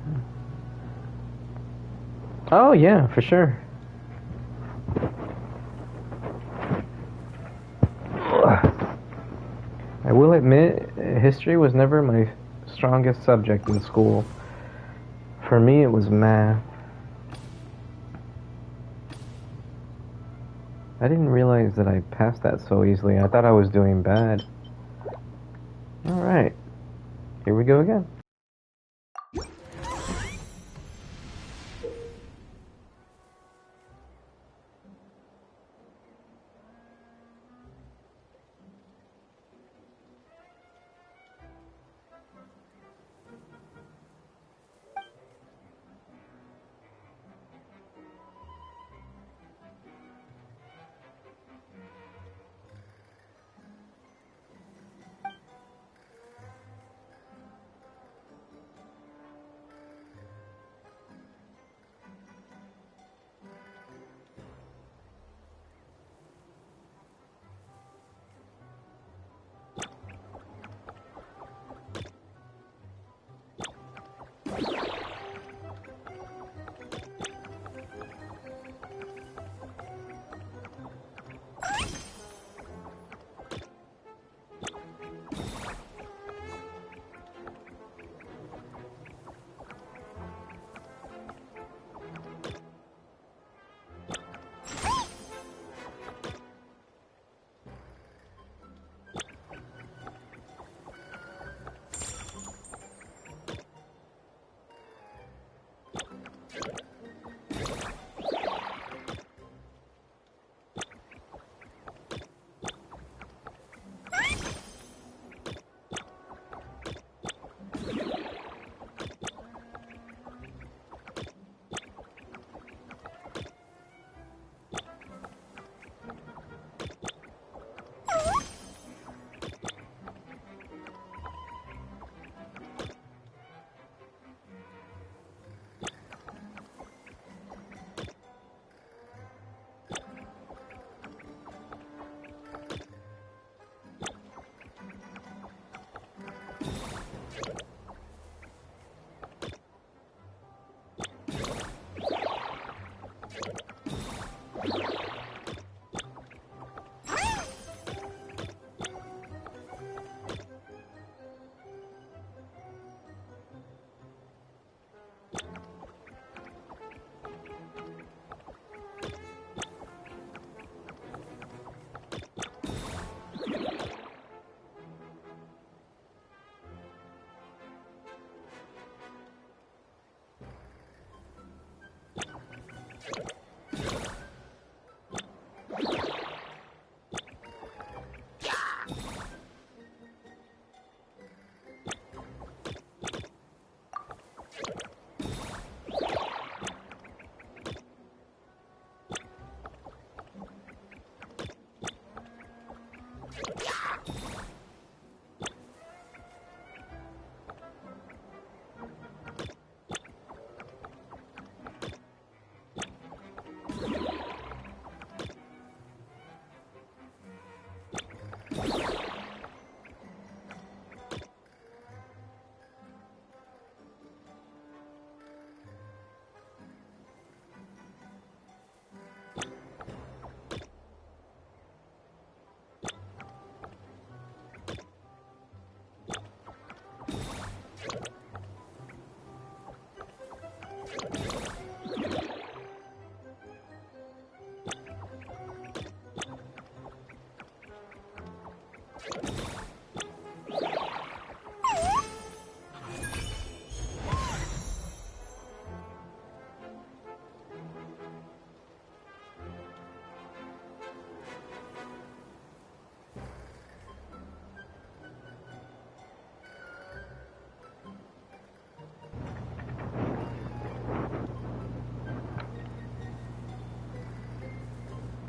Oh yeah, for sure. I will admit, history was never my strongest subject in school. For me, it was math. I didn't realize that I passed that so easily. I thought I was doing bad. Alright. Here we go again.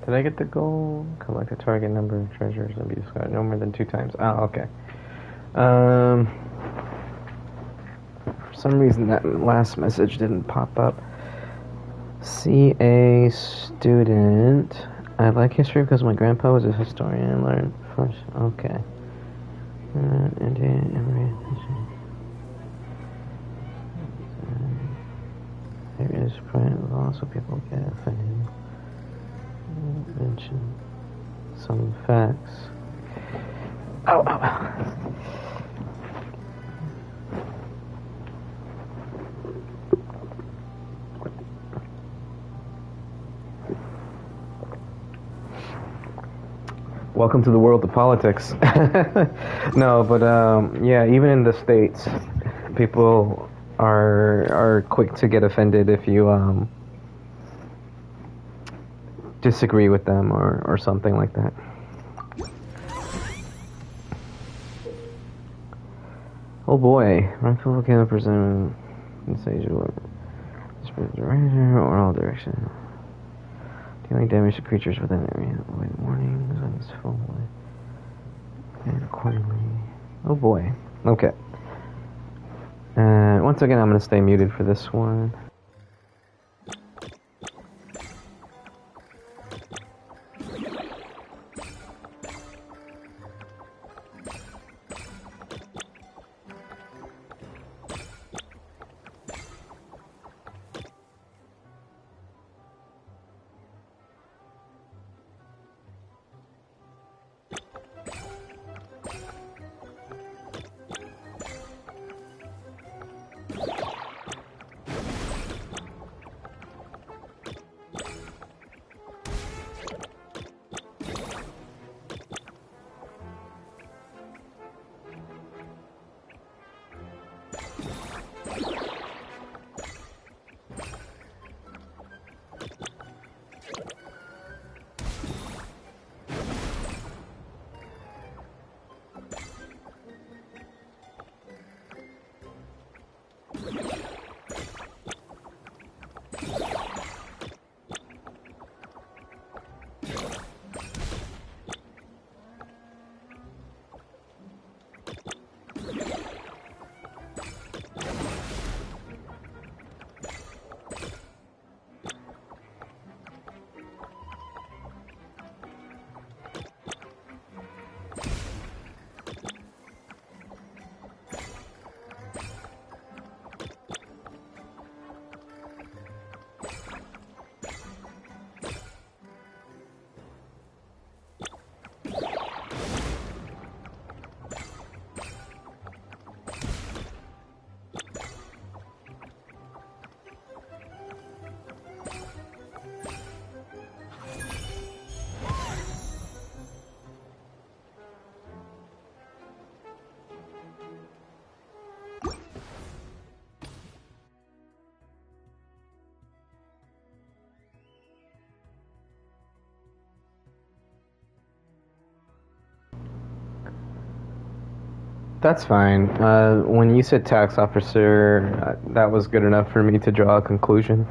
Did I get the goal? Collect a target number of treasures and be discarded no more than 2 times. Oh, okay. For some reason that last message didn't pop up. See a student. I like history because my grandpa was a historian and learned first. Okay. There is print law, so people get offended. Mention some facts. Oh, oh, oh. Welcome to the world of politics. No, but yeah, even in the States, people are quick to get offended if you disagree with them or something like that. Oh boy, Ancient Volcano presented in stage or all direction. Dealing damage to creatures within an area. Avoid warnings on its full way. And accordingly. Oh boy. Okay. Once again, I'm going to stay muted for this one. That's fine. When you said tax officer, that was good enough for me to draw a conclusion.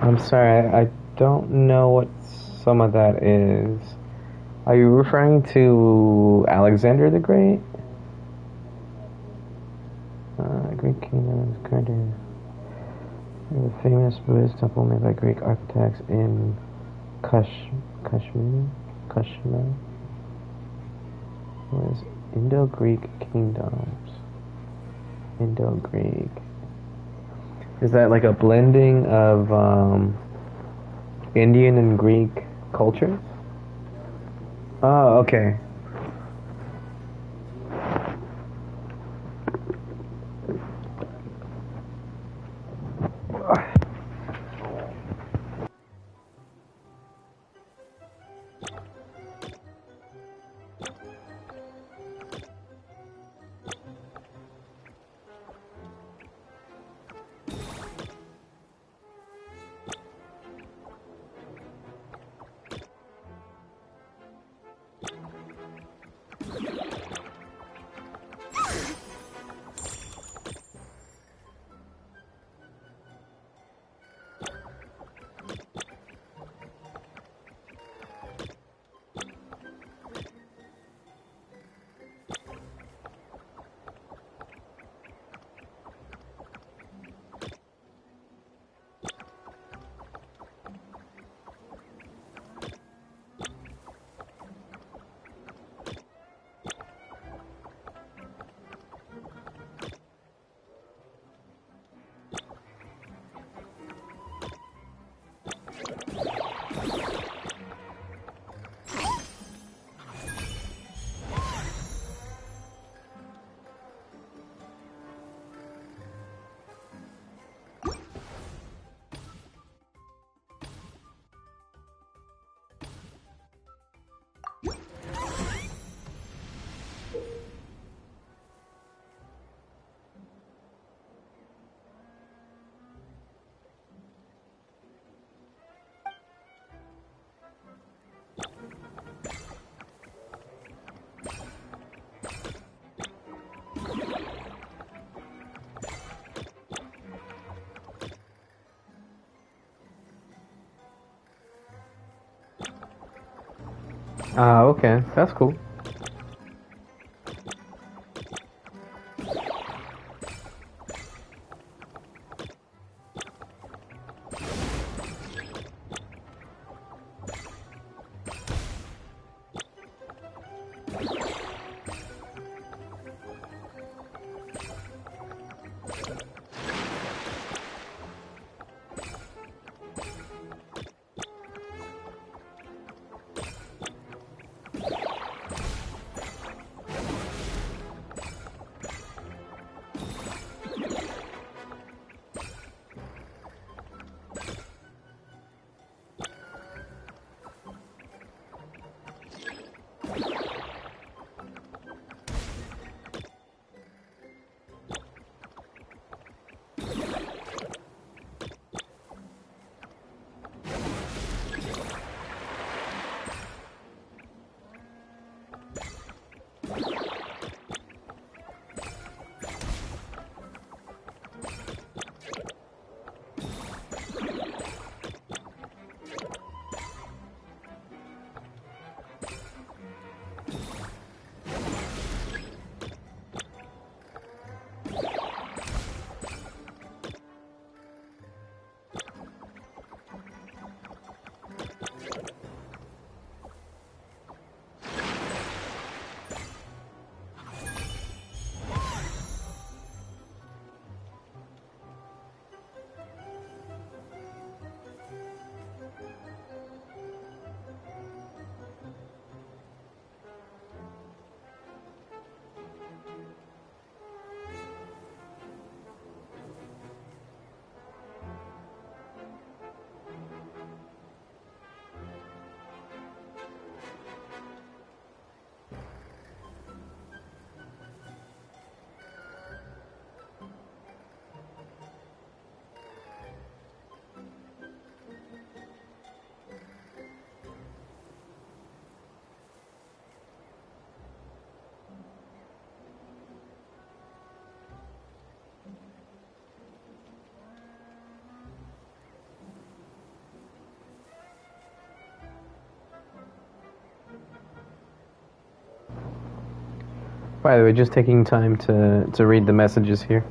I'm sorry, I don't know what some of that is. Are you referring to Alexander the Great? Greek kingdom is created. The famous Buddhist temple made by Greek architects in Kashmir was Indo-Greek kingdoms. Indo-Greek. Is that like a blending of Indian and Greek cultures? Oh, okay. Okay, that's cool. By the way, just taking time to read the messages here.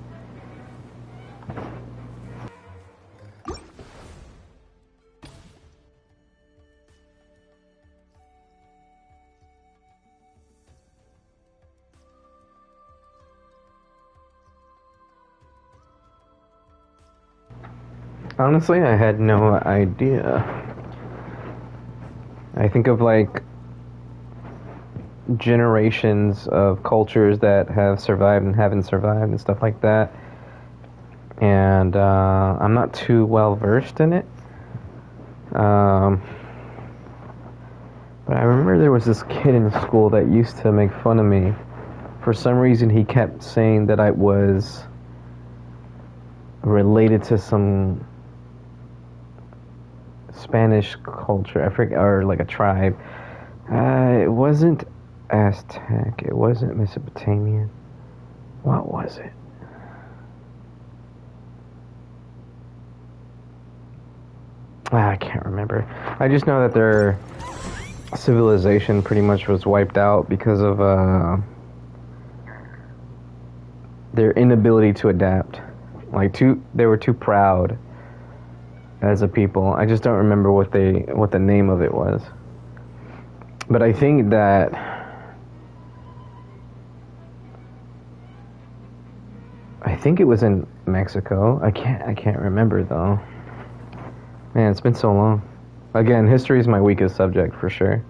Honestly, I had no idea. I think of like generations of cultures that have survived and haven't survived and stuff like that, and I'm not too well versed in it, but I remember there was this kid in school that used to make fun of me. For some reason he kept saying that I was related to some Spanish culture, I forget, or like a tribe. It wasn't Aztec, it wasn't Mesopotamian. What was it? I can't remember. I just know that their civilization pretty much was wiped out because of their inability to adapt. Like they were too proud as a people. I just don't remember what the name of it was. But I think that it was in Mexico. I can't remember though. Man, it's been so long. Again, history is my weakest subject for sure.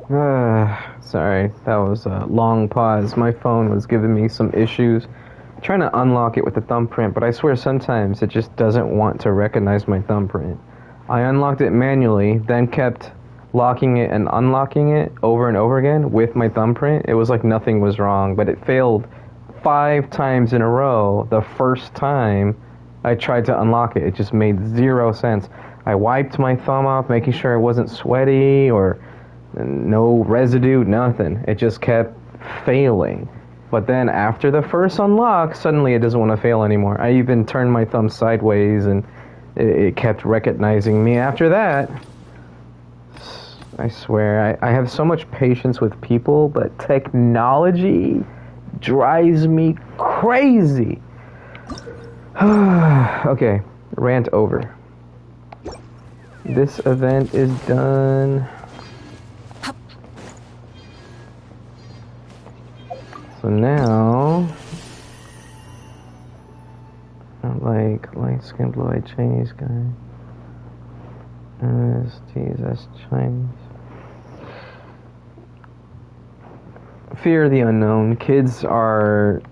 Sorry, that was a long pause. My phone was giving me some issues. I'm trying to unlock it with the thumbprint, but I swear sometimes it just doesn't want to recognize my thumbprint. I unlocked it manually, then kept locking it and unlocking it over and over again with my thumbprint. It was like nothing was wrong, but it failed 5 times in a row the first time I tried to unlock it. It just made 0 sense. I wiped my thumb off, making sure it wasn't sweaty or no residue, nothing. It just kept failing. But then after the first unlock, suddenly it doesn't want to fail anymore. I even turned my thumb sideways and it kept recognizing me after that. I swear, I have so much patience with people, but technology drives me crazy. Okay, rant over. This event is done. So now, like light-skinned blue-eyed Chinese guy. that's Chinese. Fear of the unknown. Kids are...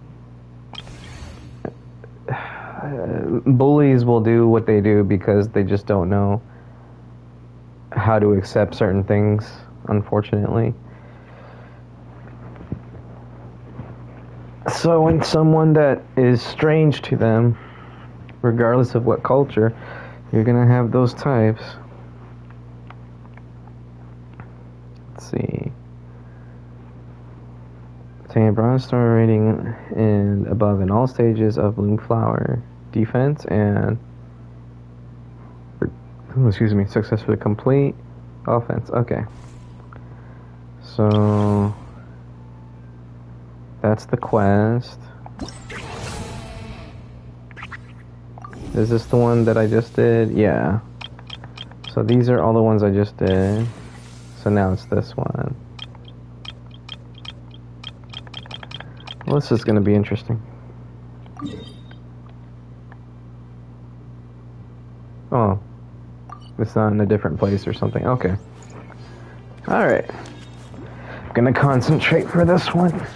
bullies will do what they do because they just don't know how to accept certain things, unfortunately. So when someone that is strange to them, regardless of what culture, you're gonna have those types. Let's see. Obtain a bronze star rating and above in all stages of Bloom Flower defense and successfully complete offense. Okay. So that's the quest. Is this the one that I just did? Yeah. So these are all the ones I just did. So now it's this one. Well, this is going to be interesting. Oh. It's not in a different place or something. Okay. Alright. I'm going to concentrate for this one.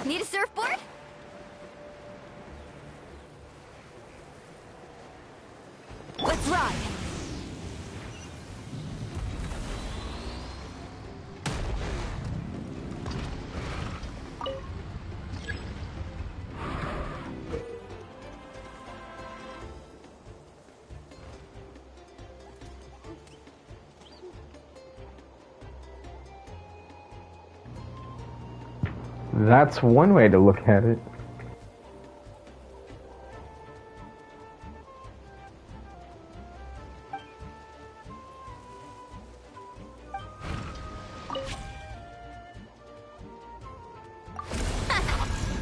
Need a surfboard? Let's ride! That's one way to look at it.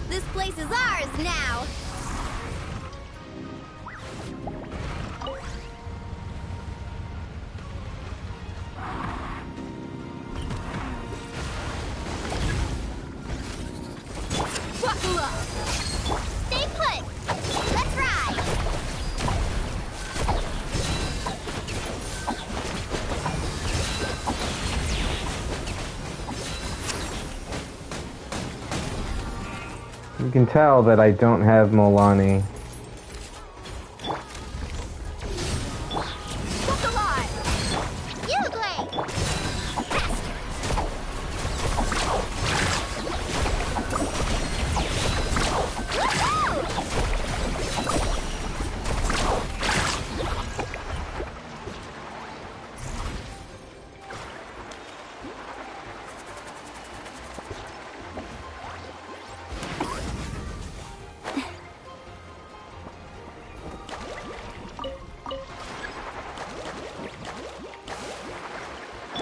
This place is ours now! Buckle up! Stay put! Let's ride! You can tell that I don't have Molani. Look alive! You play!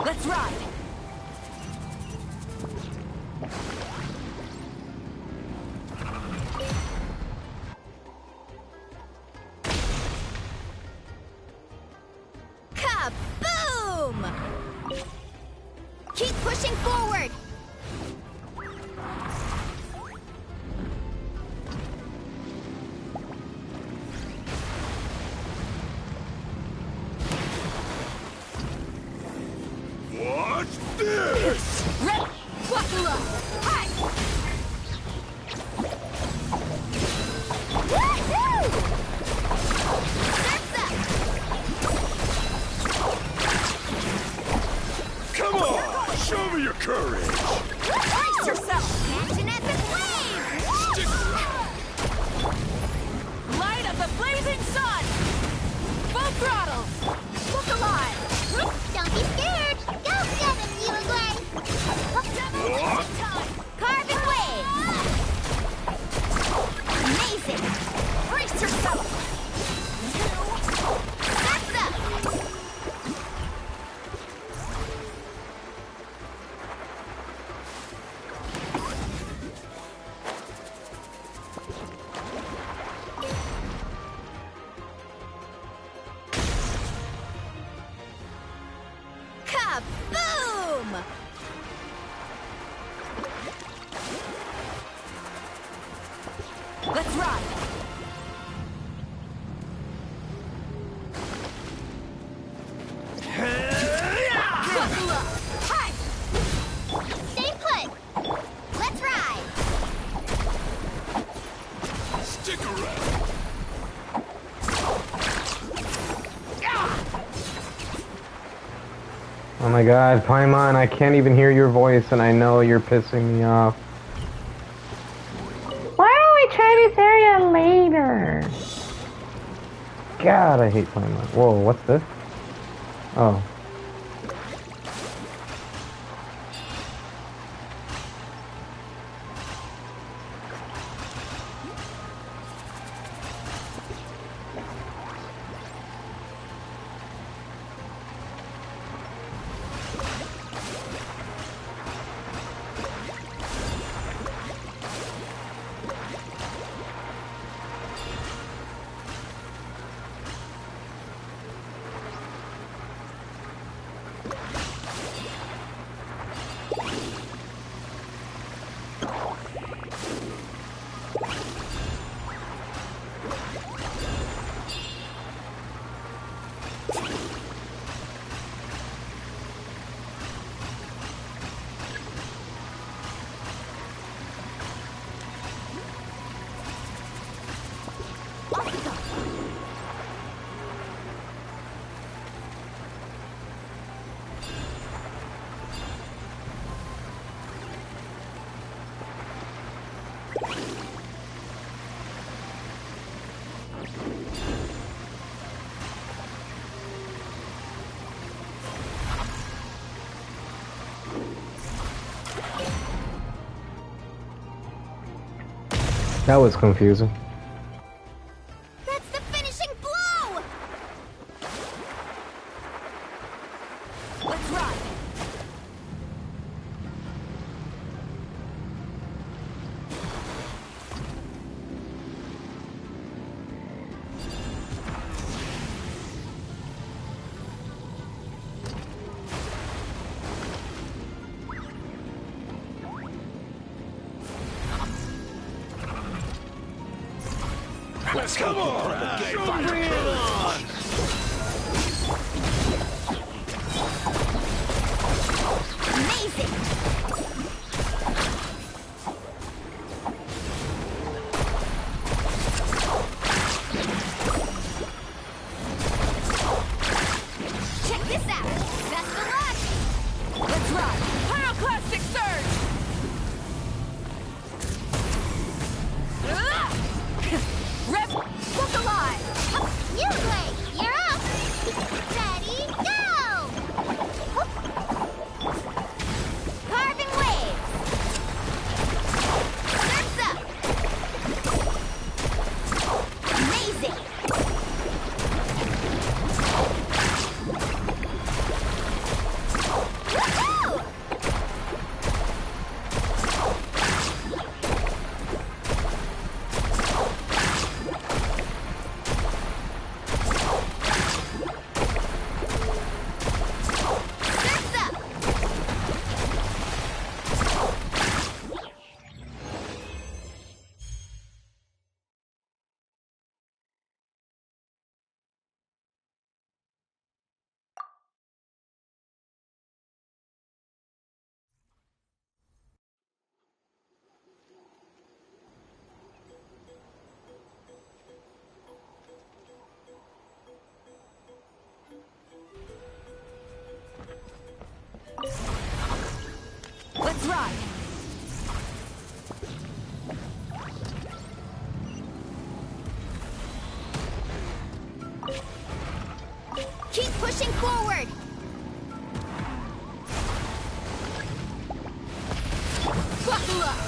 Let's ride! Kaboom! Keep pushing forward! What's this? Red! Buckle up! Hi! Woohoo! Come on! Show me your courage! Brace yourself! Catch an epic wave! Light of the blazing sun! Full throttle! Look alive! Don't be scared! Go, Seven, you and Gray! What? Carbon wave! Amazing! Brace yourself! That's up! Kaboom! Let's ride! Buckle up! Hi! Stay put! Let's ride! Stick around! Oh my god, Paimon, I can't even hear your voice and I know you're pissing me off. Why don't we try this area later? God, I hate Paimon. Whoa, what's this? Oh. That was confusing. That's the finishing blow! Let's ride! Let's go! Amazing! Check this out! Best of luck! Let's ride! Pyroclastic surge! Rep! Look alive! You play! You're up! Ready, go! Carving waves! Surf's up! Amazing! Woohoo! Surf's up! Let's ride! Keep pushing forward! Buckle up!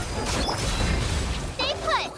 Stay put!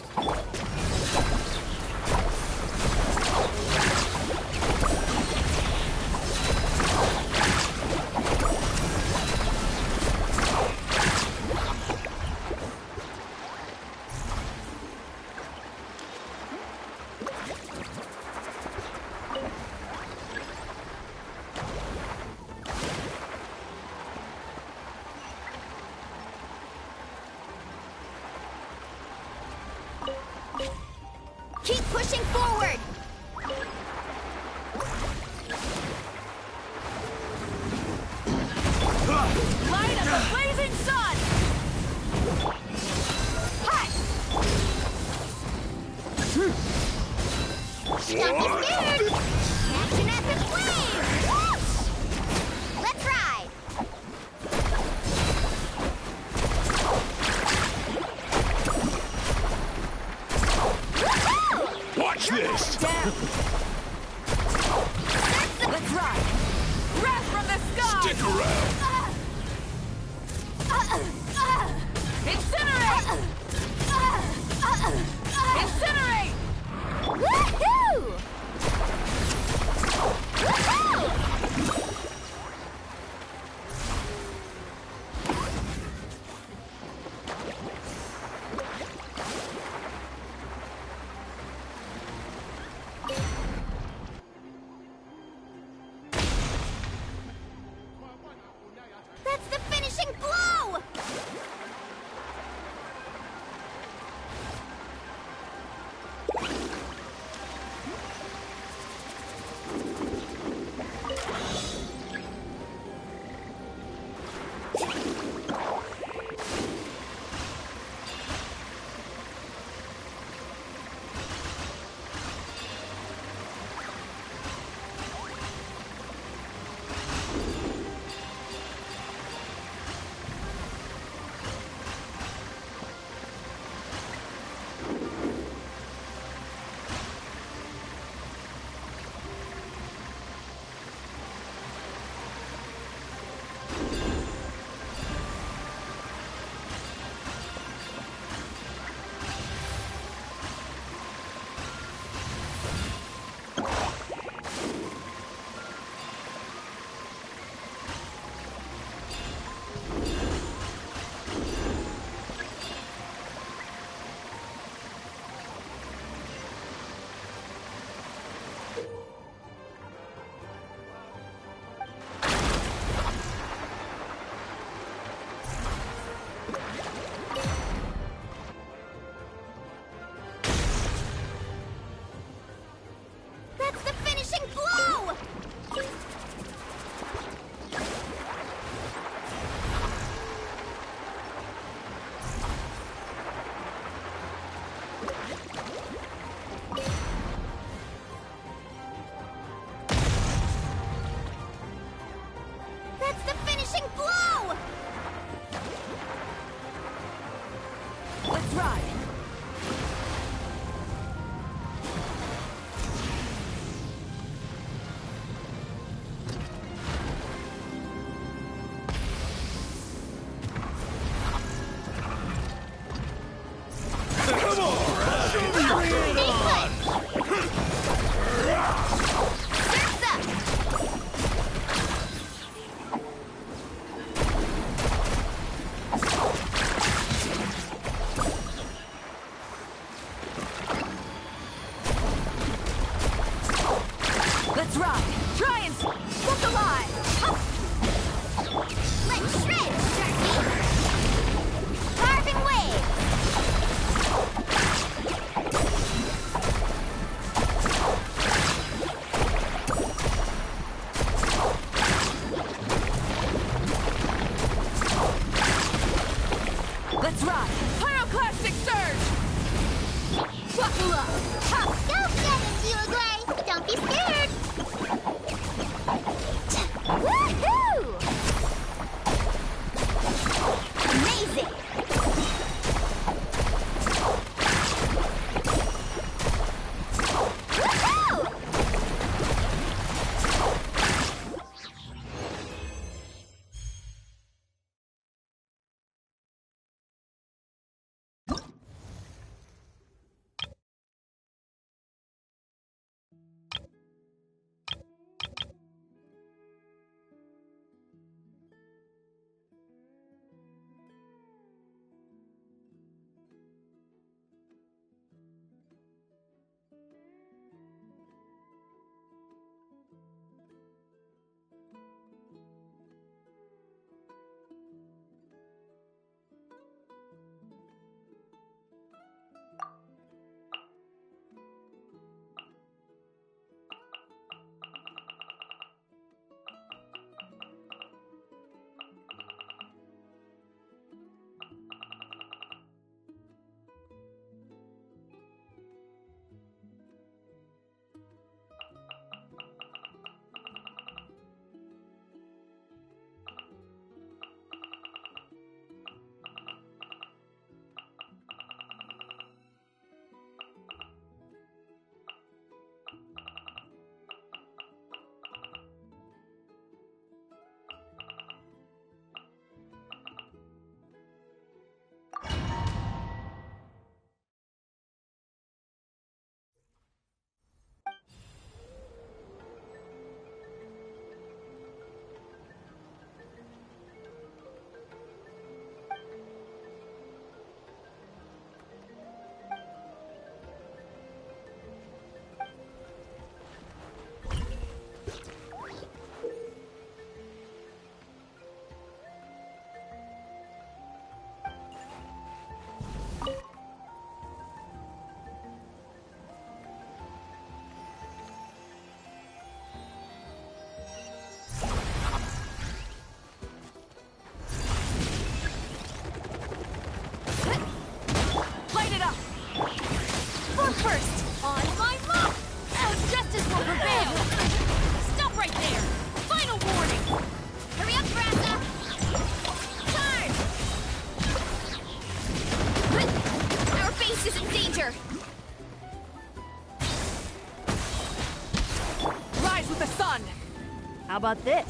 How about this?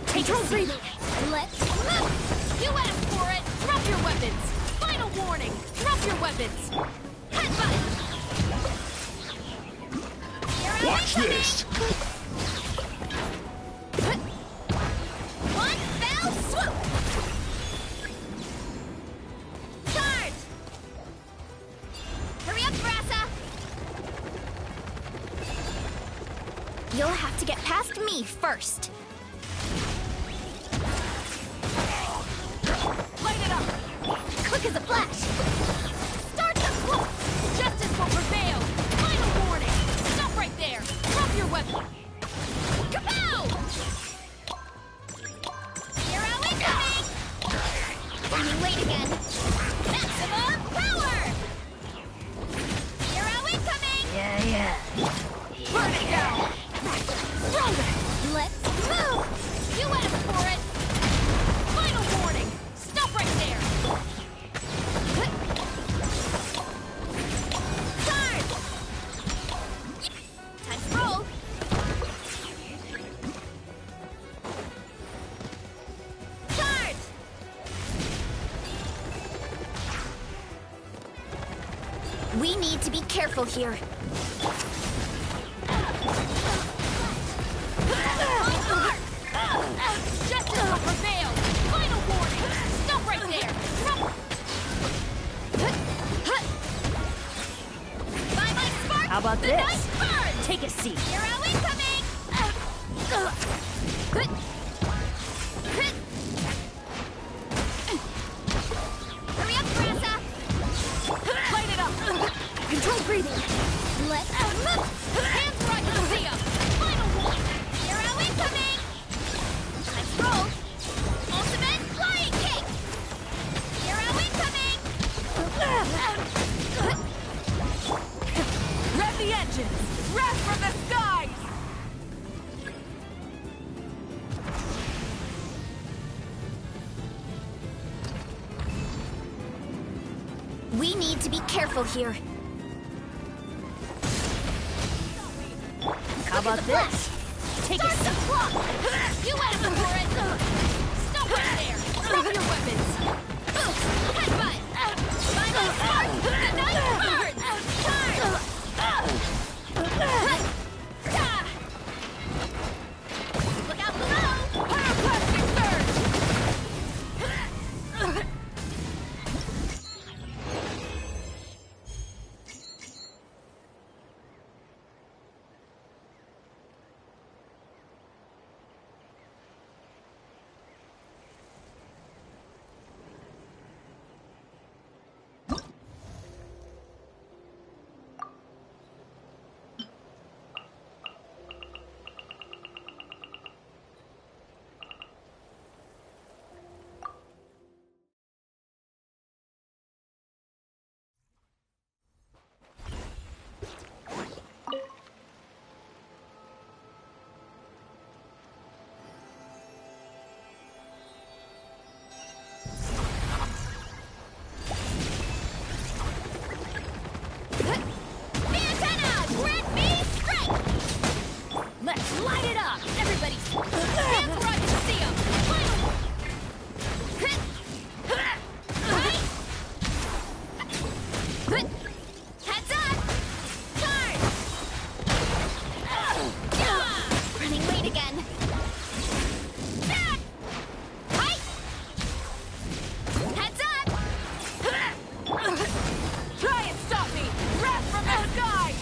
Take a seat. Let's move! You asked for it! Drop your weapons! Final warning! Drop your weapons! Headbutt! Watch this! One fell swoop! Charge! Hurry up, Brassa! You'll have to get past me first. Light it up! Quick as a flash! Start the swoop! Justice will prevail! Final warning! Stop right there! Drop your weapon! Kapow! Hero incoming! Running late again. Maximum power! Hero incoming! Yeah. Burn it down! Stronger! Let's move! You asked for it! Final warning! Stop right there! Charge! Time to roll! Charge! We need to be careful here. Justice will prevail! Final warning! Stop right there! Drop! By my spark! How about the this? night burn! Take a seat. Hero incoming! Hurry up, Brassa! Light it up! Control breathing! Let's move! Hands where I can see 'em! Final warning! Hero incoming! Time to roll! Ultimate flying kick! Hero incoming! Rev the engines! Rev from the skies! We need to be careful here. How about this? Take a seat. You asked for it! Stop right there! Drop your weapons! Headbutt! By my spark, the night burns! Look out below! Pyroclastic surge! Let's light it up! Everybody, hands where I can see 'em! Final Heads up! Charge! Running late again. Hi! Heads up! Try and stop me! Wrath from the skies!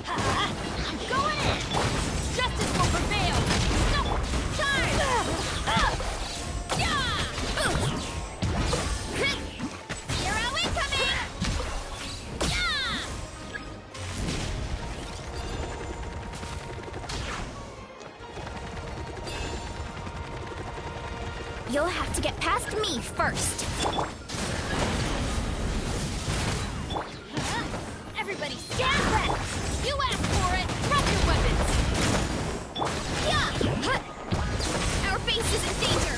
I'm going in! Justice will prevail! Stop! Charge! Hero incoming! You'll have to get past me first. Everybody stand back! You asked for it! Drop your weapons! Yeah! Our base is in danger!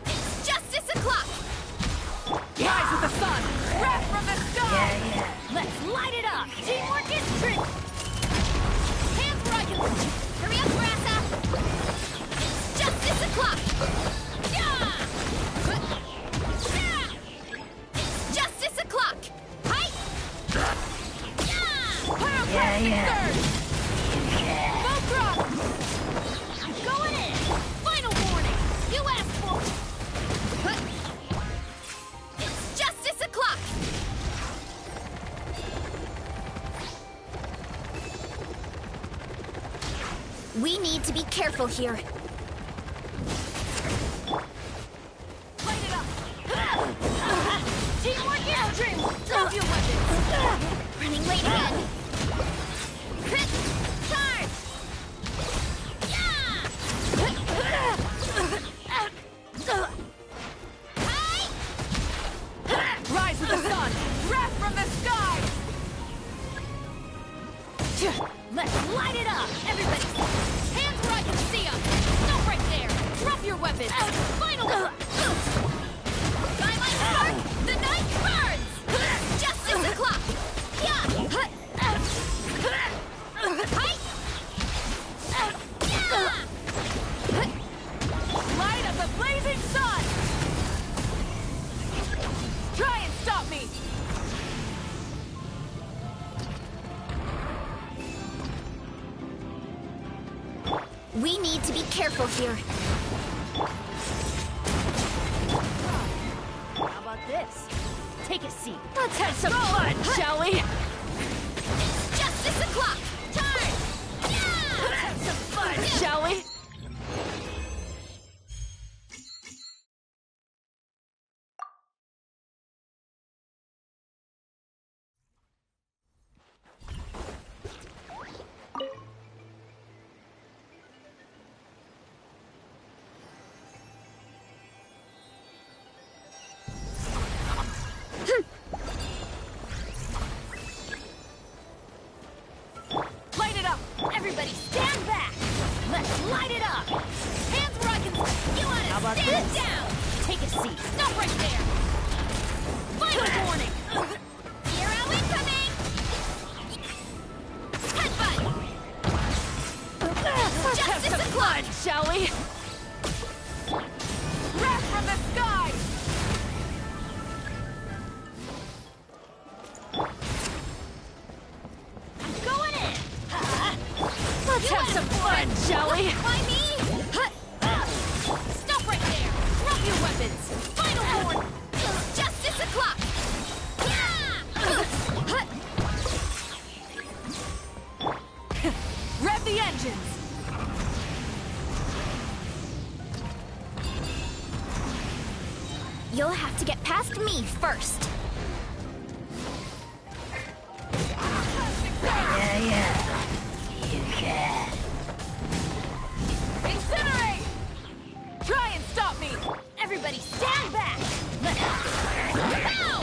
It's justice o'clock! Hurry up, Grassa! It's justice o'clock! Yeah! It's justice o'clock! Hi! Yeah! Full throttle! Going in! Final warning! You asked for it! It's justice o'clock! We need to be careful here. Light it up! Teamwork is a dream! Drop your weapons! Running late again. Charge! Rise with the sun! Wrath from the sky! Let's light it up! Everybody! Hands where I can see them! Stop right there! Drop your weapons! Final one! By my spark, the night burns! Justice o'clock! Yeah! Light of the blazing sun! Try and stop me! We need to be careful here. How about this? Take a seat. Let's have some fun, shall we? It's justice o'clock! Turn! Yeah! Let's have some fun, shall we? Light it up! Everybody stand back! Let's light it up! Hands where I can... You wanna stand down! Take a seat. Stop right there! Final warning! Hero incoming! Headbutt! Let's have Justice some o'clock! fun, shall we? Wrath from the sky! Going in! Let's have some fun, shall we? By me! Stop right there! Drop your weapons! Final warning! Justice o'clock! Rev the engines! You'll have to get past me first. Incinerate! Try and stop me! Everybody stand back! Ow!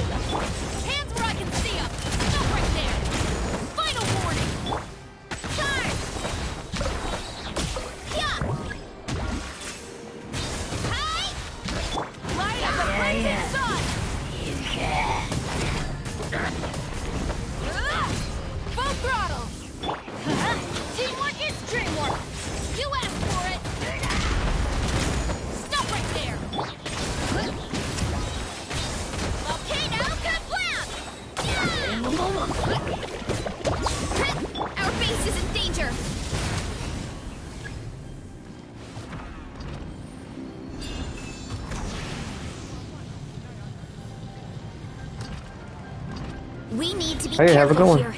Hands where I can see them! Stop right there! Final warning! Charge! Yeah! Hi! Light of the blazing sun! Full throttle! Teamwork is dreamwork! You asked for it! Stop right there! Volcano kablam! Yeah! Our base is in danger! We need to be Hey, how's it careful going? here.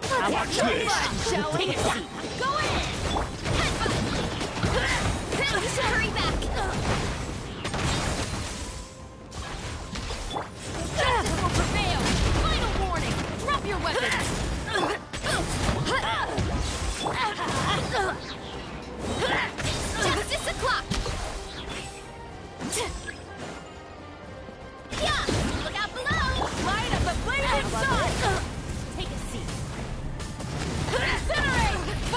How about this? Shall we? Go in! Headbutt! You should hurry back! Justice will prevail! Final warning! Drop your weapons! Justice o'clock! Yeah! Look out below! Light of the blazing sun! Take a seat. Incinerate!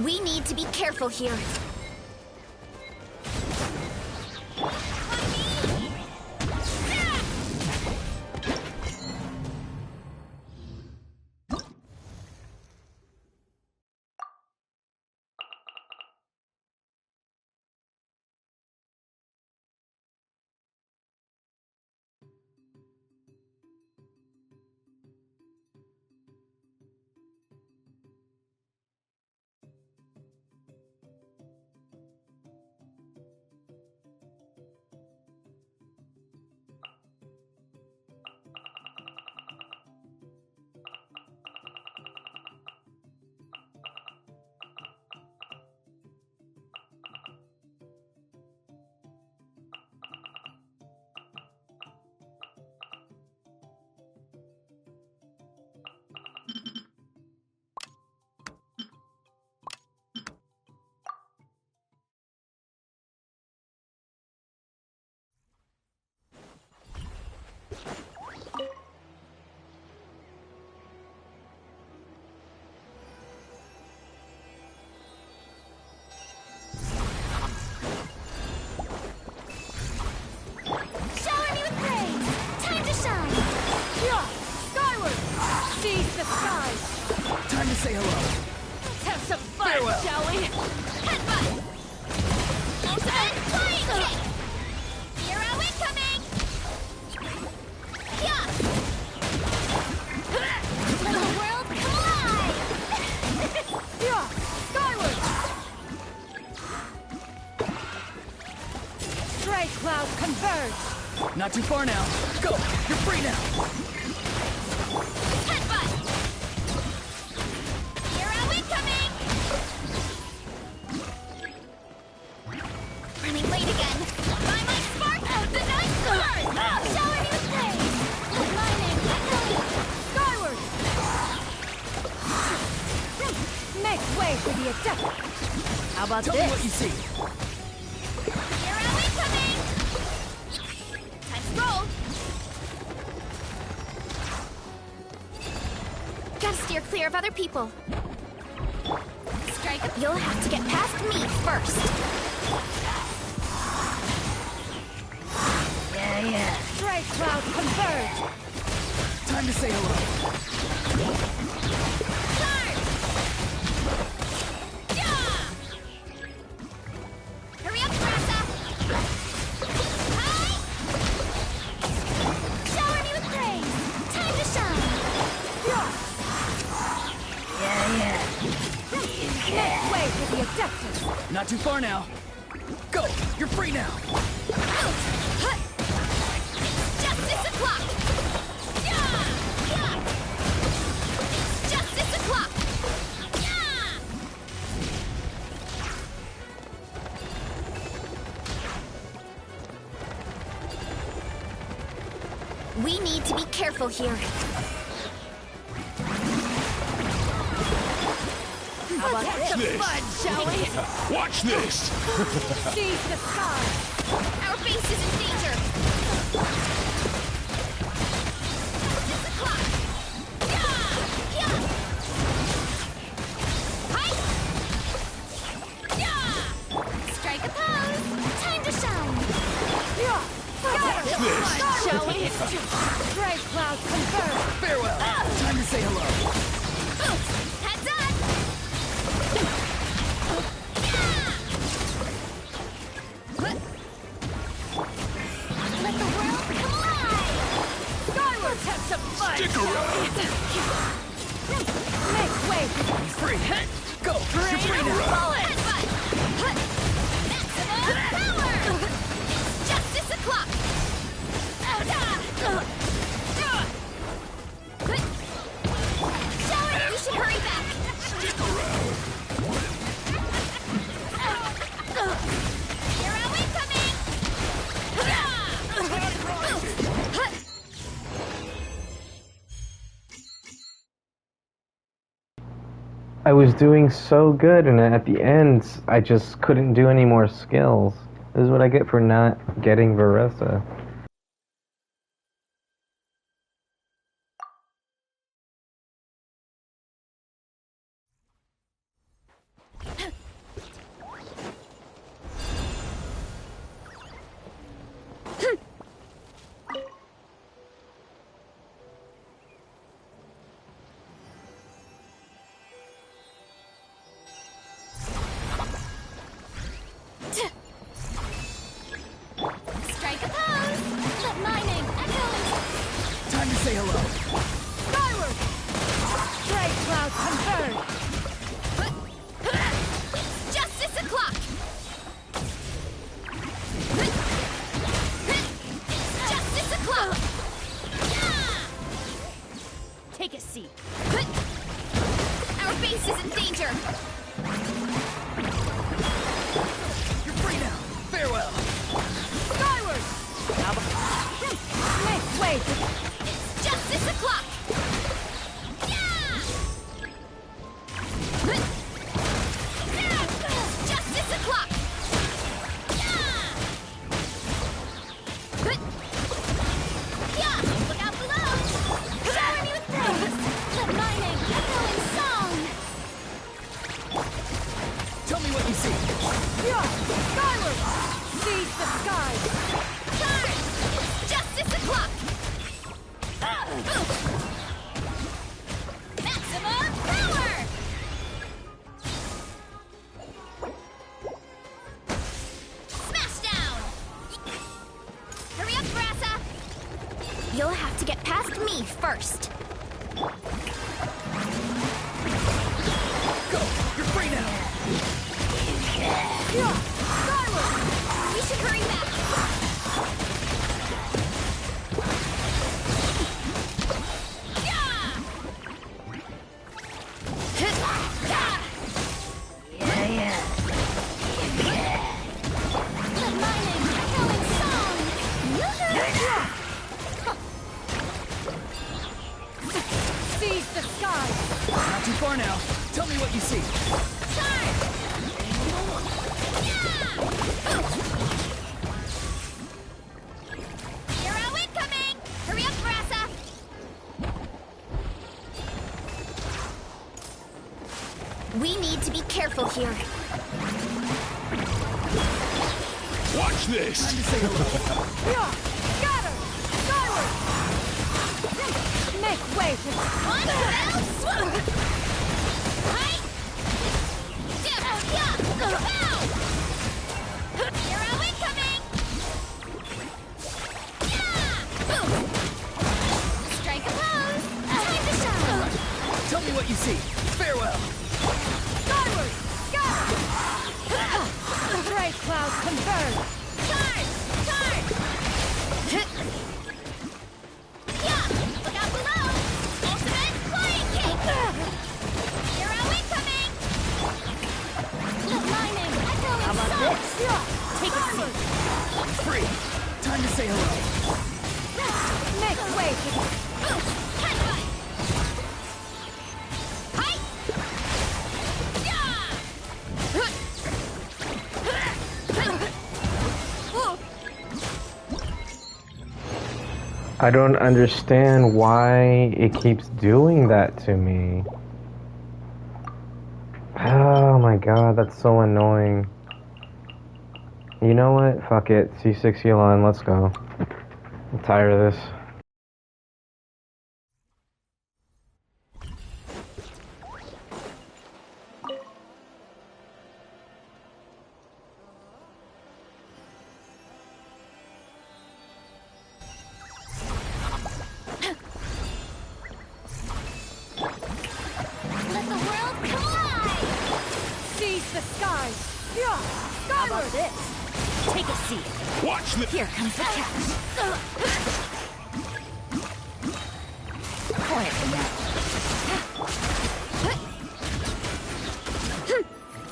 We need to be careful here. Time to say hello. Let's have some fun, Farewell. shall we? Headbutt! And flying kick! Hero incoming! Yeah! Let the world collide! Yeah! Skyward! Stray cloud converge! Not too far now. Go! You're free now! Headbutt! Hero incoming! Running late again. By my spark of the night sword! Shower me with praise! Lightning! Skyward! Make way for the adept! How about Tell this? me what you see. Hero incoming! Time to roll! Gotta steer clear of other people. Strike. You'll have to get past me first. Yeah. Stray cloud converge! Time to say hello. Hurry up, Grassa! Hi! Shower me with praise! Time to shine! Make way for the adeptus! Not too far now. Go! You're free now! Justice o'clock! Justice o'clock! We need to be careful here. How about Let's this? have some fun, shall we? Watch this! Seize the sky! Our base is in danger! Justice o'clock! Strike a pose! Time to shine! Watch this! Shall we? Stray cloud converge! Farewell! Time to say hello. Heads up! Let the world collide! Skyward! Let's have some fun! Stick around! Make way for the Free! Go! You're free now! Headbutt! Maximum power! Justice o'clock! Shower! We should hurry back! Stick around! Hero incoming! I was doing so good, and at the end, I just couldn't do any more skills. This is what I get for not getting Varessa. say hello. Skyward! Great cloud converge! It's justice o'clock! It's justice o'clock! Take a seat. Our base is in danger! You're free now! Farewell! Skyward! Make way! It's justice o'clock! Justice o'clock! Look out below! Shower me with praise! Let my name echo in song! Tell me what you see! Skyward! Seize the skies! Charge! Justice o'clock! Maximum power! Smash down! Hurry up, Grassa! You'll have to get past me first. Go! You're free now! Skyward! We should hurry back! Seize the sky! Not too far now. Tell me what you see. Charge! Hero incoming! Hurry up, Grassa! We need to be careful here. Watch this! Time to say hello. Scatter! Skyward! Make way for one fell swoop! Right! Pow! Hero incoming! Strike a pose! Time to shine! Tell me what you see. Farewell. Skyward! Scatter! Great cloud converge! Charge! Charge! Look out below! Ultimate flying kick! Hero incoming! Let my name echo in song! Take a seat! Free. Time to say hello. Make way for Headbutt! I don't understand why it keeps doing that to me. Oh my god, that's so annoying. You know what? Fuck it. C6 Elon, let's go. I'm tired of this. Let the world collide! Seize the skies! How about this? Take a seat. Watch this! Here comes the catch. Quietly now.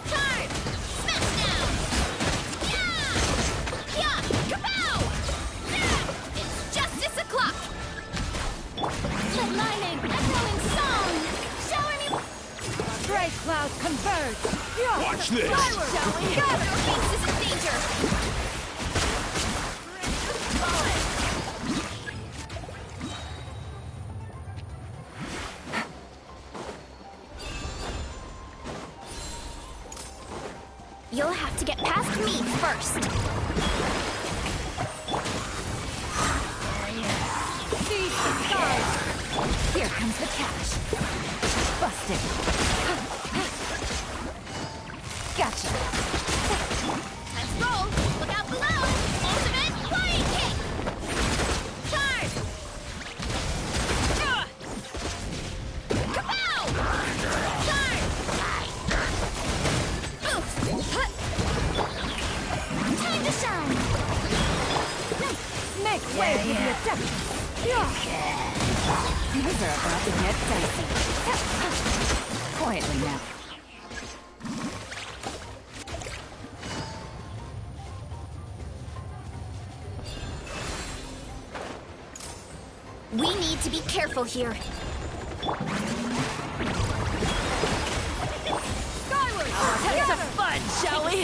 Charge! Smash down! Kapow! It's justice o'clock! Let my name echo in song! Shower me... Great cloud converge! Watch this! Shall we? Our base is in danger! You'll have to get past me first. Seize the skies! Here comes the catch. Busted. Gotcha. Let's roll. Look out below. Ultimate flying kick. Charge. Things are about to get dicey. Quietly now. We need to be careful here. Skyward! Have some fun, shall we?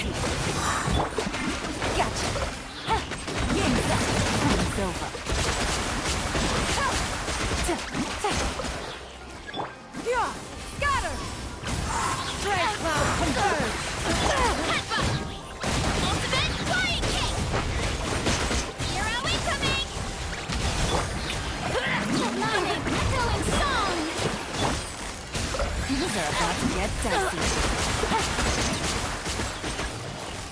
Gotcha. Game's up. It's over. Yeah! Scatter! Straight cloud converge! Ultimate flying kick! Here are we coming! Lightning, echoing song! Things are about to get dicey.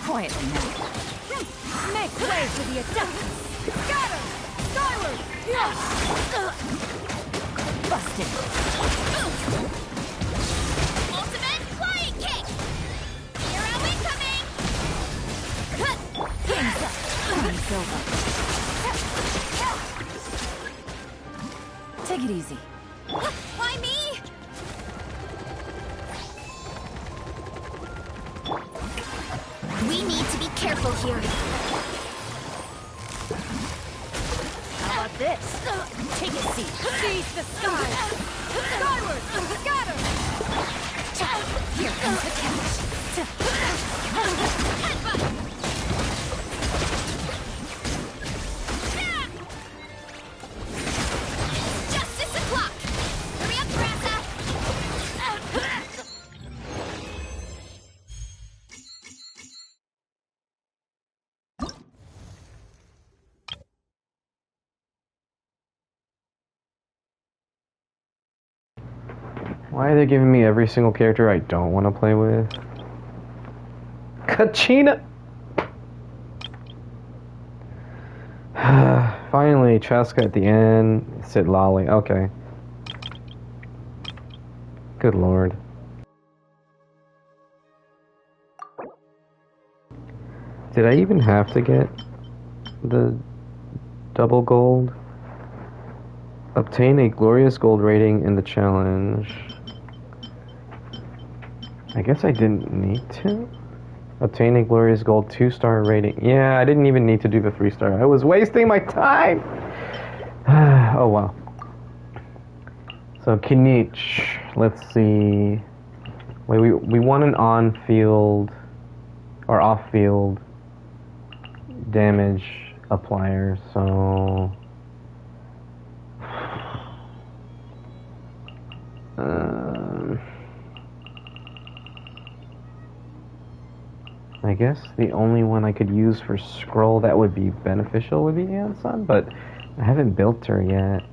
Quietly now. Make way for the attackers! Scatter! Skyward! Yeah! Busted! Ultimate flying kick! Here are we coming! Game's up. Game's over. Take it easy. Why me? We need to be careful here. How about this? Take a seat. Seize the sky. Skyward! Scatter! Here comes the catch. Justice o'clock! Hurry up, Brassa! Why are they giving me every single character I don't want to play with? Kachina! Finally, Cheska at the end. Sid Lolly. Okay. Good lord. Did I even have to get the double gold? Obtain a glorious gold rating in the challenge. I guess I didn't need to. Obtain a glorious gold 2-star rating. Yeah, I didn't even need to do the 3-star. I was wasting my time! Oh well. So Kinich, let's see. Wait, we want an on-field or off-field damage applier, so I guess the only one I could use for scroll that would be beneficial would be Neon Sun, but I haven't built her yet.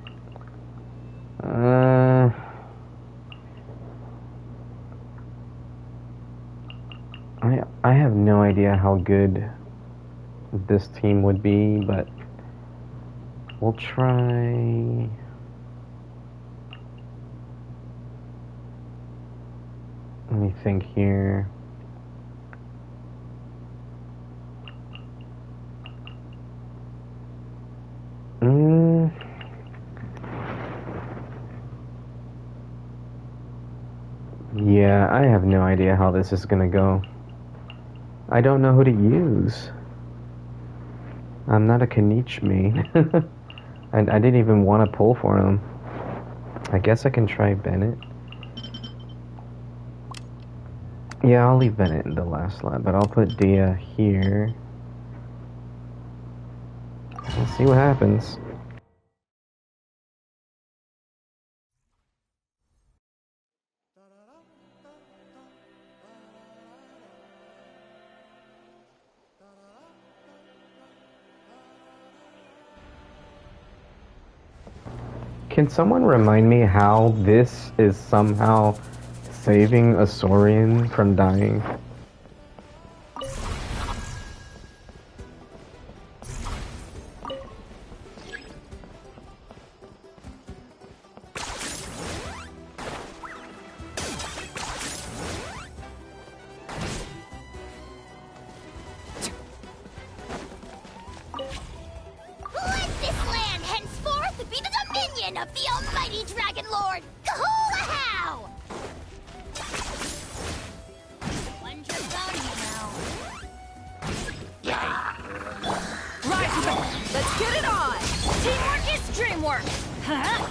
I have no idea how good this team would be, but we'll try. Let me think here. Yeah, I have no idea how this is gonna go. I don't know who to use. I'm not a Kanich main. And I didn't even want to pull for him. I guess I can try Bennett. Yeah, I'll leave Bennett in the last slot, but I'll put Dia here. Let's see what happens. Can someone remind me how this is somehow saving a Saurian from dying? Let this land henceforth be the of the almighty Dragon Lord, Kahula-How! One trick pony, you know. Right, let's get it on! Teamwork is dreamwork! Huh?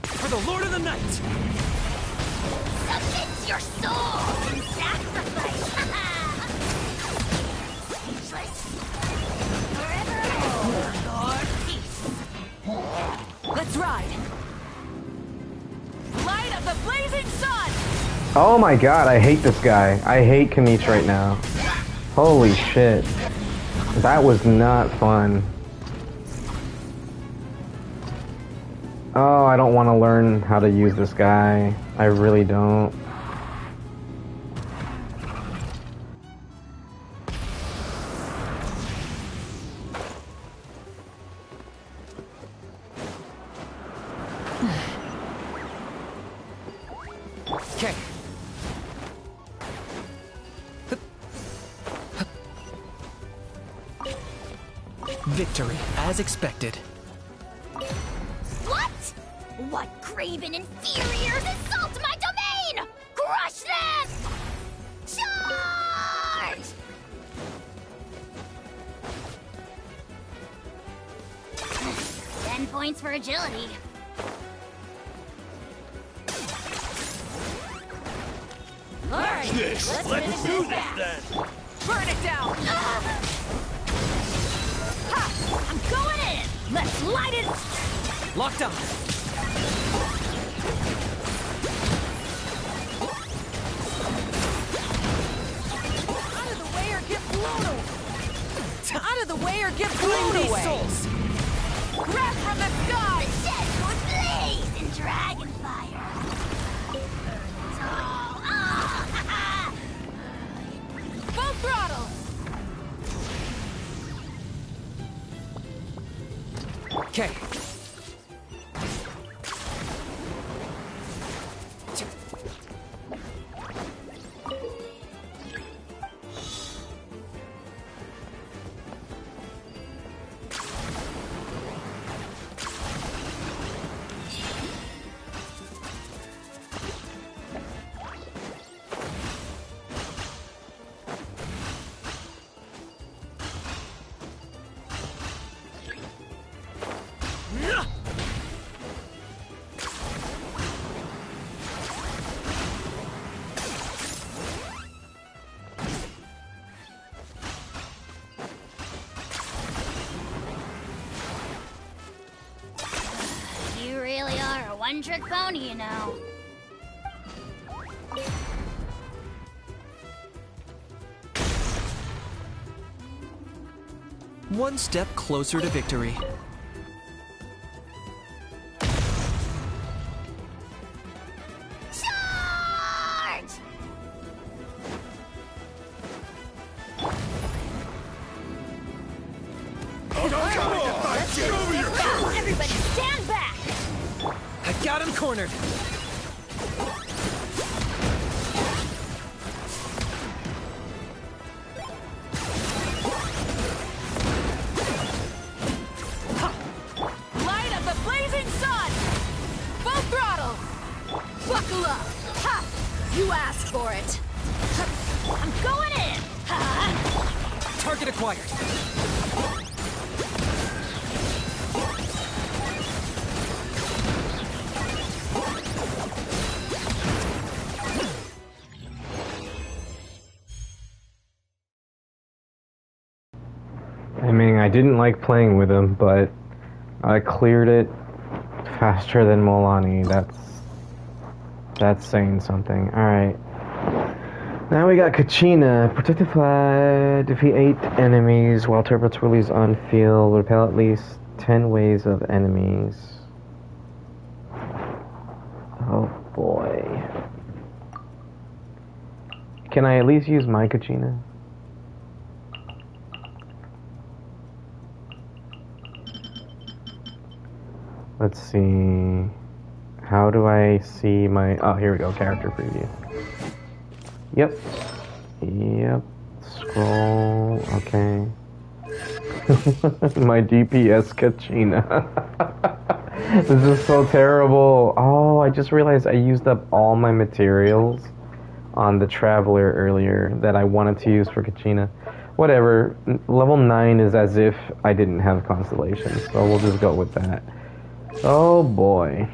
For the Lord of the Night! Submit your soul in sacrifice! Speechless. Forever hold your peace. Let's ride! Light of the blazing sun! Oh my god, I hate this guy. I hate Kanish right now. Holy shit. That was not fun. Oh, I don't want to learn how to use this guy. I really don't. Okay. Victory, as expected. What? What craven inferiors assault my domain? Crush them! Charge! 10 points for agility. All right, let's finish this fast. Burn it down! Ha! I'm going in! Let's light it! Locked on. Out of the way or get blown away! Out of the way or get blown away! Souls. Grab from the sky! The dead will blaze in dragon fire! Full throttle! Okay. You really are a one-trick pony, you know. One step closer to victory. Charge! Everybody stand back! I got him cornered. Light of the blazing sun! Full throttle! Buckle up! Ha! You asked for it! I'm going in! Target acquired. I mean, I didn't like playing with him, but I cleared it faster than Molani. That's saying something. Alright. Now we got Kachina. Protect the flag. Defeat 8 enemies while Turbo Twirly's on field. Repel at least 10 waves of enemies. Oh boy. Can I at least use my Kachina? Let's see. How do I see my... Oh, here we go. Character preview. Yep. Yep. Scroll. Okay. My DPS Kachina. This is so terrible. Oh, I just realized I used up all my materials on the Traveler earlier that I wanted to use for Kachina. Whatever. Level 9 is as if I didn't have Constellation, so we'll just go with that. Oh boy.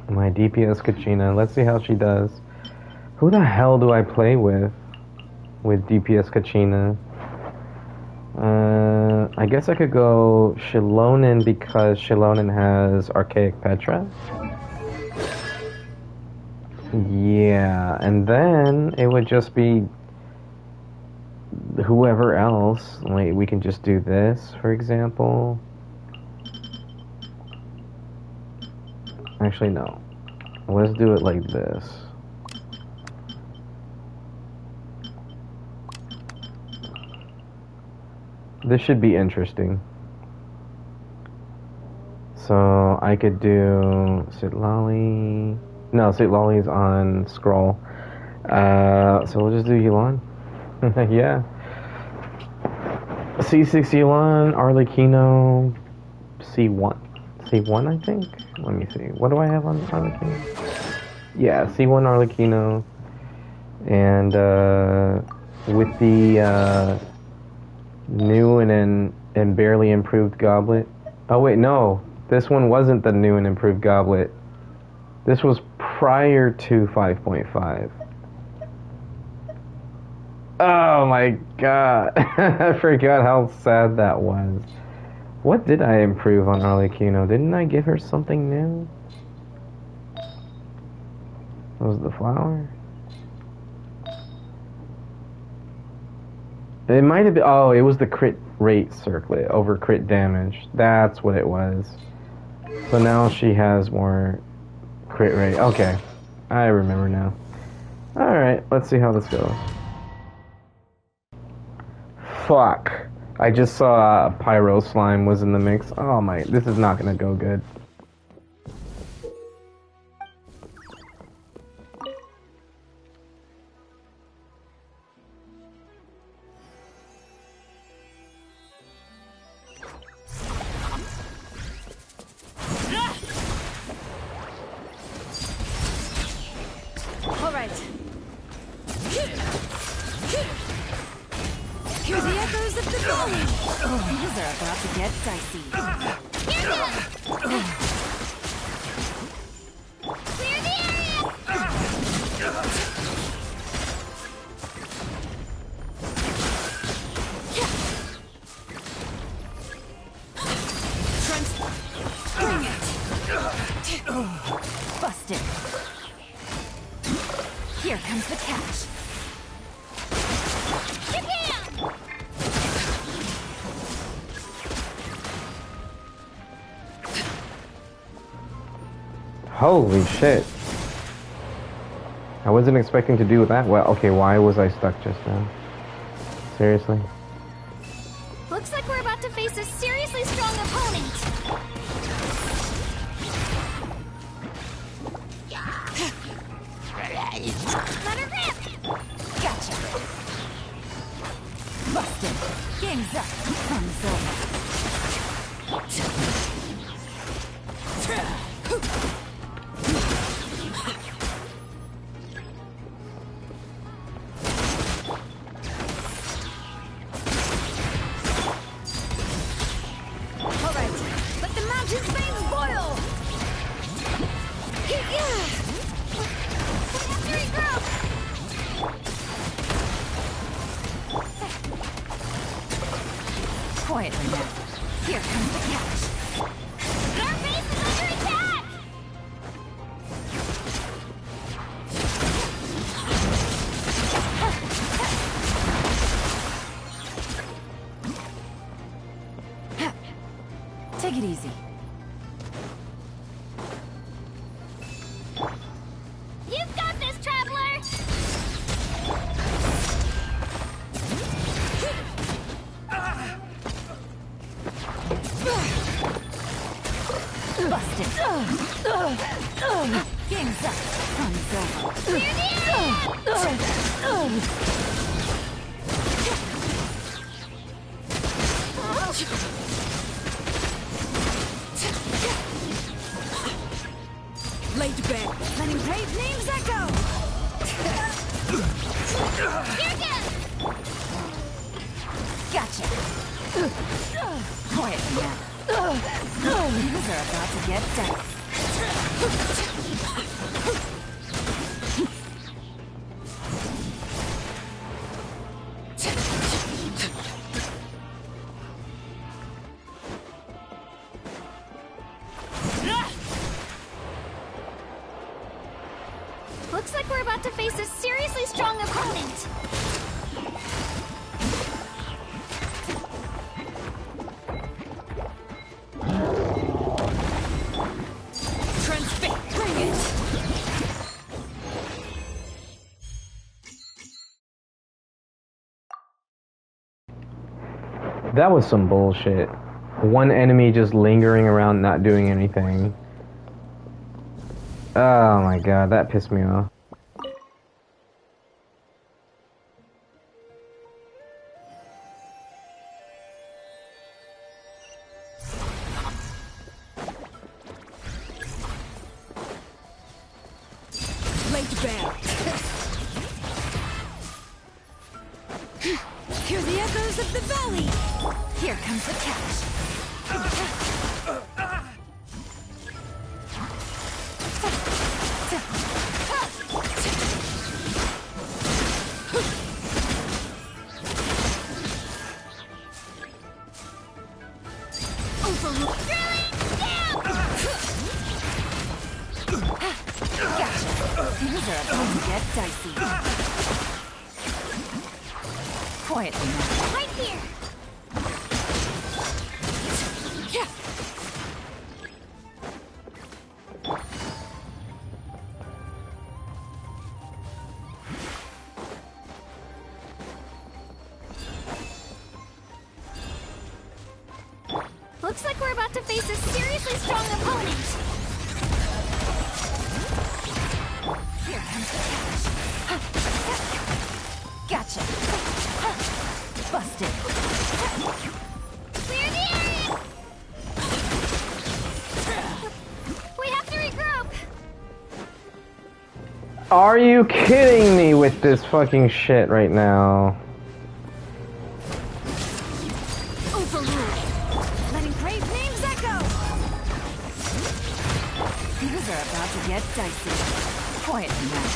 My DPS Kachina. Let's see how she does. Who the hell do I play with DPS Kachina? I guess I could go Shilonen because Shilonen has Archaic Petra. Yeah, and then it would just be whoever else. Like, we can just do this, for example. Actually, no. Let's do it like this. This should be interesting. So I could do Sitlali. No, Sitlali's on Scroll. So we'll just do Yulan. Yeah. C6 Yulan, Arlecchino, C1. C1, I think? Let me see. What do I have on Arlecchino? Yeah, C1 Arlecchino. And with the new and barely improved goblet. Oh wait, no. This one wasn't the new and improved goblet. This was prior to 5.5. Oh my god. I forgot how sad that was. What did I improve on Arlecchino? Didn't I give her something new? Was the flower? It might have been, oh, it was the crit rate circlet over crit damage. That's what it was. So now she has more crit rate. Okay, I remember now. Alright, let's see how this goes. Fuck. I just saw Pyro Slime was in the mix. Oh my, this is not gonna go good. Busted. Here comes the catch. Holy shit. I wasn't expecting to do that well. Okay, why was I stuck just now? Seriously? Looks like we're about to face a seriously strong opponent. Let her rip! Gotcha. Busted. Game's up. Fun's over. Quietly now. Here comes the catch. Our base is under attack! Take it easy. You've got this, Traveler! Busted. Game's up. Fun's over. Clear the area! Laid bare, letting brave names echo! Here again! Gotcha! Quiet now. Things are about to get dicey. Looks like we're about to face a seriously strong opponent. Bring it! That was some bullshit. One enemy just lingering around not doing anything. Oh my god, that pissed me off. Laid bare. Hear the echoes of the valley. Here comes the catch. Things are about to get dicey. Quietly now. Right here. Looks like we're about to face a seriously strong opponent. Here comes the catch. Gotcha. Busted. Clear the area! We have to regroup! Are you kidding me with this fucking shit right now? Overruled. Letting brave names echo. Things are about to get dicey. Quiet now.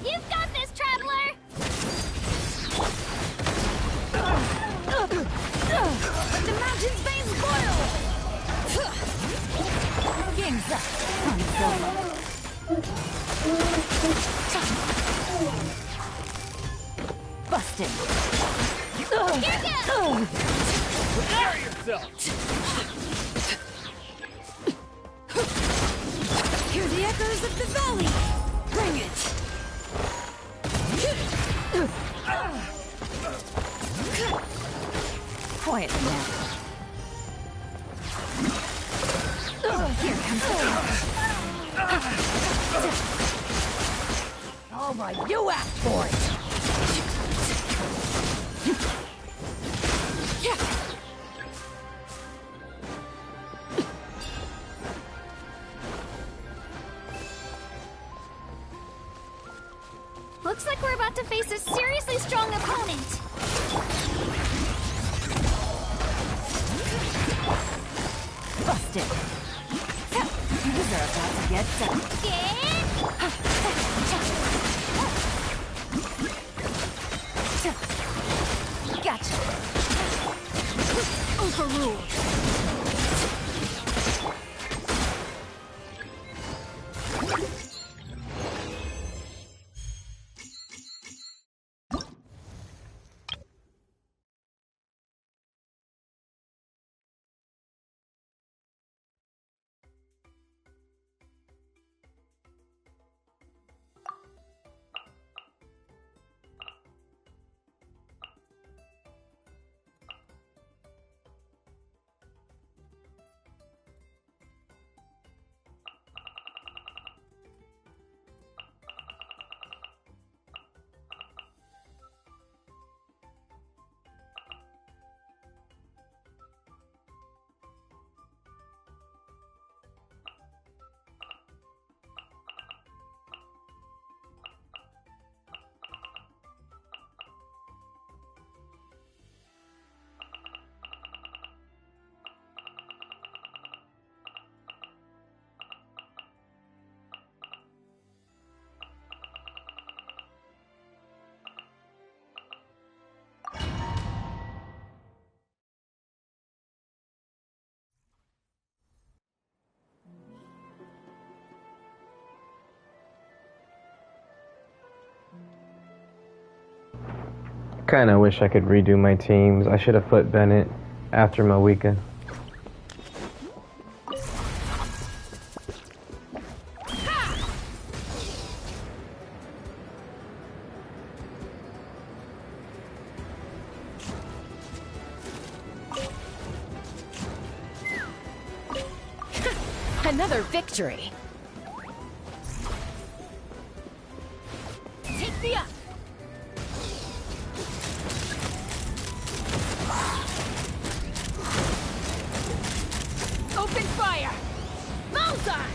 You've got this, traveler! Let the mountain's veins boil! Game's up. Busted. Prepare yourself! Hear the echoes of the valley. Bring it. Quiet now. Here comes the All right, you asked for it! Looks like we're about to face a seriously strong opponent. busted. These are about to get done. Gotcha. Overruled. kinda wish I could redo my teams. I should have put Bennett after Moika. Another victory. Take me up. Open fire. Bullseye.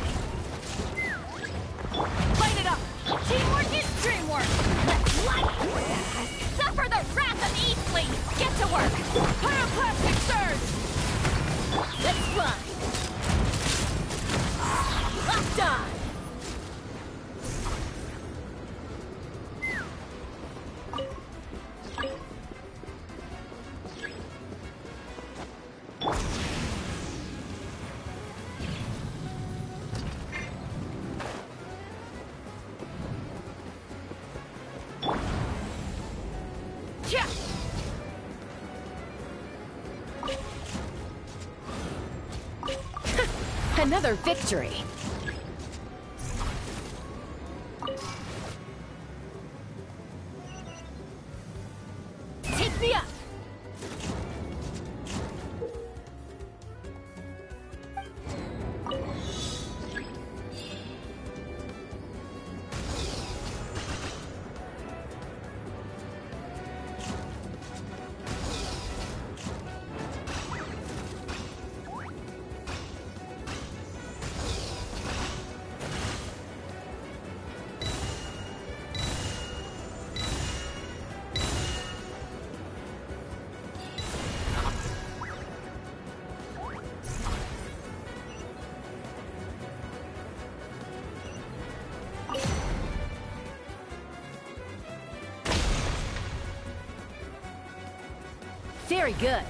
Light it up. Teamwork is dreamwork. Let's light. Suffer the wrath of Eastling. Get to work. Pyroclastic surge. Let's fly. Locked on! Yeah. Another victory. Take me up! Very good.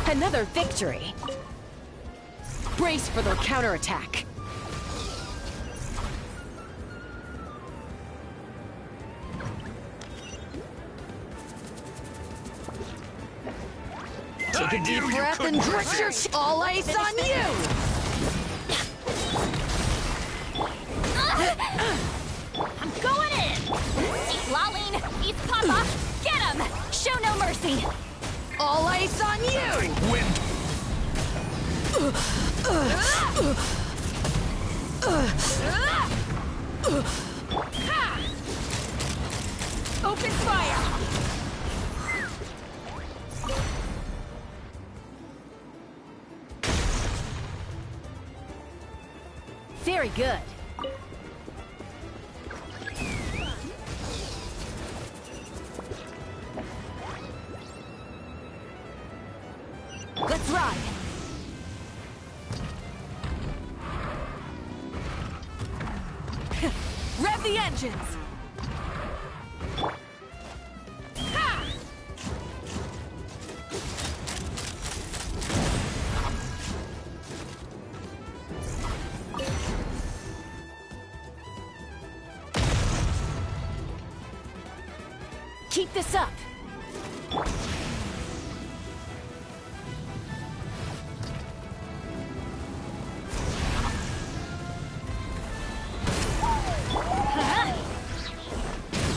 Another victory. Brace for their counterattack. Take a deep breath and drink your all ice on you! I'm going in! Lolling! Eat Papa! Get him! Show no mercy! All ice on you! Wind! Open fire! Very good. Let's ride! Rev the engines! Ha! Keep this up.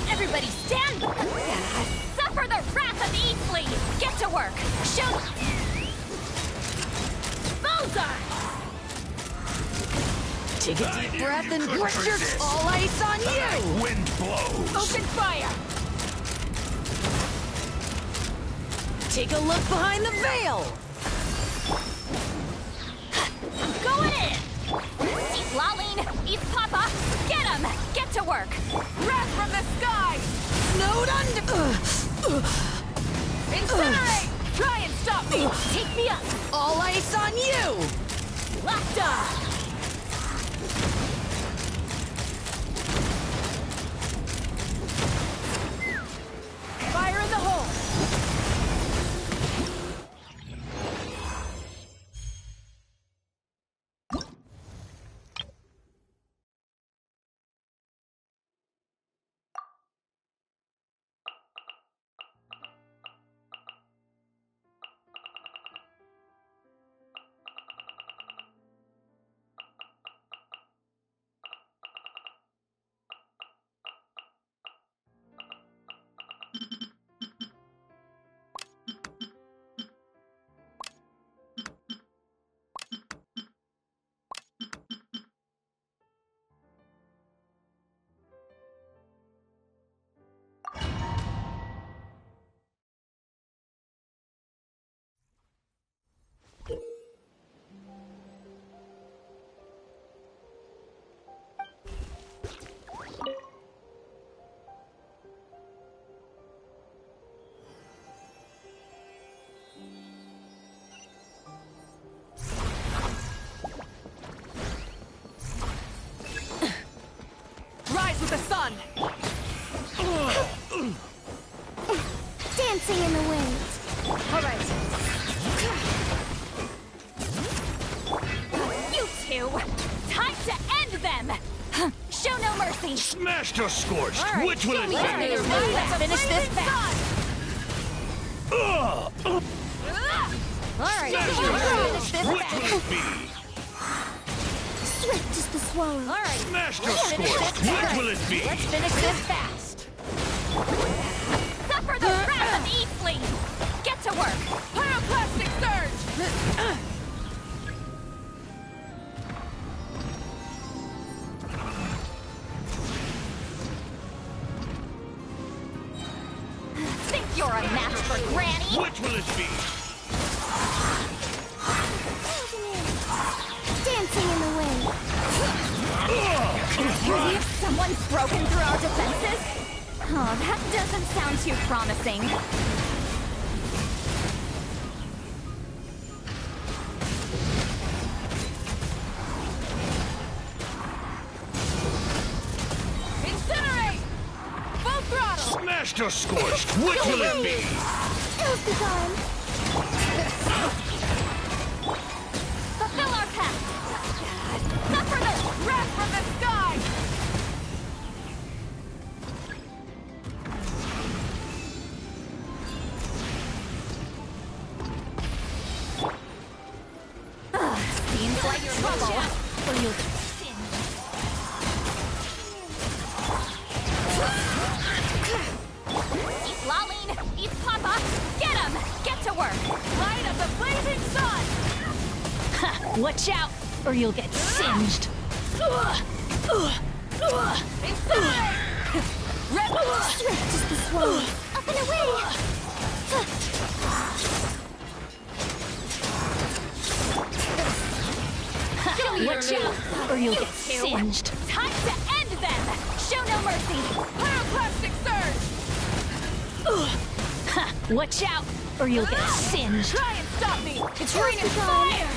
Everybody stand! Suffer the wrath of Eastling! Get to work! Show... Bullseye! Take a deep breath and grip your all ice on you! Wind blows! Open fire! Take a look behind the veil! I'm going in! Lolling! Eat Papa! Get him! Get to work! Wrath from the sky! Snowed under... Incinerate! Try and stop me! Take me up! All ice on you! Locked on! Fire in the hole! mercy! Smashed or scorched? All right, Which will it be? Let's finish this fast! All right, Smashed or let's scorched? finish this Which will it be? Swift as the swallow. All right, Smashed or let's finish scorched? this Which fast. will it be? Let's finish this fast. Suffer the wrath of Eastling! Get to work! Pyroclastic surge! Think you're a match for Granny? Which will it be? Dancing in the wind. Someone's broken through our defenses? Oh, that doesn't sound too promising. Incinerate! Full throttle! Smashed or scorched? Which will it be? Elfidon. Fulfill our pact! Suffer the Wrath from the sky! seems like trouble. Or you'll get Eat Laline! Eat Papa! Get him! Get to work! Light of the blazing sun! Watch out, or you'll get singed! Incinerate! Swift as the swallow. Up and away. Watch out, or you'll get singed! Time to end them! Show no mercy! Pyroclastic surge! Watch out, or you'll get singed! Try and stop me! It's raining fire!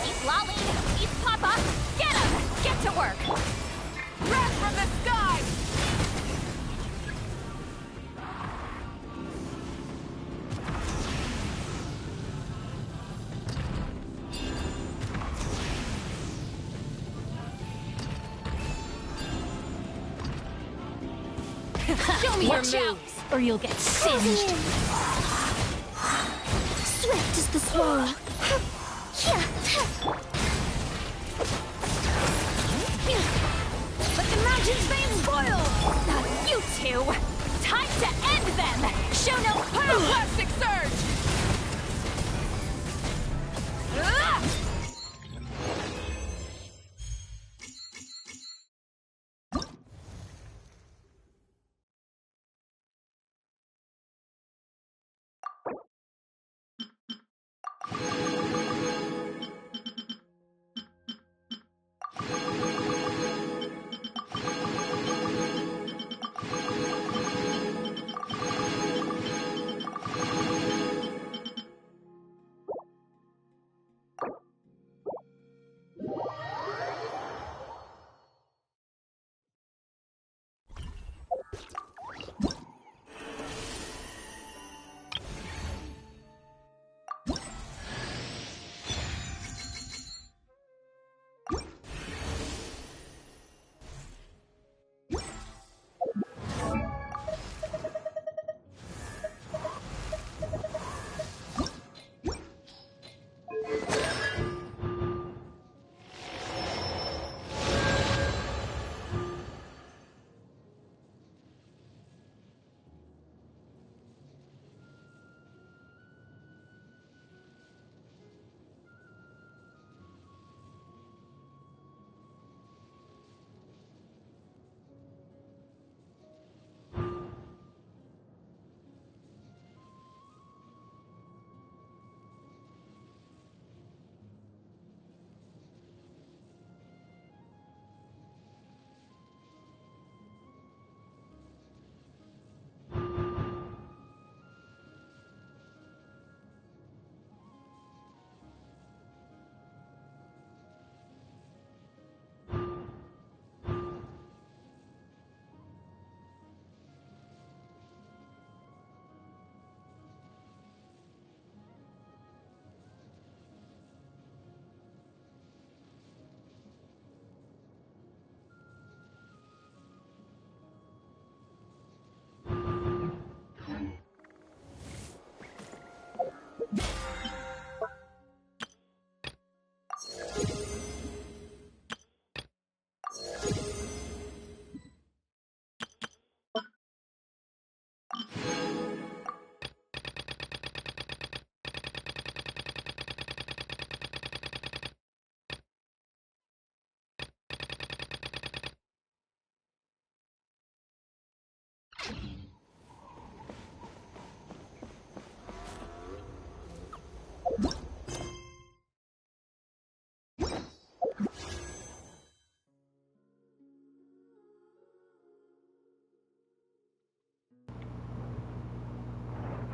Eat Laline! Eat Papa! Get him! Get to work! Wrath from the sky! Show me Watch your moves, or you'll get singed! Swift as the swallow. Let the mountain's veins boil! Not you two! Time to end them! Show no Pyroclastic surge!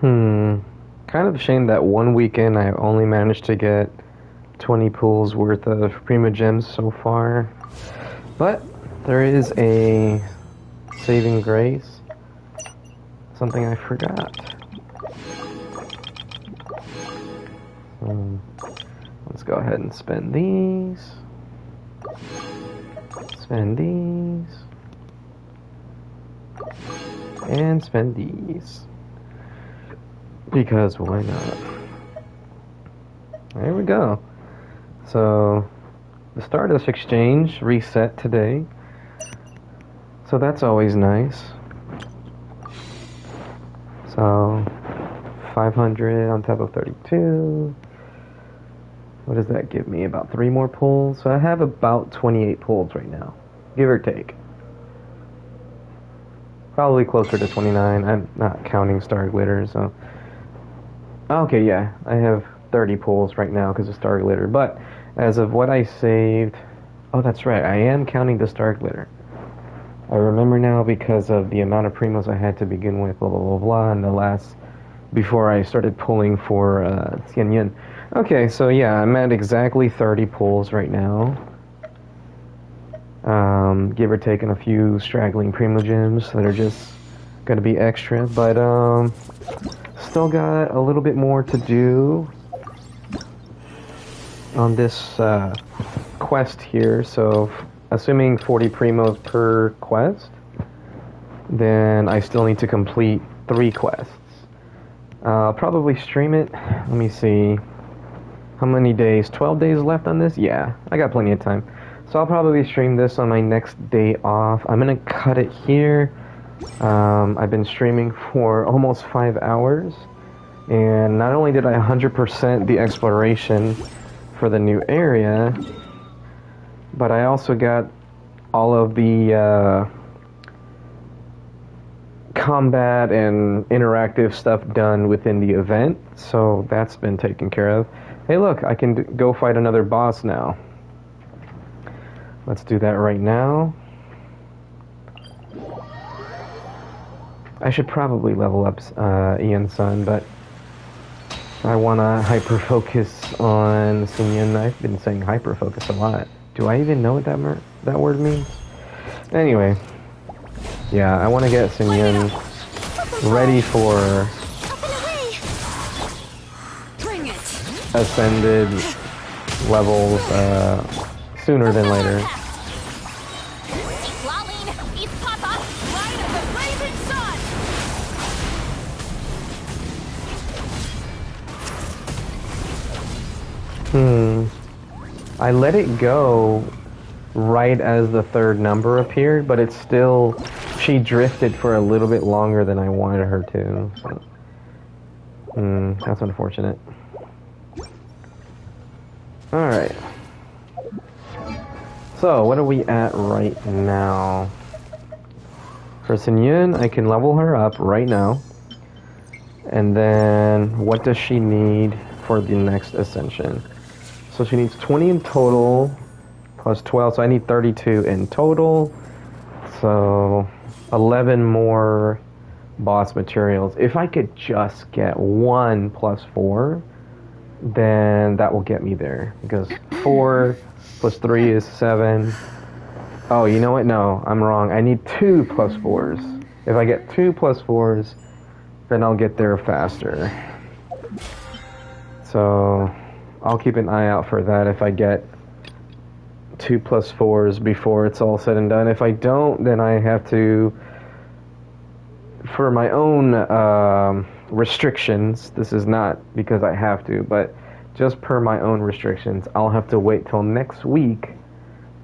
Kind of a shame that one weekend I only managed to get 20 pools worth of Prima Gems so far. But there is a saving grace. Something I forgot. Let's go ahead and spend these. Spend these. And spend these. Because why not? There we go. So, the Stardust Exchange reset today. So that's always nice. So, 500 on top of 32. What does that give me? About 3 more pulls? So I have about 28 pulls right now. Give or take. Probably closer to 29. I'm not counting Star Glitter, so... Okay, yeah. I have 30 pulls right now because of Star Glitter. But, as of what I saved... Oh, that's right. I am counting the Star Glitter. I remember now because of the amount of primos I had to begin with, blah, blah, blah, blah, and the last... Before I started pulling for Xian Yun. Okay, so yeah, I'm at exactly 30 pulls right now. Give or take a few straggling Primo Gems that are just gonna be extra, but still got a little bit more to do on this quest here. So, assuming 40 Primos per quest, then I still need to complete 3 quests. I'll probably stream it. Let me see. How many days? 12 days left on this? Yeah, I got plenty of time. So I'll probably stream this on my next day off. I'm going to cut it here. I've been streaming for almost 5 hours. And not only did I 100% the exploration for the new area, but I also got all of the combat and interactive stuff done within the event. So that's been taken care of. Hey, look, I can go fight another boss now. Let's do that right now. I should probably level up Ian's son, but I want to hyper-focus on Xinyan. I've been saying hyper-focus a lot. Do I even know what that word means? Anyway, yeah, I want to get Xinyan ready for ascended levels sooner than later. I let it go right as the 3rd number appeared, but it's still... She drifted for a little bit longer than I wanted her to. So. That's unfortunate. Alright. So, what are we at right now? For Xinyan, I can level her up right now. And then, what does she need for the next ascension? So she needs 20 in total, plus 12, so I need 32 in total. So, 11 more boss materials. If I could just get 1 plus 4, then that will get me there. Because 4 plus 3 is 7. Oh, you know what? No, I'm wrong. I need 2 plus 4s. If I get 2 plus 4s, then I'll get there faster. So, I'll keep an eye out for that if I get 2 plus 4s before it's all said and done. If I don't, then I have to, for my own restrictions, this is not because I have to, but just per my own restrictions, I'll have to wait till next week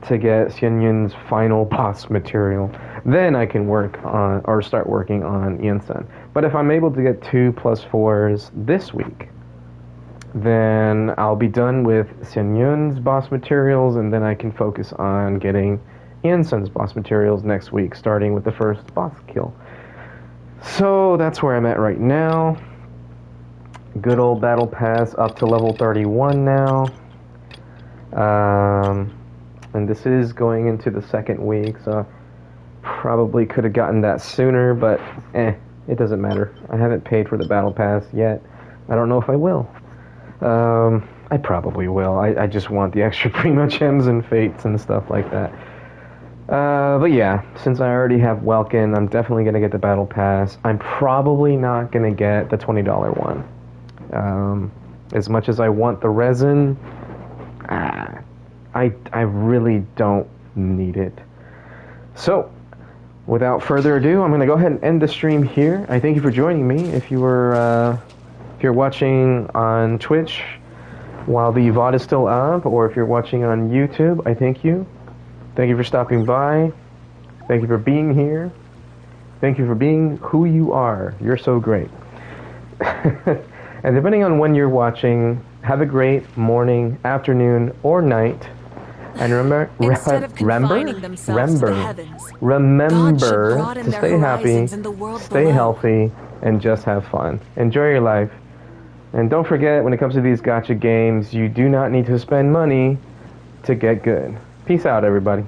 to get Xianyun's final boss material. Then I can work on, or start working on Yansan. But if I'm able to get 2 plus 4s this week, then I'll be done with Xianyun's boss materials, and then I can focus on getting Yansan's boss materials next week, starting with the first boss kill. So that's where I'm at right now. Good old battle pass up to level 31 now. And this is going into the 2nd week, so probably could have gotten that sooner, but It doesn't matter. I haven't paid for the battle pass yet. I don't know if I will. I probably will. I just want the extra primo gems and fates and stuff like that. But yeah, since I already have Welkin, I'm definitely going to get the battle pass. I'm probably not going to get the $20 one. As much as I want the resin, I really don't need it. So, without further ado, I'm going to go ahead and end the stream here. I thank you for joining me. If you're watching on Twitch while the VOD is still up, or if you're watching on YouTube, I thank you. Thank you for stopping by. Thank you for being here. Thank you for being who you are. You're so great. And depending on when you're watching, have a great morning, afternoon, or night. And remember to stay happy, stay healthy, and just have fun. Enjoy your life. And don't forget, when it comes to these gacha games, you do not need to spend money to get good. Peace out, everybody.